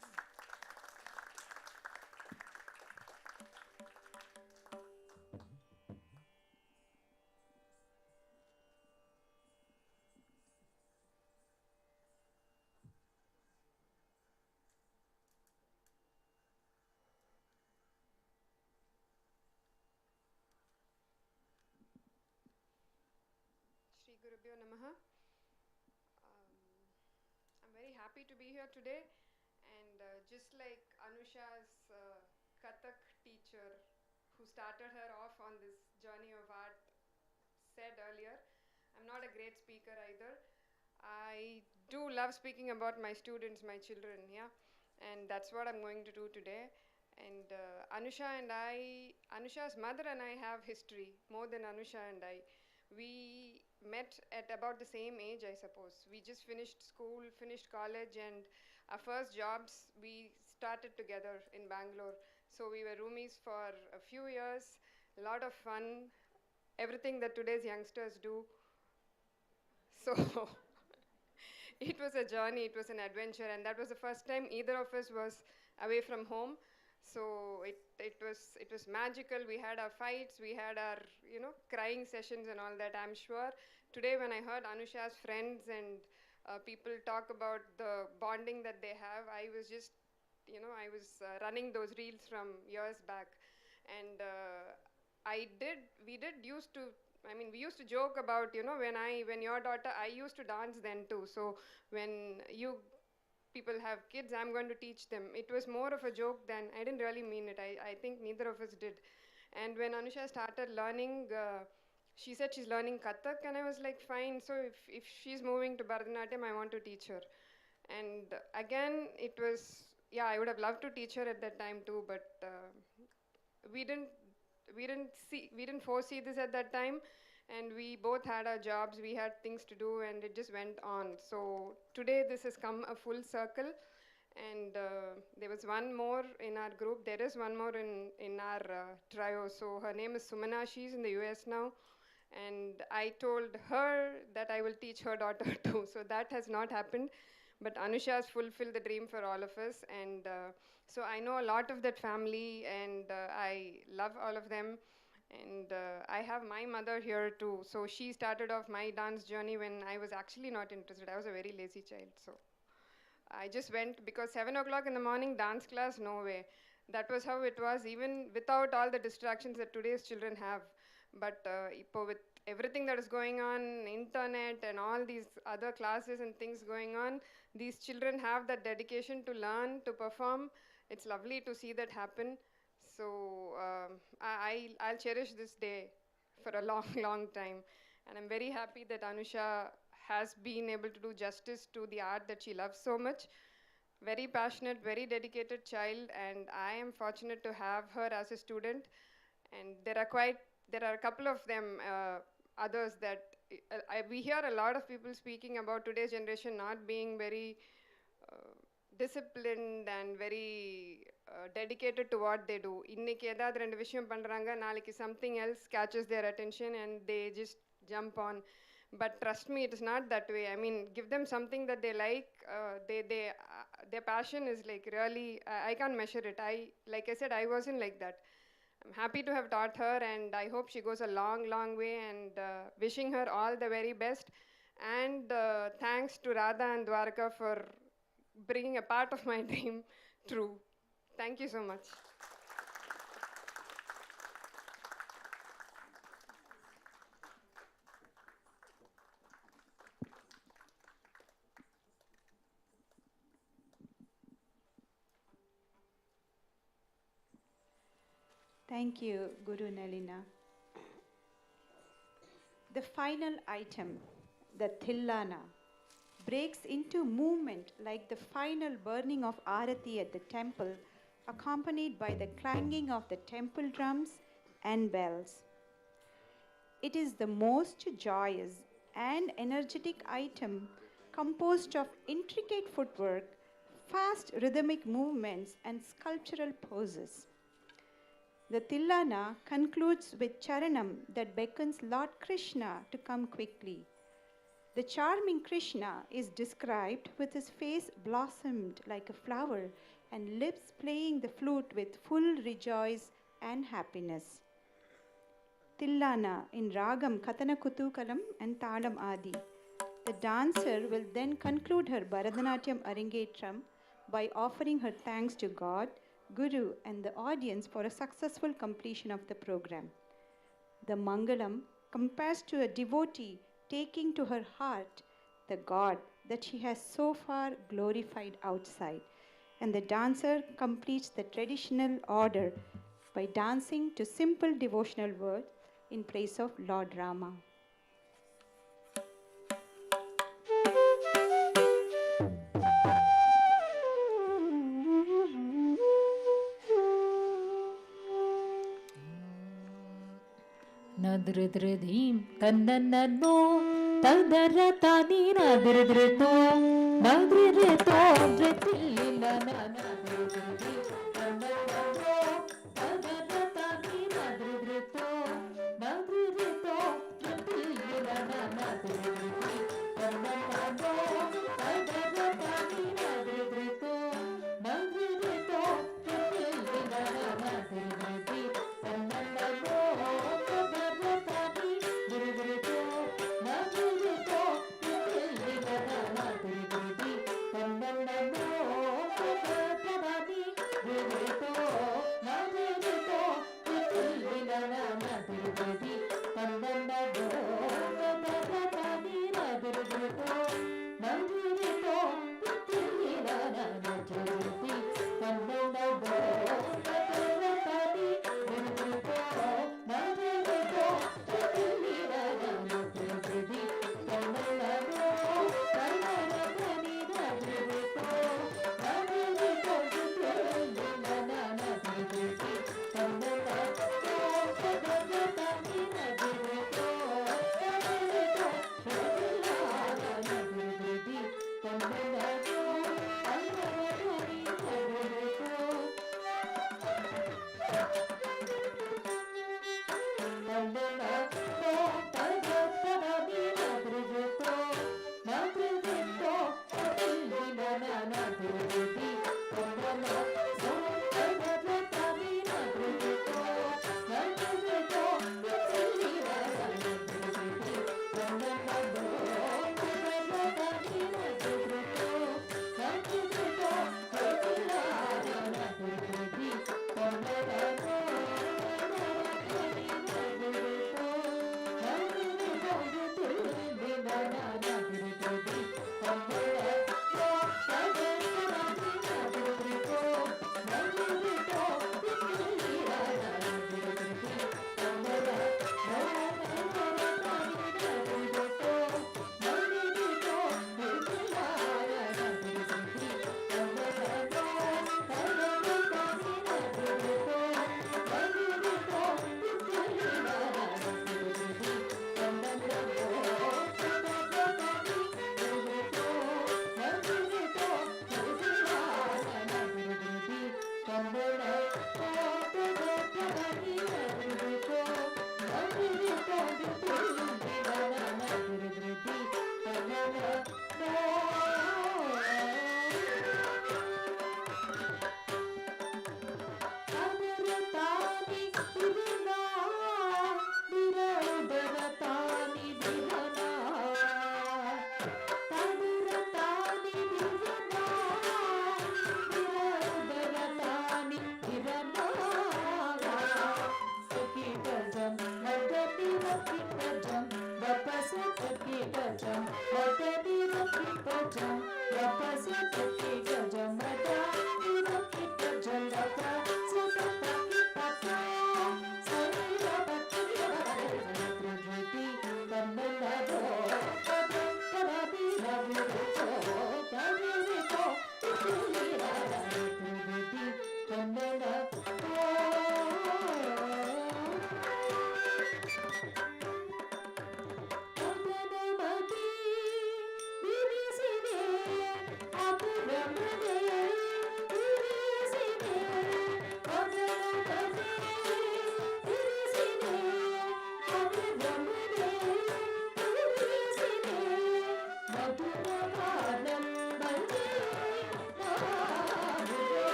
Shri Gurubhyo Namaha. I'm very happy to be here today, and just like Anusha's Kathak teacher who started her off on this journey of art said earlier, I'm not a great speaker either. I do love speaking about my students, my children, yeah, and that's what I'm going to do today. And Anusha's mother and I have history, more than Anusha and I. We met at about the same age, I suppose. We just finished school, finished college, and our first jobs, we started together in Bangalore. So we were roomies for a few years, a lot of fun, everything that today's youngsters do. So it was a journey, it was an adventure, and that was the first time either of us was away from home. So it was magical. We had our fights, we had our crying sessions and all that. I'm sure today when I heard Anusha's friends and people talk about the bonding that they have, I was just I was running those reels from years back, and we used to joke about, when your daughter, I used to dance then too. So when you people have kids, I'm going to teach them. It was more of a joke than, I didn't really mean it. I think neither of us did. And when Anusha started learning, she said she's learning Kathak, and I was like, fine. So if she's moving to Bharatanatyam, I want to teach her. And again, it was, I would have loved to teach her at that time too, but we didn't foresee this at that time, and we both had our jobs, we had things to do, and it just went on. So today this has come a full circle, and there was one more in our group. There is one more in our trio. So her name is Sumana. She's in the US now, and I told her that I will teach her daughter too. So that has not happened, but Anusha has fulfilled the dream for all of us, and so I know a lot of that family, and I love all of them. And I have my mother here too. So she started off my dance journey when I was actually not interested. I was a very lazy child. So I just went because 7 o'clock in the morning, dance class, no way. That was how it was, even without all the distractions that today's children have. But with everything that is going on, internet and all these other classes and things going on, these children have that dedication to learn, to perform. It's lovely to see that happen. So I'll cherish this day for a long, long time. And I'm very happy that Anusha has been able to do justice to the art that she loves so much. Very passionate, very dedicated child, and I am fortunate to have her as a student. And there are a couple of them, others that we hear a lot of people speaking about today's generation not being very disciplined and very dedicated to what they do. இன்னைக்கு ஏதாவது ரெண்டு விஷயம் பண்றாங்க, நாளைக்கு something else catches their attention and they just jump on. But trust me, it is not that way. I mean, give them something that they like. Their passion is like really, I can't measure it. Like I said, I wasn't like that. I'm happy to have taught her, and I hope she goes a long, long way, and wishing her all the very best. And thanks to Radha and Dwarka for bringing a part of my dream true. Thank you so much. Thank you, Guru Nalina. The final item, the Thillana, breaks into movement like the final burning of Arati at the temple, accompanied by the clanging of the temple drums and bells. It is the most joyous and energetic item, composed of intricate footwork, fast rhythmic movements, and sculptural poses. The Thillana concludes with Charanam that beckons Lord Krishna to come quickly. The charming Krishna is described with his face blossomed like a flower and lips playing the flute with full rejoice and happiness. Thillana in Ragam Kathana Kutukalam and Talam Adi. The dancer will then conclude her Bharatanatyam Arangetram by offering her thanks to God, Guru, and the audience for a successful completion of the program. The Mangalam compares to a devotee taking to her heart the God that she has so far glorified outside, and the dancer completes the traditional order by dancing to simple devotional words in praise of Lord Rama. Nadridridim tannanno tadaratani nadridrito nadridrito dritillila nadridrito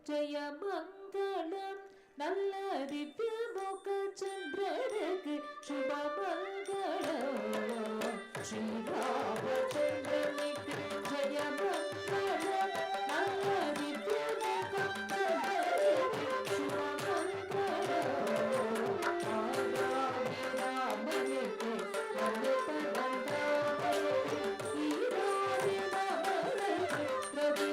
ஜெய மங்களம் நல்ல திவ்ய முக சந்திரனுக்கு சுப மங்களம் ஸ்ரீராமச்சந்திரனுக்கு ஜெய மங்களம் நல்ல திவ்ய முக சந்திரனுக்கு சுப மங்களம் ராமனுக்கு நல்ல பதந்தாமனுக்கு ஈராதி ராமனுக்கு Ravi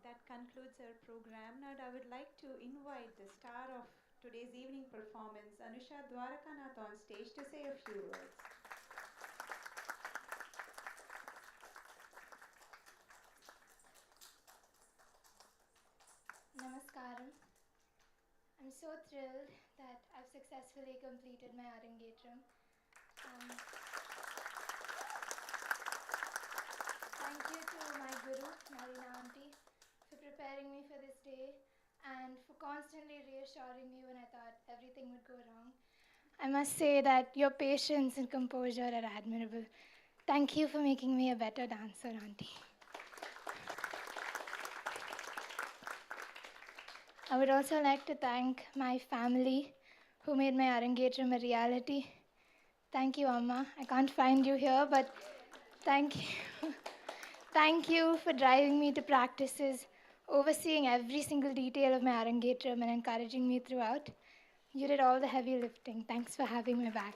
That concludes our program. Now I would like to invite the star of today's evening performance, Anusha Dwarkanath, on stage to say a few words. Namaskaram. I'm so thrilled that I've successfully completed my Arangetram. Thank you to my guru, Nalina auntie, for preparing me for this day and for constantly reassuring me when I thought everything would go wrong. I must say that your patience and composure are admirable. Thank you for making me a better dancer, auntie. I would also like to thank my family who made my Arangetram a reality. Thank you, Amma. I can't find you here, but thank you. Thank you for driving me to practices, overseeing every single detail of my Arangetram and encouraging me throughout. You did all the heavy lifting. Thanks for having my back.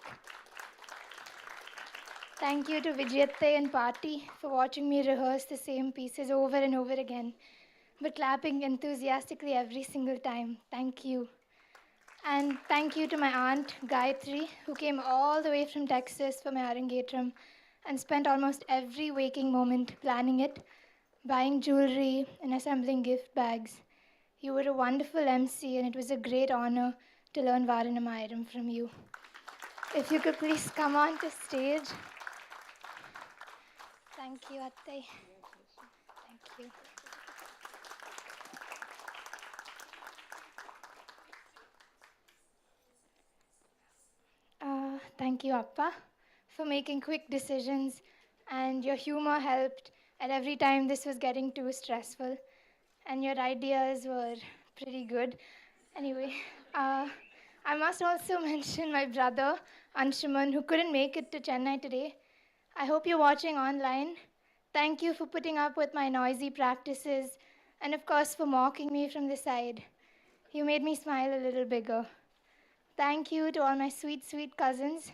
Thank you to Vijayatte and Party for watching me rehearse the same pieces over and over again, but clapping enthusiastically every single time. Thank you. And thank you to my aunt, Gayatri, who came all the way from Texas for my Arangetram and spent almost every waking moment planning it, buying jewelry and assembling gift bags. You were a wonderful MC, and it was a great honor to learn Varanamayiram from you. If you could please come on to stage. Thank you, Atte. Thank you. Thank you, Appa, for making quick decisions, and your humor helped at every time this was getting too stressful, and your ideas were pretty good. Anyway, I must also mention my brother, Anshuman, who couldn't make it to Chennai today. I hope you're watching online. Thank you for putting up with my noisy practices, and of course for mocking me from the side. You made me smile a little bigger. Thank you to all my sweet, sweet cousins,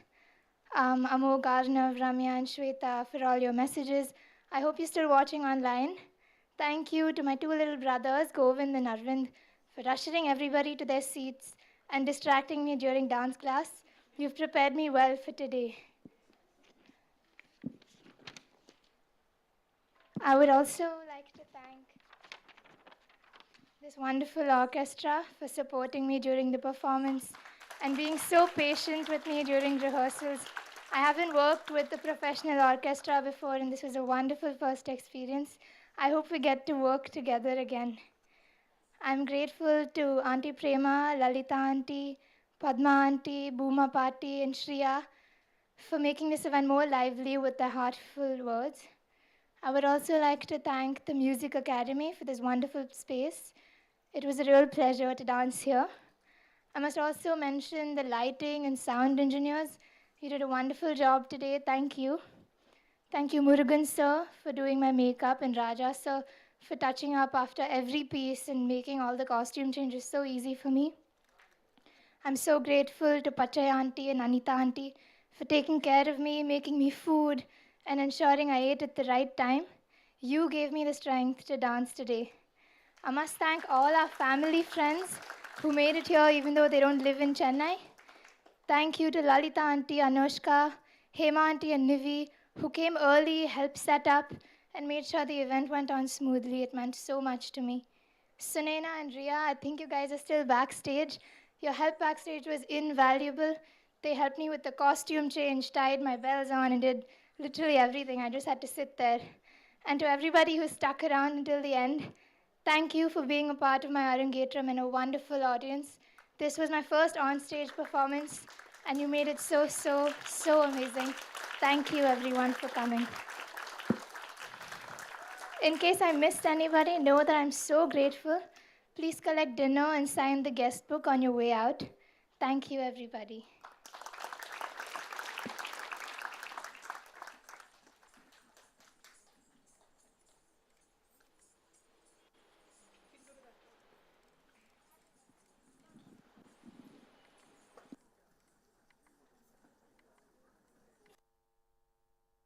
Amog, Arnav, Ramya, and Shweta, for all your messages. I hope you're still watching online. Thank you to my two little brothers, Govind and Arvind, for ushering everybody to their seats and distracting me during dance class. You've prepared me well for today. I would also like to thank this wonderful orchestra for supporting me during the performance and being so patient with me during rehearsals. I haven't worked with a professional orchestra before, and this was a wonderful first experience. I hope we get to work together again. I'm grateful to Auntie Prema, Lalita Auntie, Padma Auntie, Bhuma Party, and Shriya for making this event more lively with their heartful words. I would also like to thank the Music Academy for this wonderful space. It was a real pleasure to dance here. I must also mention the lighting and sound engineers. You did a wonderful job today. Thank you. Thank you, Murugan sir, for doing my makeup, and Raja sir for touching up after every piece and making all the costume changes so easy for me. I'm so grateful to Pachay auntie and Anita auntie for taking care of me, making me food, and ensuring I ate at the right time. You gave me the strength to dance today. I must thank all our family friends who made it here even though they don't live in Chennai. Thank you to Lalita auntie, Anushka, Hema auntie and Nivi who came early, helped set up, and made sure the event went on smoothly. It meant so much to me. Sunena and Ria, I think you guys are still backstage. Your help backstage was invaluable. They helped me with the costume change, tied my bells on, and did literally everything. I just had to sit there. And to everybody who stuck around until the end, thank you for being a part of my Arangetram and a wonderful audience. This was my first onstage performance, and you made it so, so, so amazing. Thank you, everyone, for coming. In case I missed anybody, know that I'm so grateful. Please collect dinner and sign the guest book on your way out. Thank you, everybody.